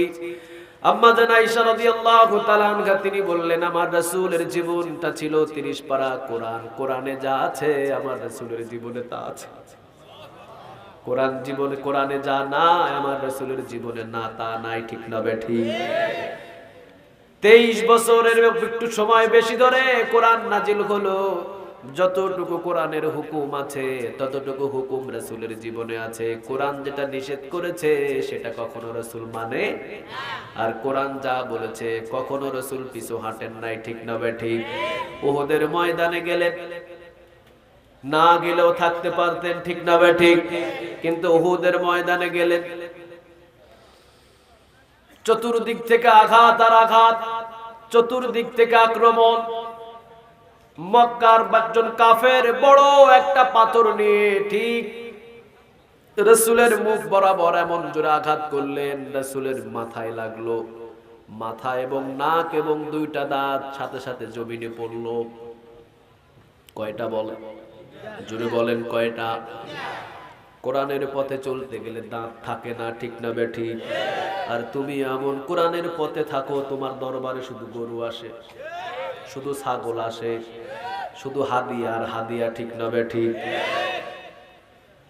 আম্মা জান আয়েশা রাদিয়াল্লাহু তাআলা আনহা তিনি বললেন, আমার রাসূলের জীবনটা ছিল 30 পারা কোরআন, কোরআনে যা আছে আমার রাসূলের জীবনে তা আছে। কোরআন জীবনে, কোরআনে যা না আমার রাসূলের জীবনে না তা নাই, ঠিক না বেঠি? 23 বছরের একটু সময় বেশি ধরে কোরআন নাজিল হলো। যতটুকু কোরআনের হুকুম আছে ততটুকু হুকুম রাসূলের জীবনে আছে। কোরআন যেটা নিষেধ করেছে সেটা কখনো রাসূল মানে, আর কোরআন যা বলেছে কখনো রাসূল পিছু হাঁটেন নাই, ঠিক না বেঠি? উহুদের ময়দানে গেলেন, না গেলেও থাকতে পারতেন, ঠিক না বেঠি? কিন্তু উহুদের ময়দানে গেলেন, চতুর্দিক থেকে আঘাত আর আঘাত, চতুর্দিক থেকে আক্রমণ। মক্কার একজন কাফের বড় একটা পাথর নিয়ে ঠিক রাসূলের মুখ বরাবর এমন জোরে আঘাত করলেন, রাসূলের মাথায় লাগলো। মাথা এবং নাক এবং দুইটা দাঁত সাথে সাথে জমিনে পড়ল। কয়টা বলেন? জোরে বলেন কয়টা? কোরআনের পথে চলতে গেলে দাঁত থাকে না, ঠিক না বেঠিক? আর তুমি এমন কোরআনের পথে থাকো, তোমার দরবারে শুধু গরু আসে, শুধু ছাগল আসে, শুধু হাদিয়া আর হাদিয়া, ঠিক না বেঠিক?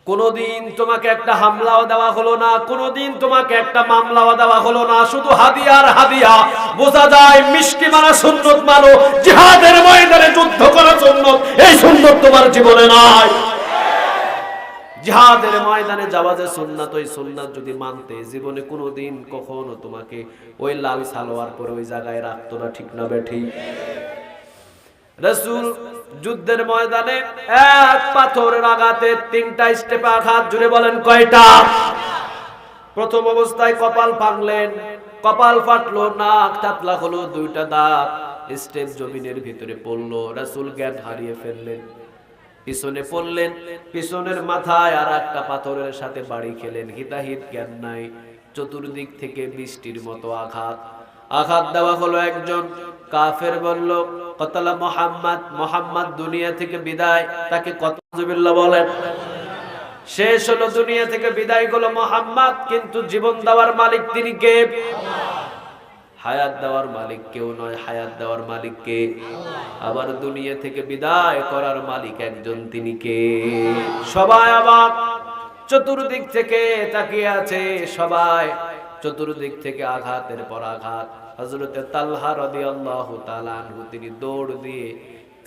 কোনদিন তোমাকে একটা হামলাও দেওয়া হলো না, কোনদিন তোমাকে একটা মামলাও দেওয়া হলো না, শুধু হাদিয়া আর হাদিয়া। বোঝা যায় মিষ্টি মারা সুন্নত মানো, জিহাদের ময়দানে যুদ্ধ করা সুন্নত, এই সুন্নত তোমার জীবনে নাই। জিহাদের ময়দানে যাওয়া যে সুন্নাত, ওই সুন্নাত যদি মানতে, জীবনে কোনোদিন কখনো তোমাকে ওই লাল সালোয়ার পরে ওই জায়গায় রাখতো না, ঠিক না বেঠিক? রাসূল যুদ্ধের ময়দানে এক পাথরের আঘাতে 3টা স্টেপে আঘাত। জুড়ে বলেন কয়টা? প্রথম অবস্থায় কপাল ভাঙলেন, কপাল ফাটলো, নাক টাতলা হলো, 2টা দাঁত স্টেপ জমিনের ভিতরে পড়লো। রাসূল জ্ঞান হারিয়ে ফেললেন, পিছনে পড়লেন, পিছনের মাথায় আর একটা পাথরের সাথে বাড়ি খেলেন, হিতাহিত জ্ঞান নাই। চতুর্দিক থেকে বৃষ্টির মতো আঘাত, আঘাত দেওয়া হলো। একজন কাফের বলল, কতলা মুহাম্মদ, মুহাম্মদ দুনিয়া থেকে বিদায়। তাকে কত নাউযুবিল্লাহ বলেন। শেষ হলো, দুনিয়া থেকে বিদায় হলো মুহাম্মদ, কিন্তু জীবন দেওয়ার মালিক তিনি কে? হায়াত দেওয়ার মালিক কেউ নয়, হায়াত দেওয়ার মালিক কে? আবার দুনিয়া থেকে বিদায় করার মালিক একজন, তিনি কে? সবাই অবাক, চতুর্দিক থেকে তাকিয়ে আছে সবাই, চতুর্দিক থেকে আঘাতের পর আঘাত। হযরতে তালহা রাদিয়াল্লাহু তাআলা আনহু তিনি দৌড় দিয়ে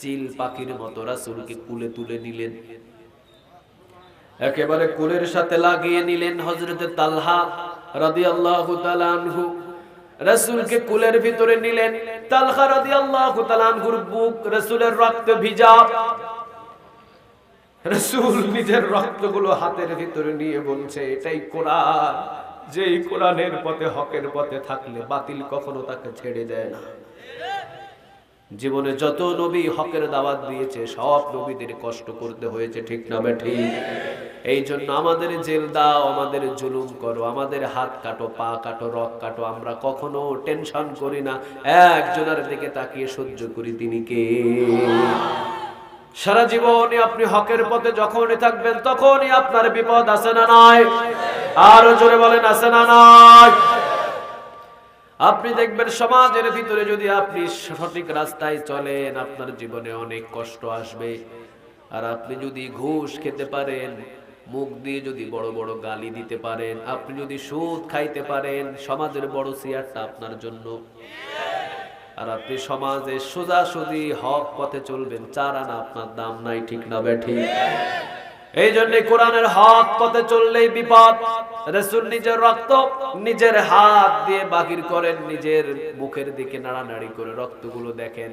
চিল পাখির মতো রাসূলকে কুলে তুলে নিলেন, একেবারে কুলের সাথে লাগিয়ে নিলেন। হযরতে তালহা রাদিয়াল্লাহু তাআলা আনহু রাসূলকে কুলের ভিতরে নিলেন। তালহা রাদিয়াল্লাহু তাআলা আনহুর বুক রাসূলের রক্তে ভিজা। রাসূল নিজের রক্তগুলো হাতের ভিতরে নিয়ে বলছে, এটাই কোরআন, যেই কোরআনের পথে, হকের পথে থাকলে বাতিল কখনো তাকে ছেড়ে দেয় না। জীবনে যত নবী হকের দাওয়াত দিয়েছে, সব নবীদের কষ্ট করতে হয়েছে, ঠিক না বেঠিক? এই জন্য আমাদের জেল দাও, আমাদের জুলুম করো, আমাদের হাত কাটো, পা কাটো, রক কাটো, আমরা কখনো টেনশন করি না। একজনের দিকে তাকিয়ে সহ্য করি, তিনি কে? সারা জীবনে আপনি হকের পথে যখনই থাকবেন, তখনই আপনার বিপদ আছে না নাই? আরো জোরে বলেন, আছে না নাই? আপনি দেখবেন সমাজের ভিতরে যদি আপনি সঠিক রাস্তায় চলেন, আপনার জীবনে অনেক কষ্ট আসবে। আর আপনি যদি ঘুষ খেতে পারেন, মুখ দিয়ে যদি বড় বড় গালি দিতে পারেন, আপনি যদি সুদ খাইতে পারেন, সমাজের বড় চেয়ারটা আপনার জন্য। আর আপনি সমাজে সোজাসুজি হক পথে চলবেন, 4 আনা আপনার দাম নাই, ঠিক না বেঠিক? এই জন্য কোরআনের হক পথে চললেই বিপদ। রাসূল নিজের রক্ত নিজের হাত দিয়ে বাহির করেন, নিজের মুখের দিকে নাড়ানাড়ি করে রক্তগুলো দেখেন।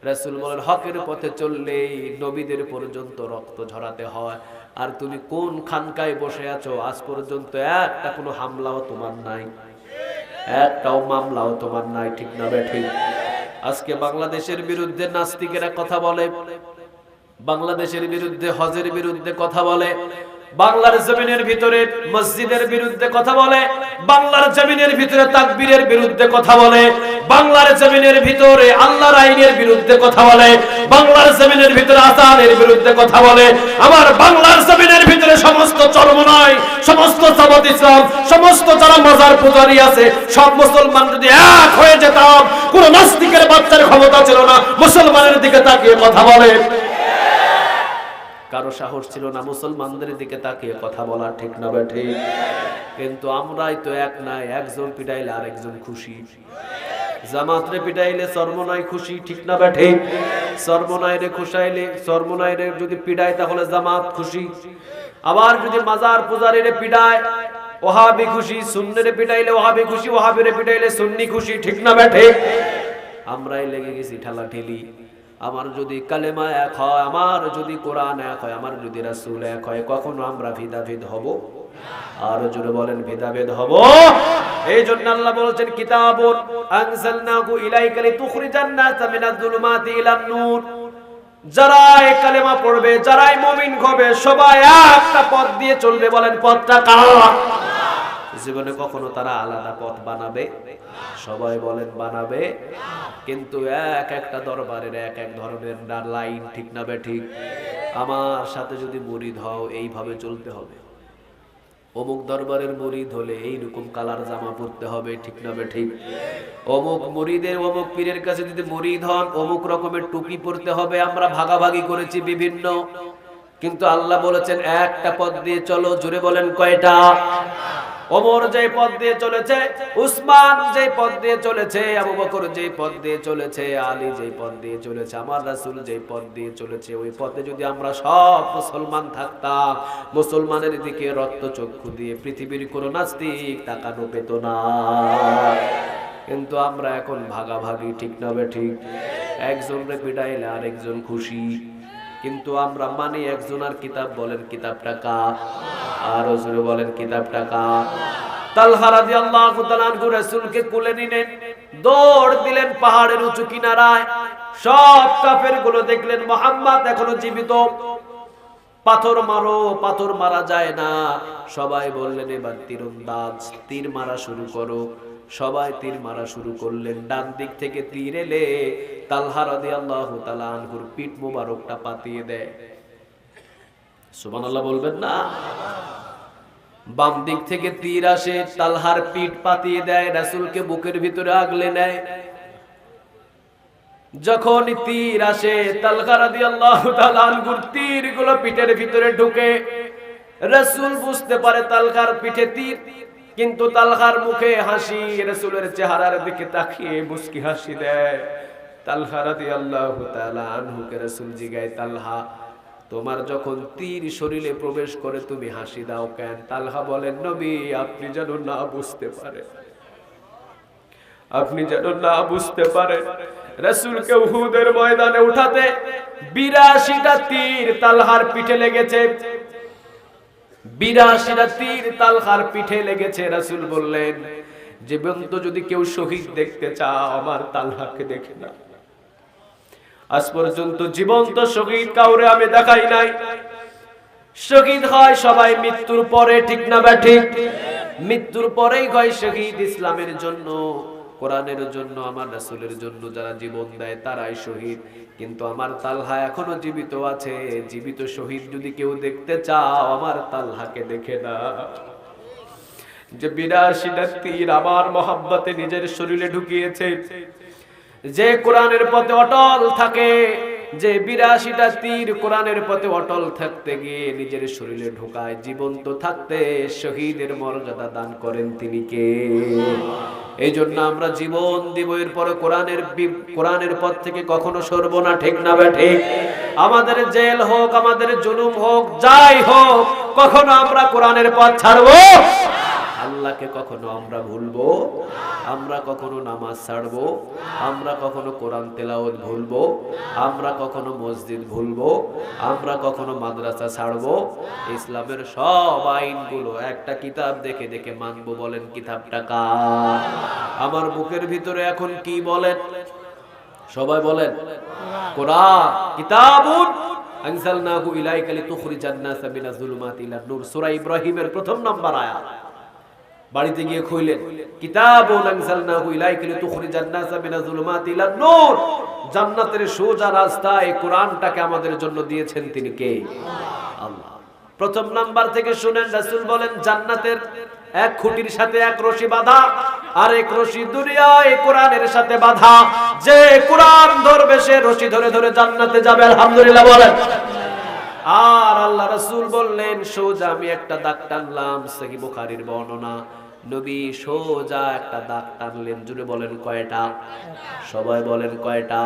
রাসূল বলেন, হকের পথে চললেই নবীদের পর্যন্ত রক্ত ঝরাতে হয়। আর তুমি কোন খানকায় বসে আছো, আজ পর্যন্ত একটা কোনো হামলাও তোমার নাই, একটাও মামলাও তোমার নাই, ঠিক না বেঠিক? আজকে বাংলাদেশের বিরুদ্ধে নাস্তিকেরা কথা বলে, বাংলাদেশের বিরুদ্ধে হজের বিরুদ্ধে কথা বলে, বাংলার জমিনের ভিতরে মসজিদের বিরুদ্ধে কথা বলে, বাংলার জমিনের ভিতরে তাকবীরের বিরুদ্ধে কথা বলে, বাংলার জমিনের ভিতরে আল্লাহর আইনের বিরুদ্ধে কথা বলে, বাংলার জমিনের ভিতরে আযানের বিরুদ্ধে কথা বলে। আমার বাংলার জমিনের ভিতরে সমস্ত চরমনাই, সমস্ত জামাত ইসলাম, সমস্ত যারা মাজার পূজারী আছে, সব মুসলমান যদি এক হয়ে যেতাম, কোন নাস্তিকের বাচ্চার ক্ষমতা ছিল না মুসলমানের দিকে তাকিয়ে কথা বলে। কারো সাহস ছিল না মুসলমানদের দিকে তাকিয়ে কথা বলা, ঠিক না বেঠিক? কিন্তু আমরাই তো এক নাই, একজন পিটাইলে আরেকজন খুশি। জামাতরে পিটাইলে চরমনাই খুশি, ঠিক না বেঠিক? চরমনাইরে খুশাইলে, চরমনাইরে যদি পিটায় তাহলে জামাত খুশি। আবার যদি মাজার পূজারীরে পিটায় ওহাবি খুশি, সুন্নিরে পিটাইলে ওহাবি খুশি, ওহাবিরে পিটাইলে সুন্নি খুশি, ঠিক না বেঠিক? আমরাই লেগে গেছি ঠেলাঠেলি। আমার যদি কালেমা এক হয়, আমার যদি কোরআন এক হয়, আমার যদি রাসূল এক হয়, কখনো আমরা ভিদাভেদ হব আর জোরে বলেন ভেদাভেদ হব। এই জন্য আল্লাহ বলেছেন কিতাবুন আনজালনাহু ইলাইকা লিতুখরিজান নাসা মিনাজ যুলুমাতি ইলান নূর। যারা এই কালেমা পড়বে, যারাই মুমিন হবে, সবাই একটা পথ দিয়ে চলবে। বলেন পথটা কার? জীবনে কখনো তারা আলাদা পথ বানাবে? সবাই বলেন বানাবে। কিন্তু এক একটা দরবারের এক এক ধরনের লাইন, ঠিক না ঠিক? আমার সাথে যদি মুরিদ হও এইভাবে চলতে হবে। অমুক দরবারের মুরিদ হলে এইরকম কালার জামা পরতে হবে, ঠিক না ঠিক? অমুক মুরিদের অমুক পীরের কাছে যদি মুরিদ হন অমুক রকমের টুপি পরতে হবে। আমরা ভাগাভাগি করেছি বিভিন্ন, কিন্তু আল্লাহ বলেছেন একটা পথ দিয়ে চলো। জোরে বলেন কয়টা? ওমর যে পথ দিয়ে চলেছে, উসমান যে পথ দিয়ে চলেছে, আবু বকর যে পথ দিয়ে চলেছে, আলী যে পথ দিয়ে চলেছে, আমার রাসূল যে পথ দিয়ে চলেছে, ওই পথে যদি আমরা সব মুসলমান থাকতাম, মুসলমানের দিকে রক্ত চক্ষু দিয়ে পৃথিবীর কোন নাস্তিক তাকানো পেত না। কিন্তু আমরা এখন ভাগাভাগি, ঠিক না ঠিক? একজনরে পিটাইলে আরেকজন খুশি, কিন্তু আমরা মানি একজন। আর কিতাব বলেন কিতাবটা কার? আর রাসূল বলেন কিতাবটা কার? তালহা রাদিয়াল্লাহু তাআলা আনহু রাসূলকে কোলে নিলেন, দৌড় দিলেন পাহাড়ের উঁচু কিনারায়। সব কাফের গুলো দেখলেন মুহাম্মদ এখনো জীবিত। পাথর মারো, পাথর মারা যায় না। সবাই বললেন এবার তীরন্দাজ, তীর মারা শুরু করো। সবাই তীর মারা শুরু করলেন। ডান দিক থেকে তীর এলে তালহা রাদিয়াল্লাহু তাআলা আনহুর পিঠ মোবারকটা পাতিয়ে দেয়। সুবহানাল্লাহ বলবেন না? বাম দিক থেকে তীর আসে, তালহার পিঠ পাতিয়ে দেয়, রাসূলকে বুকের ভিতরে আগলে নেয়। যখন তীর আসে, তালহা রাদিয়াল্লাহু তাআলা আনহুর তীরগুলো পিঠের ভিতরে ঢুকে। রাসূল বুঝতে পারে তালহার পিঠে তীর, কিন্তু তালহার মুখে হাসি। রাসূলের চেহারার দিকে তাকিয়ে মুস্কি হাসি দেয়। তালহা রাদিয়াল্লাহু তাআলা আনহুকে রাসূল জিগায়, তালহা তোমার যখন তীর শরীরে প্রবেশ করে তুমি হাসি দাও কেন? তালহা বলেন, নবী আপনি যেন না বুঝতে পারে, আপনি যেন না বুঝতে পারে। রাসূলকে উহুদের ময়দানে উঠাতে ৮২টা তীর তালহার পিঠে লেগেছে। ৮২টা তীর তালহার পিঠে লেগেছে। রাসূল বললেন, জীবন্ত যদি কেউ শহীদ দেখতে চাও আমার তালহাকে দেখে না। আজ পর্যন্ত জীবন্ত শহীদ কাউরে আমি দেখাই নাই। শহীদ হয় সবাই মৃত্যুর পরে, ঠিক না ঠিক? মৃত্যুর পরেই হয় শহীদ। ইসলামের জন্য, কোরআনের জন্য, আমার রাসূলের জন্য যারা জীবন দেয় তারাই শহীদ। কিন্তু আমার তালহা এখনো জীবিত আছে। জীবিত শহীদ যদি কেউ দেখতে চাও আমার তালহাকে দেখে না। যে ৮২টা তীর আমার মহব্বতে নিজের শরীরে ঢুকিয়েছে, যে কোরআনের পথে অটল থাকে, যে ৮২টা তীর কোরআনের পথে অটল থাকতে গিয়ে নিজের শরীরে ঢোকায়, জীবন্ত থাকতে শহীদের মর্যাদা দান করেন তিনি কে? এই জন্য আমরা জীবন দিব, এরপরে কোরআনের পথ থেকে কখনো সরব না, ঠিক না ঠিক? আমাদের জেল হোক, আমাদের জুলুম হোক, যাই হোক, কখনো আমরা কোরআনের পথ ছাড়বো? আল্লাহকে কখনো আমরা ভুলবো? আমরা কখনো নামাজ ছাড়বো? আমরা কখনো কোরআন তেলাওয়াত ভুলবো? আমরা কখনো মসজিদ ভুলবো? আমরা কখনো মাদ্রাসা ছাড়বো? ইসলামের সব আইনগুলো একটা কিতাব দেখে দেখে মানবো। বলেন কিতাবটা কার? আমার বুকের ভিতরে এখন কি বলেন? সবাই বলেন কোরআন। কিতাবুন আনজালনাহু ইলাইকা লিতুখরিজান নাসা মিনাজ যুলুমাতি ইলান নূর। সূরা ইব্রাহিমের প্রথম নম্বর আয়াত। বাড়িতে গিয়ে খুইলেন, কিতাবুন আনজালনাহু ইলাইকা লিতুখরিজান নাসা মিনাজ যুলুমাতি ইলান নূর। জান্নাতের সোজা রাস্তা এই কোরআনটাকে আমাদের জন্য দিয়েছেন তিনি কে? আল্লাহ। প্রথম নাম্বার থেকে শুনেন, রাসূল বলেন জান্নাতের এক খুঁটির সাথে এক রশি বাঁধা, আর এক রশি দুনিয়ায় কোরআনের সাথে বাঁধা। যে কোরআন ধরবে সে রশি ধরে ধরে জান্নাতে যাবে। আলহামদুলিল্লাহ বলেন। আর আল্লাহ রাসূল বললেন, সোজা আমি একটা দাগ টানলাম। সহিহ বুখারীর বর্ণনা, নবী সোজা একটা দাগ টানলেন। জুড়ে বলেন কয়টা? সবাই বলেন কয়টা?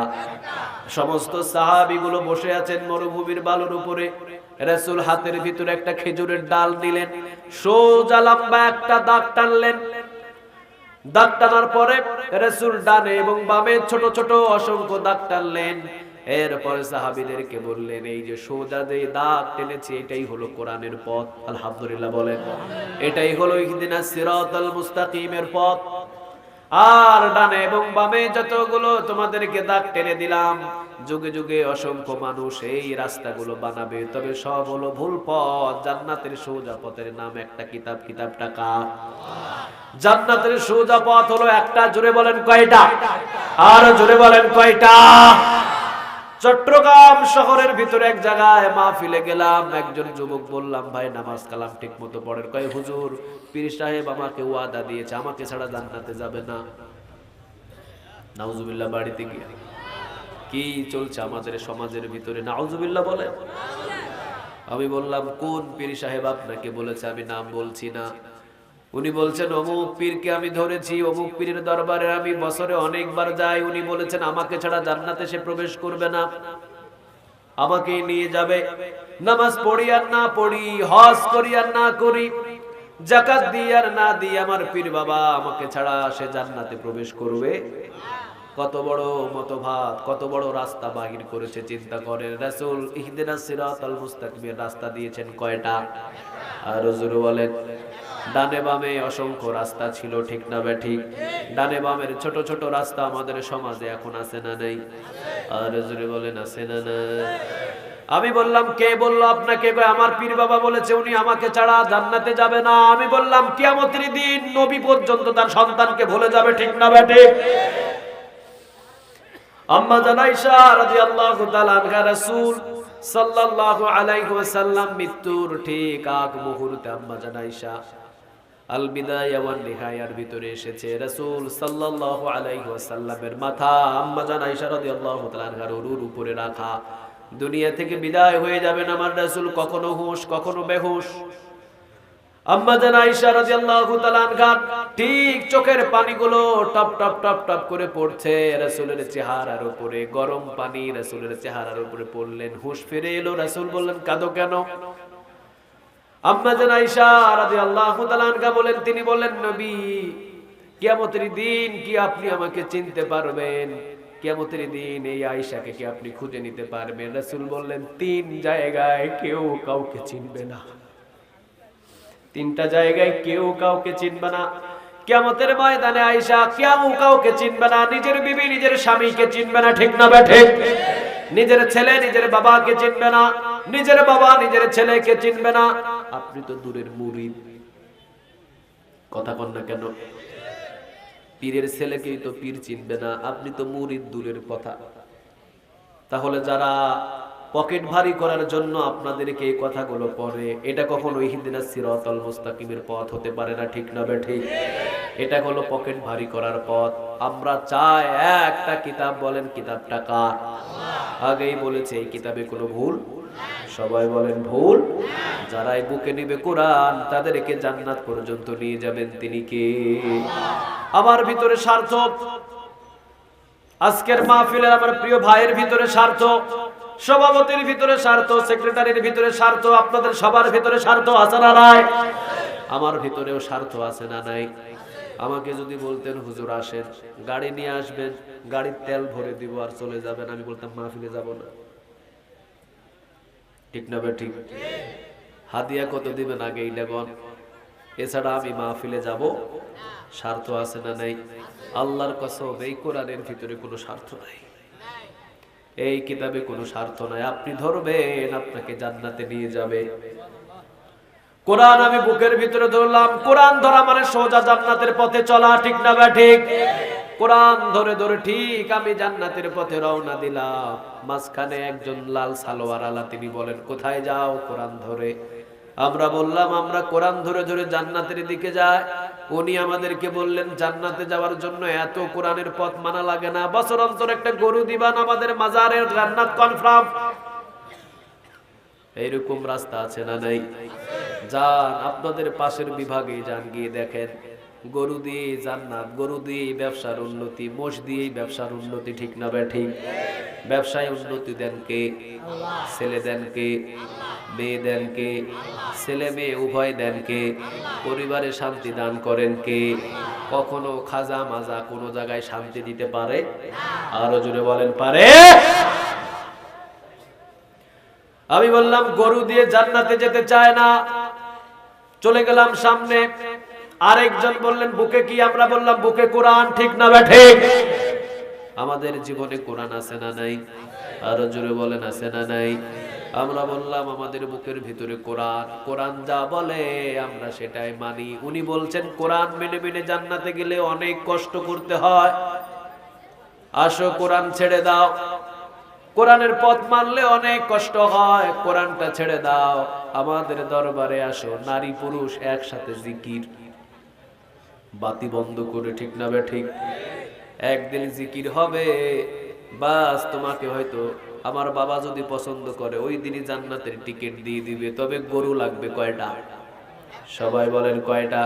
সমস্ত সাহাবীগুলো বসে আছেন মরুভূমির বালুর উপরে। রাসূল হাতের ভিতরে একটা খেজুরের ডাল দিলেন, সোজা লম্বা একটা দাগ টানলেন। দাগ টানার পরে রাসূল ডানে এবং বামে ছোট ছোট অসংখ্য দাগ টানলেন। এরপরে সাহাবীদেরকে বললেন, এই যে সোজা যে দাগ টেনেছে এটাই হলো কোরআনের পথ। আলহামদুলিল্লাহ বলেন, এটাই হলো ইহদিনাস সিরাতাল মুস্তাকিমের পথ। আর ডানে এবং বামে যতগুলো তোমাদেরকে দাগ টেনে দিলাম, যুগে যুগে অসংখ্য মানুষ এই রাস্তাগুলো বানাবে, তবে সব হলো ভুল পথ। জান্নাতের সোজা পথের নাম একটা কিতাব, কিতাবটা কার? জান্নাতের সোজা পথ হলো একটা। জোরে বলেন কয়টা? আর জোরে বলেন কয়টা? চট্টগ্রাম শহরের ভিতরে এক জায়গায় মাহফিলে গেলাম, একজন যুবক বললাম, ভাই নামাজ কালাম ঠিক মতো পড়েন? কয় হুজুর, পীর সাহেব আমাকে ওয়াদা দিয়েছে আমাকে ছাড়া জান্নাতে যাবে না। নাউজুবিল্লাহ। বাড়িতে গিয়ে কি চলছে আমাদের সমাজের ভিতরে? নাউজুবিল্লাহ বলে। আমি বললাম, কোন পীর সাহেব আপনাকে বলেছে? আমি নাম বলছি না। উনি বলছেন, অমুক পীরকে আমি ধরেছি, অমুক পীরের দরবারে আমি বছরে অনেকবার যাই, উনি বলেছেন আমাকে ছাড়া জান্নাতে সে প্রবেশ করবে না, আমাকেই নিয়ে যাবে। নামাজ পড়ি আর না পড়ি, হজ করি আর না করি, যাকাত দিই আর না দিই, আমার পীর বাবা আমাকে ছাড়া সে জান্নাতে প্রবেশ করবে। কত বড় মতভাব, কত বড় রাস্তা বাহির করেছে চিন্তা করেন। রাসূল ইহদিনাস সিরাতাল মুস্তাকিমের রাস্তা দিয়েছেন কয়টা? আর জোরে বলেন। ডানে বামে অসংখ্য রাস্তা ছিল, ঠিক না ঠিক? ডানে বামের ছোট ছোট রাস্তা আমাদের সমাজে এখন আছে না নেই? আর জোরে বলেন, আছে না নাই? আমি বললাম, কে বললো আপনাকে? আমার পীর বাবা বলেছে উনি আমাকে ছাড়া জান্নাতে যাবে না। আমি বললাম, কিয়ামতের দিন নবী পর্যন্ত তার সন্তানকে ভুলে যাবে, ঠিক না ঠিক? আম্মা জান আয়েশা রাদিয়াল্লাহু তাআলা আনহা, রাসূল সাল্লাল্লাহু আলাইহি ওয়াসাল্লাম মৃত্যুর ঠিক আগ মুহূর্তে আম্মা জান আয়েশা আল বিদায়া ওয়ান নিহায়ার ভিতরে এসেছে। রাসূল সাল্লাল্লাহু আলাইহি ওয়াসাল্লামের মাথা আম্মা জান আয়েশা রাদিয়াল্লাহু তাআলা আনহার উরুর উপরে রাখা। দুনিয়া থেকে বিদায় হয়ে যাবেন আমার রাসূল, কখনো হুঁশ কখনো বেহুশ। আম্মা জান আয়েশা রাদিয়াল্লাহু তাআলা আনহা ঠিক চোখের পানিগুলো টপ টপ টপ টপ করে পড়ছে রাসূলের চেহারার উপরে। গরম পানি রাসূলের চেহারার উপরে পড়লেন, হুঁশ ফিরে এলো। রাসূল বললেন, কাঁদো কেন? আম্মা জান আয়েশা রাদিয়াল্লাহু তাআলা আনহা বলেন, তিনি বললেন, নবী কিয়ামতের দিন কি আপনি আমাকে চিনতে পারবেন? কিয়ামতের দিন এই আয়েশাকে কি আপনি খুঁজে নিতে পারবেন? রাসূল বললেন, তিন জায়গায় কেউ কাউকে চিনবে না, তিনটা জায়গায় কেউ কাউকে চিনবে না। কিয়ামতের ময়দানে আয়েশা কেউ কাউকে চিনবে না। নিজের বিবি নিজের স্বামীকে চিনবে না, ঠিক না ঠিক? নিজের ছেলে নিজের বাবাকে চিনবে না, নিজের বাবা নিজের ছেলেকে চিনবে না। আপনি তো দূরের মুরিদ, কথা কন না কেন? পীরের ছেলেকেই তো পীর চিনবে না, আপনি তো মুরিদ দূরের কথা। তাহলে যারা পকেট ভারী করার জন্য আপনাদেরকে এই কথাগুলো পড়ে, এটা কখনো ইহদিনাস সিরাতাল মুস্তাকিমের পথ হতে পারে না, ঠিক না ঠিক? এটা হলো পকেট ভারী করার পথ। আমরা চাই একটা কিতাব, বলেন কিতাবটা কার? আগেই বলেছে এই কিতাবে কোনো ভুল, সবাই বলেন ভুল। যারাই বুকে নেবে কোরআন তাদেরকে জান্নাত পর্যন্ত নিয়ে যাবেন তিনি কে? আমার ভিতরে স্বার্থ, আজকের মাহফিলে আমার প্রিয় ভাইয়ের ভিতরে স্বার্থ, সভাপতির ভিতরে স্বার্থ, সেক্রেটারির ভিতরে স্বার্থ, আপনাদের সবার ভিতরে স্বার্থ আছে না নাই? আমার ভিতরেও স্বার্থ আছে না নাই? আমাকে যদি বলতেন, হুজুর আসেন, গাড়ি নিয়ে আসবেন, গাড়ির তেল ভরে দিব আর চলে যাবেন, আমি বলতাম মাহফিলে যাব না, ঠিক না ঠিক? হাদিয়া কত দিবেন আগে এইটা বল, এছাড়া আমি মাহফিলে যাব? স্বার্থ আছে না নাই? আল্লাহর কসম, এই কোরআনের ভিতরে কোনো স্বার্থ নাই, এই কিতাবে কোনো স্বার্থ নাই। আপনি ধরবেন, আপনাকে জান্নাতে নিয়ে যাবে। কোরআন আমি বুকের ভিতরে ধরলাম, কোরআন ধরা মানে সোজা জান্নাতের পথে চলা, ঠিক না ঠিক? কোরআন ধরে ধরে ঠিক আমি জান্নাতের পথে রওনা দিলাম। মাঝখানে একজন লাল সালোয়ার আলা, তিনি বলেন, কোথায় যাও? কোরআন ধরে। আমরা বললাম, আমরা কোরআন ধরে ধরে জান্নাতের দিকে যাই। উনি আমাদেরকে বললেন, জান্নাতে যাওয়ার জন্য এত কোরআনের পথ মানা লাগে না, বছর অন্তর একটা গরু দিবান, আমাদের মাজারের জান্নাত কনফার্ম। এইরকম রাস্তা আছে না নাই? যান আপনাদের পাশের বিভাগে যান, গিয়ে দেখেন, গরু দিয়ে জান্নাত, গরু দিয়ে ব্যবসার উন্নতি, মোষ দিয়ে ব্যবসার উন্নতি, ঠিক না ঠিক? ব্যবসায় উন্নতি দেন কে? ছেলে দেন কে? মেয়ে দেন কে? ছেলে মেয়ে উভয় দেন কে? পরিবারে শান্তি দান করেন কে? কখনো খাজা মাজা কোনো জায়গায় শান্তি দিতে পারে? আরো জোরে বলেন, পারে? আমি বললাম গরু দিয়ে জান্নাতে যেতে চায় না। চলে গেলাম সামনে, আরেকজন বললেন বুকে কি? আমরা বললাম বুকে কোরআন। ঠিক না ঠিক? আমাদের জীবনে কোরআন আছে না নাই? আরো জোরে বলেন আছে না নাই? আমরা বললাম আমাদের বুকের ভিতরে কোরআন, কোরআন যা বলে আমরা সেটাই মানি। উনি বলছেন কোরআন মেনে মেনে জান্নাতে গেলে অনেক কষ্ট করতে হয়, আসো কোরআন ছেড়ে দাও। কোরআনের পথ মানলে অনেক কষ্ট হয়, কোরআনটা ছেড়ে দাও। আমাদের দরবারে আসো, নারী পুরুষ একসাথে জিকির, বাতি বন্ধ করে। ঠিক না ঠিক? একদিন জিকির হবে, বাস তোমাকে হয়তো আমার বাবা যদি পছন্দ করে ওই দিনই জান্নাতের টিকিট দিয়ে দিবে। তবে গরু লাগবে কয়টা? সবাই বলেন কয়টা?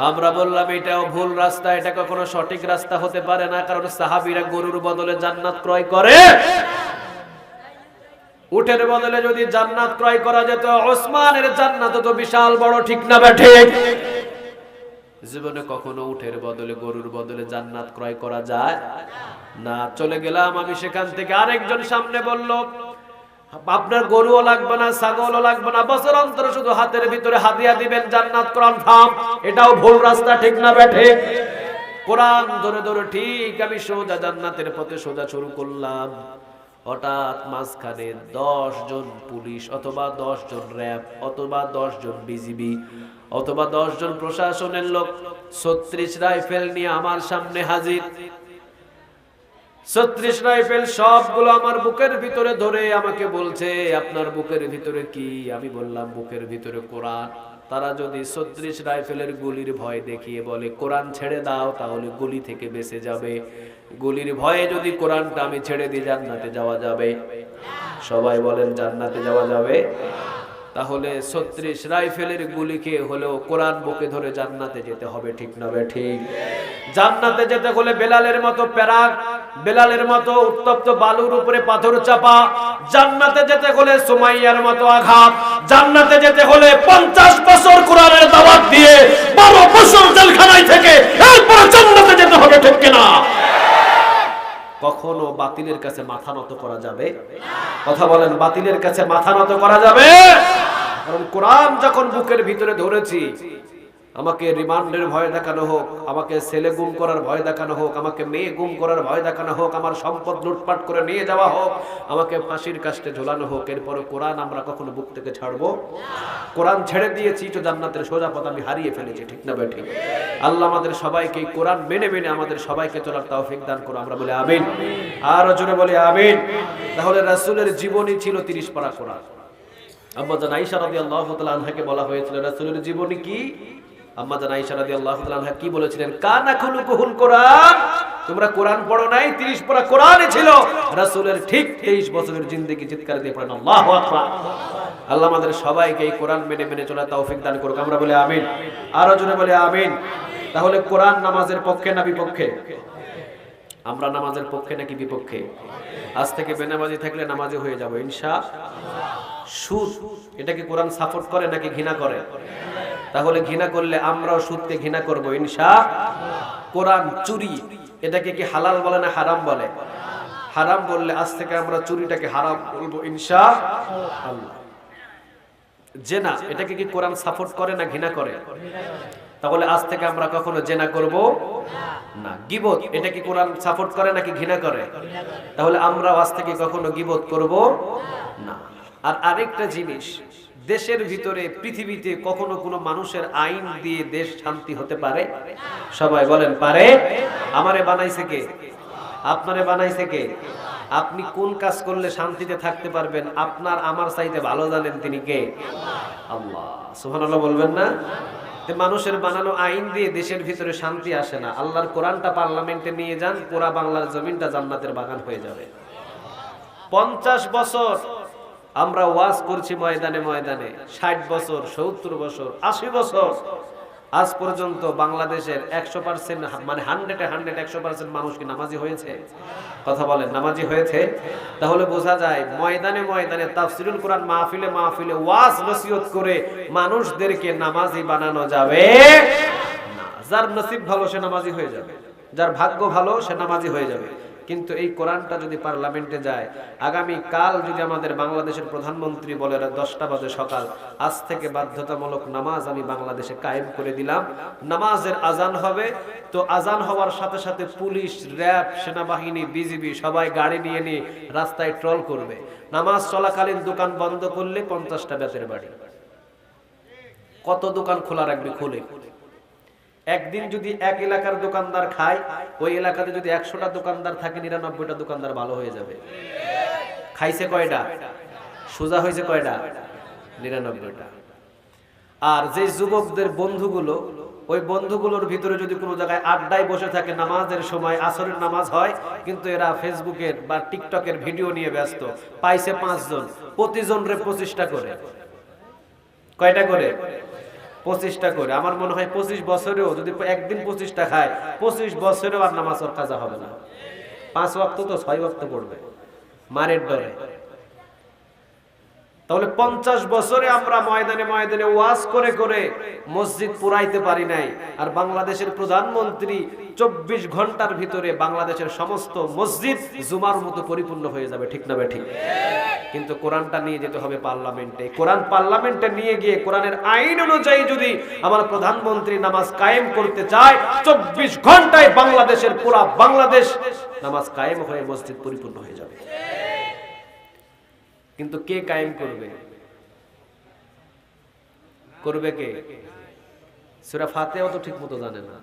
আমরা বললাম এটাও ভুল রাস্তা, এটা কখনো সঠিক রাস্তা হতে পারে না। কারণ সাহাবীরা গরুর বদলে জান্নাত ক্রয় করে। উটের বদলে যদি জান্নাত ক্রয় করা যেত, ওসমানের জান্নাত তো বিশাল বড়। ঠিক না ঠিক? জীবনে কখনো উটের বদলে গরুর বদলে জান্নাত ক্রয় করা যায় না। চলে গেলাম আমি সেখান থেকে। আরেকজন সামনে বলল আপনার গরুও লাগবে না, ছাগলও লাগবে না, বছর অন্তর শুধু হাতের ভিতরে হাদিয়া দিবেন, জান্নাত কনফার্ম। এটাও ভুল রাস্তা। ঠিক না ঠিক? কোরআন ধরে ধরে ঠিক আমি সোজা জান্নাতের পথে সোজা শুরু করলাম। হঠাৎ মাঝখানে 10 জন পুলিশ অথবা 10 জন র্যাব অথবা 10 জন বিজিবি অথবা 10 জন প্রশাসনের লোক 36 রাইফেল নিয়ে আমার সামনে হাজির। 36 রাইফেল সবগুলো আমার বুকের ভিতরে ধরে আমাকে বলছে আপনার বুকের ভিতরে কি? আমি বললাম বুকের ভিতরে কোরআন। তারা যদি 36 রাইফেলের গুলির ভয় দেখিয়ে বলে কোরআন ছেড়ে দাও, তাহলে গুলি থেকে বেঁচে যাবে। গুলির ভয়ে যদি কোরআনটা আমি ছেড়ে দিই, জান্নাতে যাওয়া যাবে? সবাই বলেন জান্নাতে যাওয়া যাবে? তাহলে 36 রাইফেলের গুলি খেয়ে হলেও কোরআন বুকে ধরে জান্নাতে যেতে হবে। ঠিক না ঠিক? জান্নাতে যেতে হলে বেলালের মতো প্যারাক, বেলালের মতো উত্তপ্ত বালুর উপরে পাথর চাপা। জান্নাতে যেতে হলে সুমাইয়ার মতো আঘাত। জান্নাতে যেতে হলে 50 বছর কোরআনের দাওয়াত দিয়ে 12 বছর জেলখানায় থেকে এরপর জান্নাতে যেতে হবে। ঠিক কিনা? কখনো বাতিলের কাছে মাথা নত করা যাবে? কথা বলেন, বাতিলের কাছে মাথা নত করা যাবে? কারণ কোরআন যখন বুকের ভিতরে ধরেছি, আমাকে রিমান্ডের ভয় দেখানো হোক, আমাকে ছেলে গুম করার ভয় দেখানো হোক, আমাকে মেয়ে গুম করার ভয় দেখানো হোক, আমার সম্পদ লুটপাট করে নিয়ে যাওয়া হোক, আমাকে ফাঁসির কাস্টে ঝোলানো হোক, এরপরে কোরআন আমরা কখনো বুক থেকে ছাড়বো? কোরআন ছেড়ে দিয়েছি তো জান্নাতের সোজা পথ আমি হারিয়ে ফেলেছি। ঠিক না ঠিক? আল্লাহ আমাদের সবাইকে কোরআন মেনে মেনে আমাদের সবাইকে চলার তৌফিক দান করুন। আমরা বলি আমিন। আর জোরে বলি আমিন। তাহলে রাসূলের জীবনী ছিল 30 পারা কোরআন। আম্মা জান আয়েশা রাদিয়াল্লাহু তাআলা আনহাকে বলা হয়েছিল রাসূলের জীবনী কি? আম্মা জান আয়েশা রাদিয়াল্লাহু তাআলা আনহা কি বলেছিলেন? কানা খুলুকুল কোরআন। তোমরা কোরআন পড়ো নাই, 30 পারা কোরআনই ছিল রাসূলের। ঠিক 23 বছরের জিন্দেগি চিৎকার দিয়ে পড়েন আল্লাহু আকবার। আল্লাহ আমাদের সবাইকে এই কোরআন মেনে মেনে চলার তৌফিক দান করুক। আমরা বলি আমিন। আরো জোরে বলি আমিন। তাহলে কোরআন নামাজের পক্ষে না বিপক্ষে? আমরা নামাজের পক্ষে নাকি বিপক্ষে? আজ থেকে বেনামাজি থাকলে নামাজি হয়ে যাব ইনশাআল্লাহ। সুদ এটাকে কোরআন সাপোর্ট করে নাকি ঘৃণা করে? তাহলে ঘৃণা করলে আমরাও সুদকে ঘৃণা করব ইনশাআল্লাহ। কোরআন চুরি এটাকে কি হালাল বলে না হারাম বলে? হারাম বললে আজ থেকে আমরা চুরিটাকে হারাম বলবো ইনশাআল্লাহ। জেনা এটাকে কি কোরআন সাপোর্ট করে না ঘৃণা করে? তাহলে আজ থেকে আমরা কখনো জেনা করব না। গীবত এটা কি কোরআন সাপোর্ট করে নাকি ঘৃণা করে? তাহলে আমরা আজ থেকে কখনো গীবত করব না। আর আরেকটা জিনিস, দেশের ভিতরে পৃথিবীতে কখনো কোনো মানুষের আইন দিয়ে দেশ শান্তি হতে পারে? সবাই বলেন পারে? আমারে বানাইছে কে? আপনারে বানাইছে কে? আপনি কোন কাজ করলে শান্তিতে থাকতে পারবেন আপনার আমার চাইতে ভালো জানেন। তিনি কে? আল্লাহ। সুবহানাল্লাহ বলবেন না? মানুষের বানানো আইন দিয়ে দেশের ভিতরে শান্তি আসে না। আল্লাহর কোরআনটা পার্লামেন্টে নিয়ে যান, পুরা বাংলার জমিনটা জান্নাতের বাগান হয়ে যাবে। 50 বছর আমরা ওয়াজ করছি ময়দানে ময়দানে, 60 বছর 70 বছর 80 বছর, আজ পর্যন্ত বাংলাদেশের 100% মানে 100% মানুষ কি নামাজি হয়েছে? কথা বলেন, নামাজি হয়েছে? তাহলে বোঝা যায় ময়দানে ময়দানে তাফসীরুল কোরআন মাহফিলে মাহফিলে ওয়াজ নসিহত করে মানুষদেরকে নামাজি বানানো যাবে না। যার নসিব ভালো সে নামাজি হয়ে যাবে, যার ভাগ্য ভালো সে নামাজি হয়ে যাবে। কিন্তু এই কোরআনটা যদি পার্লামেন্টে যায়, আগামী কাল যদি আমাদের বাংলাদেশের প্রধানমন্ত্রী বলে 10টা বাজে সকাল, আজ থেকে বাধ্যতামূলক নামাজ আমি বাংলাদেশে কায়েম করে দিলাম, নামাজের আজান হবে, তো আজান হওয়ার সাথে সাথে পুলিশ, র্যাব, সেনাবাহিনী, বিজিবি সবাই গাড়ি নিয়ে নিয়ে রাস্তায় ট্রল করবে। নামাজ চলাকালীন দোকান বন্ধ করলে 50টা বেতের বাড়ি। কত দোকান খোলা রাখবে? খুলে। একদিন যদি এক এলাকার দোকানদার খায়, ওই এলাকাতে যদি 100টা দোকানদার থাকে, 99টা দোকানদার ভালো হয়ে যাবে। খাইছে কয়টা? সোজা হয়েছে কয়টা? 99টা। আর যে যুবকদের বন্ধুগুলো, ওই বন্ধুগুলোর ভিতরে যদি কোনো জায়গায় আড্ডায় বসে থাকে, নামাজের সময় আসরের নামাজ হয়, কিন্তু এরা ফেসবুকের বা টিকটকের ভিডিও নিয়ে ব্যস্ত, পাইছে 5 জন, প্রতিজন রে 25টা করে। কয়টা করে? 25টা করে। আমার মনে হয় 25 বছরেও যদি একদিন 25টা খায়, 25 বছরেও আর নামাজ ওর কাজা হবে না। 5 ওয়াক্ত তো 6 ওয়াক্ত পড়বে মারের ডরে। তাহলে 50 বছরে আমরা ময়দানে ময়দানে ওয়াজ করে করে মসজিদ পুরাইতে পারি নাই, আর বাংলাদেশের প্রধানমন্ত্রী 24 ঘন্টার ভিতরে বাংলাদেশের সমস্ত মসজিদ জুমার মতো পরিপূর্ণ হয়ে যাবে। ঠিক না ঠিক? কিন্তু কোরআনটা নিয়ে যেতে হবে পার্লামেন্টে। কোরআন পার্লামেন্টে নিয়ে গিয়ে কোরআনের আইন অনুযায়ী যদি আমার প্রধানমন্ত্রী নামাজ কায়েম করতে চায়, 24 ঘন্টায় বাংলাদেশের পুরা বাংলাদেশ নামাজ কায়েম হয়ে মসজিদ পরিপূর্ণ হয়ে যাবে। কিন্তু কে কায়েম করবে? করবে কে? সূরা ফাতিহাও তো ঠিক মতো জানে না,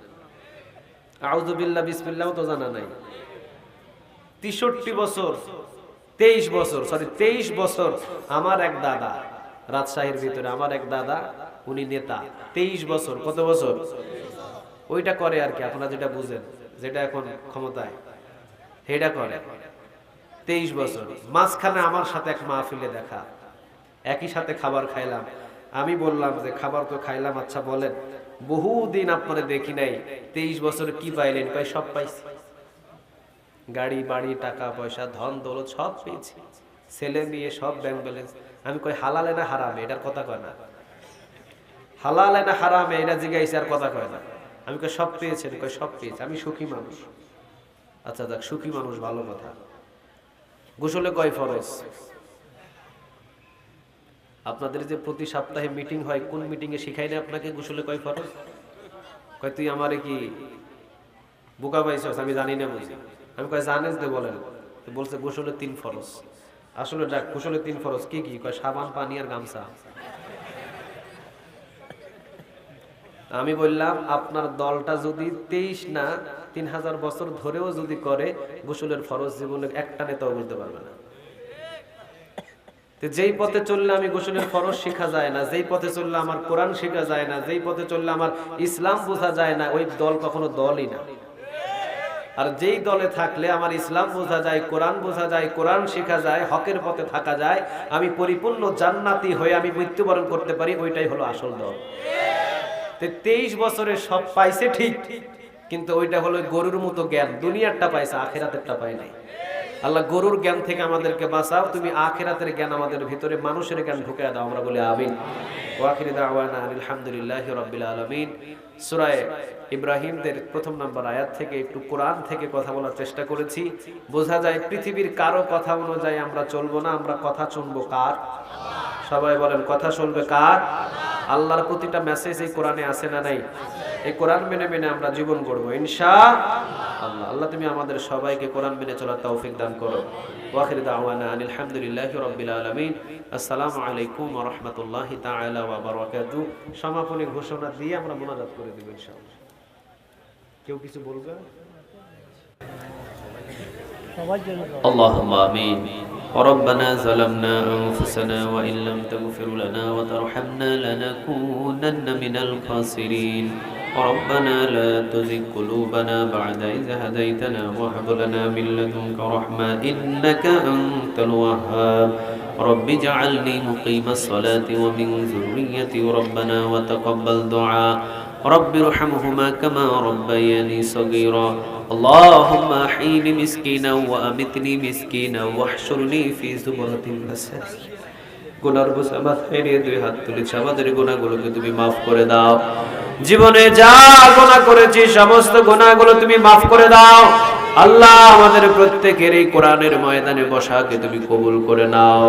আউযু বিল্লাহ বিসমিল্লাহও তো জানা নাই। 23 বছর আমার এক দাদা, রাজশাহীর ভিতরে আমার এক দাদা, উনি নেতা। 23 বছর। কত বছর? ওইটা করে আর কি, আপনারা যেটা বুঝেন, যেটা এখন ক্ষমতায়, সেটা করে। 23 বছর। মাঝখানে আমার সাথে এক মাহফিলে দেখা, একই সাথে খাবার খাইলাম। আমি বললাম যে খাবার তো খাইলাম, আচ্ছা বলেন বহুদিন আপনারা দেখি নাই, 23 বছর কি পাইলেন? কয় সব পাইছি, গাড়ি বাড়ি টাকা পয়সা ধন দৌলত সব পেয়েছি, ছেলে মেয়ে সব ব্যাংক ব্যালেন্স। আমি কই হালালে না হারামে? এটার কথা কয় না। হালালে না হারামে এটা জিজ্ঞাসা আর কথা কয় না। আমি কই সব পেয়েছেন? কয় সব পেয়েছি, আমি সুখী মানুষ। আচ্ছা যাক, সুখী মানুষ ভালো কথা। গোসলে কয় ফরজ? আপনাদের যে প্রতি সপ্তাহে মিটিং হয়, কোন মিটিং এ শিখাই না আপনাকে গোসলে কয় ফরজ? কয় তুই আমারে কি বোকা পাইছস? আমি জানি না বুঝি। আমি কয় জানেস তো বলেন। বলছে গোসলে 3 ফরজ। আসলে যাক, গোসলে 3 ফরজ কি কি? কয় সাবান, পানি আর গামছা। আমি বললাম আপনার দলটা যদি 23 না 3000 বছর ধরেও যদি করে, গোসলের ফরজ জীবনে একটা নেতাও বলতে পারবে না। যেই পথে চললে আমি গোসলের ফরজ শেখা যায় না, যেই পথে চললে আমার কোরআন শেখা যায় না, যেই পথে চললে আমার ইসলাম বোঝা যায় না, ওই দল কখনো দলই না। আর যেই দলে থাকলে আমার ইসলাম বোঝা যায়, কোরআন বোঝা যায়, কোরআন শেখা যায়, হকের পথে থাকা যায়, আমি পরিপূর্ণ জান্নাতি হয়ে আমি মৃত্যুবরণ করতে পারি, ওইটাই হলো আসল দল। 23 বছরে সব পাইছে ঠিক, কিন্তু ওইটা হলো গরুর মতো জ্ঞান। দুনিয়ারটা পাইছে, আখিরাতেরটা পাই নাই। আল্লাহ গরুর জ্ঞান থেকে আমাদেরকে বাঁচাও, তুমি আখিরাতের জ্ঞান আমাদের ভিতরে, মানুষের জ্ঞান ঢুকিয়ে দাও। আমরা বলি আমিন। ওয়া আখিরু দাওয়ানা আলহামদুলিল্লাহি রাব্বিল আলামিন। সূরা ইব্রাহিমের 1 নম্বর আয়াত থেকে একটু কোরআন থেকে কথা বলার চেষ্টা করেছি। বোঝা যায় পৃথিবীর কারো কথা অনুযায়ী আমরা চলবো না, আমরা কথা শুনবো কার? সবাই বলেন কথা শুনবে কার? আল্লাহর প্রতিটা মেসেজ এই কোরআনে আছে না নাই? এই কোরআন মেনে মেনে আমরা জীবন গড়বো ইনশাআল্লাহ। আল্লাহ তুমি আমাদের সবাইকে কোরআন মেনে চলার তৌফিক দান করো। ওয়া আখিরু দাওয়ানা আলহামদুলিল্লাহি রাব্বিল আলামিন। আসসালামু আলাইকুম ওয়া রাহমাতুল্লাহি তাআলা ওয়া বারাকাতুহু। সমাপনী ঘোষণা দিয়ে আমরা মুনাজাত করে দেব ইনশাআল্লাহ। কেউ কিছু বলবে? اللهم آمين. ربنا ظلمنا أنفسنا وإن لم تغفر لنا وترحمنا لنكونن من الخاسرين. ربنا لا تزغ قلوبنا بعد إذ هديتنا وهب لنا من لدنك رحمة إنك أنت الوهاب. رب اجعلني مقيم الصلاة ومن ذريتي ربنا وتقبل دعاء. رب ارحمهما كما ربياني صغيرا. اللهم احيني مسكينا وامتني مسكينا واحشرني في زمرة المساكين. গুনার বোঝা মাথায় নিয়ে 2 হাত তুলেছি, আমাদের গুনাহগুলোকে তুমি মাফ করে দাও। জীবনে যা গুনাহ করেছি সমস্ত গুনাহগুলো তুমি মাফ করে দাও। আল্লাহ আমাদের প্রত্যেকের এই কোরআনের ময়দানে বসাকে তুমি কবুল করে নাও।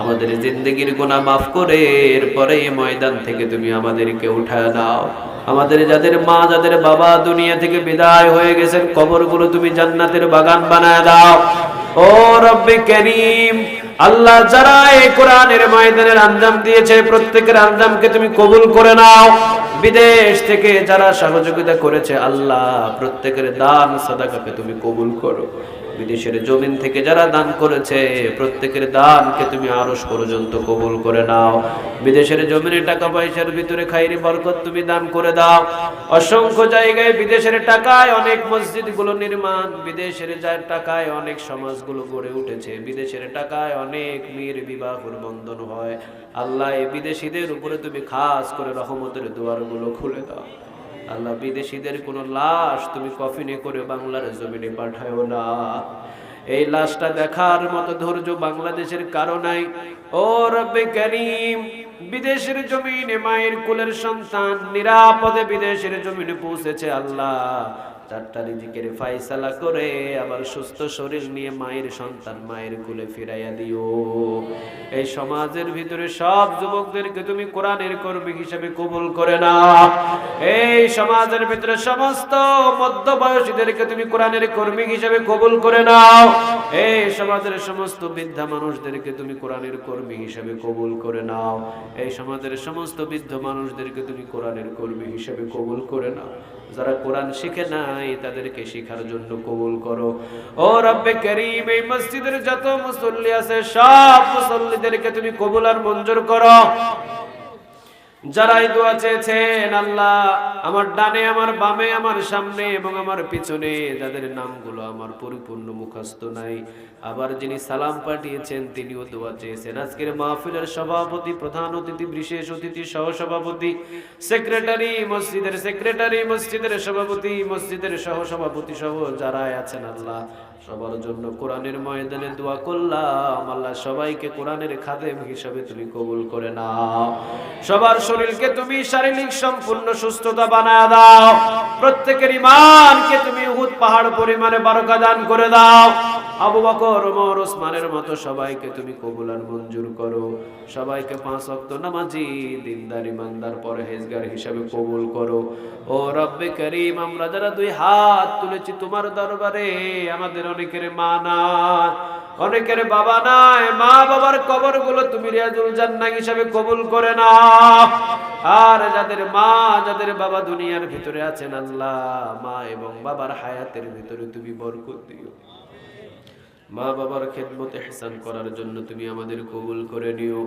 আমাদের জিন্দগির গুনাহ মাফ করে এরপরে এই ময়দান থেকে তুমি আমাদেরকে উঠায় নাও। আমাদের যাদের মা যাদের বাবা দুনিয়া থেকে বিদায় হয়ে গেছেন, কবরগুলো তুমি জান্নাতের বাগান বানায় দাও। ও রব্বে করিম, আল্লাহ যারা এই কোরআনের ময়দানের আঞ্জাম দিয়েছে প্রত্যেকের আঞ্জামকে তুমি কবুল করে নাও। বিদেশ থেকে যারা সহযোগিতা করেছে আল্লাহ প্রত্যেকের দান সাদাকাকে তুমি কবুল করো। বিদেশের জমিন থেকে যারা দান করেছে প্রত্যেকের দানকে তুমি আরশ পর্যন্ত কবুল করে নাও। বিদেশের জমিনে টাকা পয়সার ভিতরে খাইরি বরকত তুমি দান করে দাও। অসংখ্য জায়গায় বিদেশের টাকায় অনেক মসজিদগুলো নির্মাণ, বিদেশের টাকায় অনেক সমাজগুলো গড়ে উঠেছে, বিদেশের টাকায় অনেক মেয়ের বিবাহের বন্ধন হয়। আল্লাহ এই বিদেশিদের উপরে তুমি খাস করে রহমতের দুয়ারগুলো খুলে দাও। আল্লাহ বিদেশিদের কোনো লাশ তুমি কফিনে করে বাংলার জমিনে পাঠাও না। এই লাশটা দেখার মতো ধৈর্য বাংলাদেশের কারো নাই। ও রব্বে করিম, বিদেশের জমিনে মায়ের কোলের সন্তান নিরাপদে বিদেশের জমিনে পৌঁছেছে আল্লাহ, চারটা রিজিকের ফায়সালা করে আবার সুস্থ শরীর নিয়ে মায়ের সন্তান মায়ের কোলে ফিরাইয়া দিও। এই সমাজের ভিতরে সব যুবকদেরকে তুমি কোরআনের কর্মী হিসেবে কবুল করে নাও। এই সমাজের ভিতরে সমস্ত মধ্যবয়সীদেরকে তুমি কোরআনের কর্মী হিসেবে কবুল করে নাও। এই সমাজের সমস্ত বৃদ্ধা মানুষদেরকে তুমি কোরআনের কর্মী হিসেবে কবুল করে নাও। এই সমাজের সমস্ত বৃদ্ধ মানুষদেরকে তুমি কোরআনের কর্মী হিসেবে কবুল করে নাও। যারা কোরআন শিখে নাই তাদেরকে শেখার জন্য কবুল করো। ও রব্বে করিম, এই মসজিদের যত মুসল্লি আছে সব মুসল্লিদেরকে তুমি কবুল আর মঞ্জুর করো। যারা এই দোয়া চেয়েছেন আল্লাহ, আমার ডানে আমার বামে আমার সামনে এবং আমার পিছনে যাদের নামগুলো আমার পরিপূর্ণ মুখস্থ নাই, আবার যিনি সালাম পাঠিয়েছেন তিনিও দোয়া চেয়েছেন, আজকের মাহফিলের সভাপতি, প্রধান অতিথি, বিশেষ অতিথি, সহসভাপতি, সেক্রেটারি, মসজিদের সভাপতি, মসজিদের সহসভাপতি সহ যারা আছেন আল্লাহ সবার জন্য কোরআনের ময়দানে দোয়া করলাম। আল্লাহ সবাইকে কোরআনের খাদেম হিসাবে তুমি কবুল করে নাও। সবার শরীরকে তুমি শারীরিক সম্পূর্ণ সুস্থতা বানায় দাও। প্রত্যেকের ঈমানকে তুমি উহুদ পাহাড় পরিমাণে বারাকা দান করে দাও। আবু বকর, ওমর, ওসমানের মতো সবাইকে তুমি কবুল আর মঞ্জুর করো। সবাইকে 5 ওয়াক্ত নামাজি, দিনদার, ইমানদার, পরহেজগার হিসাবে কবুল করো। ও রব্বে করিম, আমরা যারা 2 হাত তুলেছি তোমার দরবারে, আমাদের অনেকের মা নাই, অনেকের বাবা নাই, মা বাবার কবরগুলো তুমি রিয়াজুল জান্নাহ হিসাবে কবুল করে নাও। আর যাদের মা যাদের বাবা দুনিয়ার ভিতরে আছেন আল্লাহ, মা এবং বাবার হায়াতের ভিতরে তুমি বরকত দিও। মা বাবার খেদমতে ইহসান করার জন্য তুমি আমাদের কবুল করে নিও।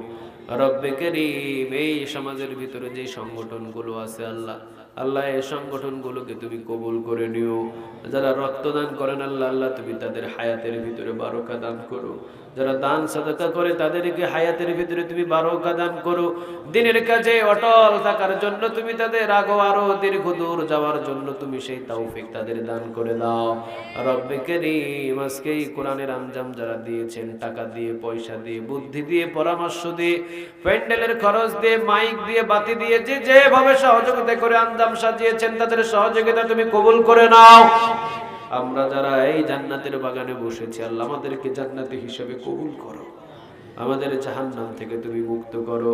রব্বে করিম, এই সমাজের ভিতরে যে সংগঠনগুলো আছে আল্লাহ, এই সংগঠনগুলোকে তুমি কবুল করে নিও। যারা রক্তদান করেন আল্লাহ তুমি তাদের হায়াতের ভিতরে বারাকা দান করো। যারা দান সাদাকা করে তাদেরকে হায়াতের ভিতরে তুমি বারাকা দান করো। দিনের কাজে অটল থাকার জন্য তুমি তাদের আরো দীর্ঘ দূর যাওয়ার জন্য তুমি সেই তৌফিক তাদের দান করে দাও। রব্বে করিম, আজকে এই কোরআনের আঞ্জাম যারা দিয়েছেন, টাকা দিয়ে, পয়সা দিয়ে, বুদ্ধি দিয়ে, পরামর্শ দিয়ে, প্যান্ডেলের খরচ দিয়ে, মাইক দিয়ে, বাতি দিয়ে, যে যেভাবে সহযোগিতা করে আঞ্জাম সাজিয়েছেন তাদের সহযোগিতা তুমি কবুল করে নাও। আমরা যারা এই জান্নাতের বাগানে বসেছি আল্লাহ আমাদেরকে জান্নাতি হিসেবে কবুল করো। আমাদের জাহান্নাম থেকে তুমি মুক্ত করো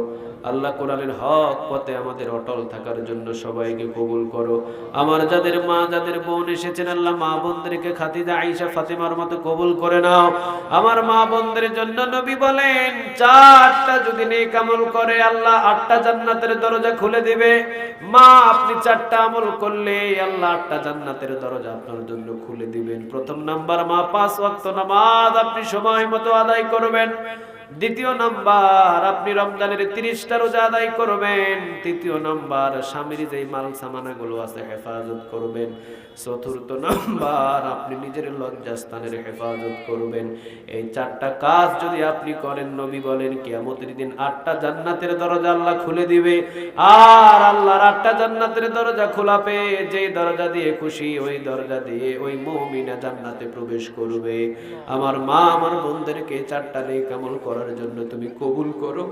আল্লাহ। কোরআনের হক পথে আমাদের অটল থাকার জন্য সবাইকে কবুল করো। আমার যাদের মা যাদের বোন এসেছেন আল্লাহ, মা বোনদেরকে খাদিজা, আয়েশা, ফাতিমার মতো কবুল করে নাও। আমার মা বোনদের জন্য নবী বলেন 4টা যদি নেক আমল করে আল্লাহ 8টা জান্নাতের দরজা খুলে দিবে। মা আপনি 4টা আমল করলে আল্লাহ 8টা জান্নাতের দরজা আপনার জন্য খুলে দিবেন। প্রথম নাম্বার, মা 5 ওয়াক্ত নামাজ আপনি সময় মতো আদায় করবেন। দ্বিতীয় নাম্বার, আপনি রমজানের 30টা রোজা আদায় করবেন। তৃতীয় নাম্বার, স্বামীর যেই মাল সামানাগুলো আছে হেফাজত করবেন। চতুর্থ নাম্বার, আপনি নিজের লজ্জাস্থানের হেফাজত করবেন। এই 4টা কাজ যদি আপনি করেন নবী বলেন কিয়ামতের দিন 8টা জান্নাতের দরজা আল্লাহ খুলে দিবে। আর আল্লাহর 8টা জান্নাতের দরজা খোলা পেয়ে যেই দরজা দিয়ে খুশি ওই দরজা দিয়ে ওই মুমিনা জান্নাতে প্রবেশ করবে। আমার মা আমার বোনদেরকে 4টা নেক আমল করার জন্য তুমি কবুল করো।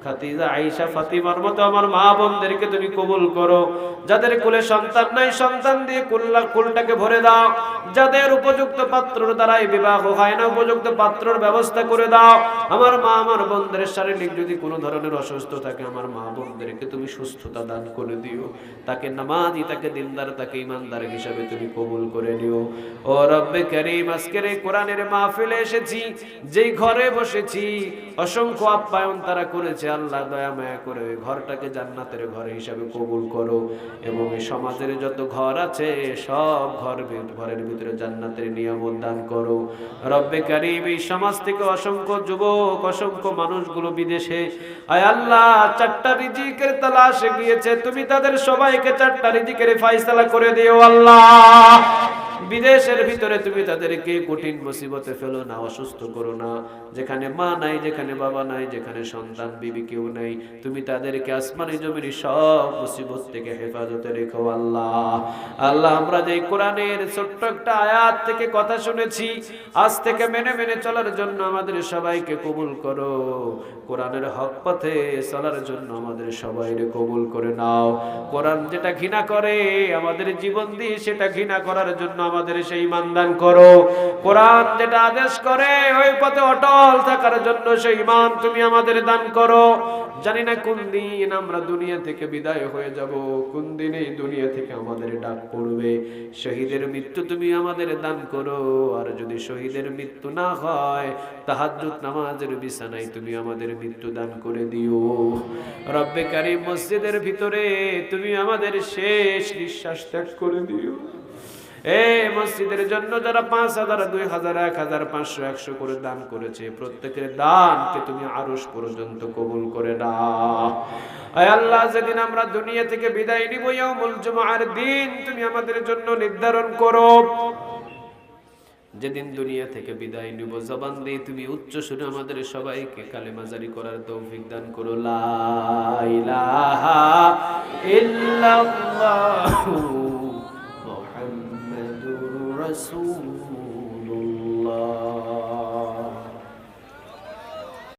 খাদিজা, আয়েশা, ফাতিমার মতো আমার মা বোনদেরকে তুমি কবুল করো। যাদের কোলে সন্তান নাই, সন্তান দিয়ে কুলটাকে ভরে দাও। যাদের উপযুক্ত পাত্রর দ্বারাই বিবাহ হয় না, উপযুক্ত পাত্রর ব্যবস্থা করে দাও। আমার মা আমার বোনদের শারীরিক যদি কোনো ধরনের অসুস্থ থাকে, আমার মা বোনদেরকে তুমি সুস্থতা দান করে দিও। তাকে নামাজি, তাকে দিনদার, তাকে ইমানদার হিসাবে তুমি কবুল করে নিও। ও রব্বে কারীম, আজকের এই কোরআনের মাহফিলে এসেছি, যেই ঘরে বসেছি অসংখ্য আপ্যায়ন তারা করেছে। আল্লাহ দয়া মায়া করে ওই ঘরটাকে জান্নাতের ঘর হিসাবে কবুল করো, এবং এই সমাজের যত ঘর আছে সব ঘরের ভিতরে জান্নাতের নিয়ামত দান করো। রব্বে কারীম, এই সমাজ থেকে অসংখ্য যুবক, অসংখ্য মানুষগুলো বিদেশে, আয় আল্লাহ, 4টা রিজিকের তালাশে গিয়েছে, তুমি তাদের সবাইকে 4টা রিজিকের ফয়সালা করে দিও আল্লাহ। বিদেশের ভিতরে তুমি তাদেরকে কঠিন মুসিবতে ফেলো না, অসুস্থ করো না। যেখানে মা নাই, যেখানে বাবা নাই, যেখানে সন্তান বিবি কেউ নাই, তুমি তাদেরকে আসমানি জমির সব মুসিবত থেকে হেফাজতে রেখো আল্লাহ। আল্লাহ, আমরা যে কোরআনের ছোট্ট একটা আয়াত থেকে কথা শুনেছি, আজ থেকে মেনে মেনে চলার জন্য আমাদের সবাইকে কবুল করো। কোরআনের হক পথে চলার জন্য আমাদের সবাইকে কবুল করে নাও। কোরআন যেটা ঘৃণা করে আমাদের জীবন দিয়ে সেটা ঘৃণা করার জন্য আমাদের সেই ঈমান দান করো। কোরআন যেটা আদেশ করে ওই পথে অটল থাকার জন্য সেই ঈমান তুমি আমাদের দান করো। জানি না কোন দিন আমরা দুনিয়া থেকে বিদায় হয়ে যাব, কোন দিন এই দুনিয়া থেকে আমাদের ডাক পড়বে। শহীদের মৃত্যু তুমি আমাদের দান করো, আর যদি শহীদের মৃত্যু না হয়, তাহাজ্জুদ নামাজের বিছানায় তুমি আমাদের মৃত্যু দান করে দিও। রব্বে কারীম, মসজিদের ভিতরে তুমি আমাদের শেষ নিঃশ্বাস ত্যাগ করে দিও। এই মসজিদের জন্য যারা 5,000, 2,000, 1,000, 500, 100 করে দান করেছে, প্রত্যেকের দানকে তুমি আরশ পর্যন্ত কবুল করে নাও। আয় আল্লাহ, যেদিন আমরা দুনিয়া থেকে বিদায় নিব, ইয়াউমুল জুমআর দিন তুমি আমাদের জন্য নির্ধারণ করো। যেদিন দুনিয়া থেকে বিদায় নিব, জবান দিয়ে তুমি উচ্চ সুরে আমাদের সবাইকে কালেমা জারি করার তৌফিক দান করো। লা ইলাহা ইল্লাল্লাহু মুহাম্মাদুর রাসূলুল্লাহ।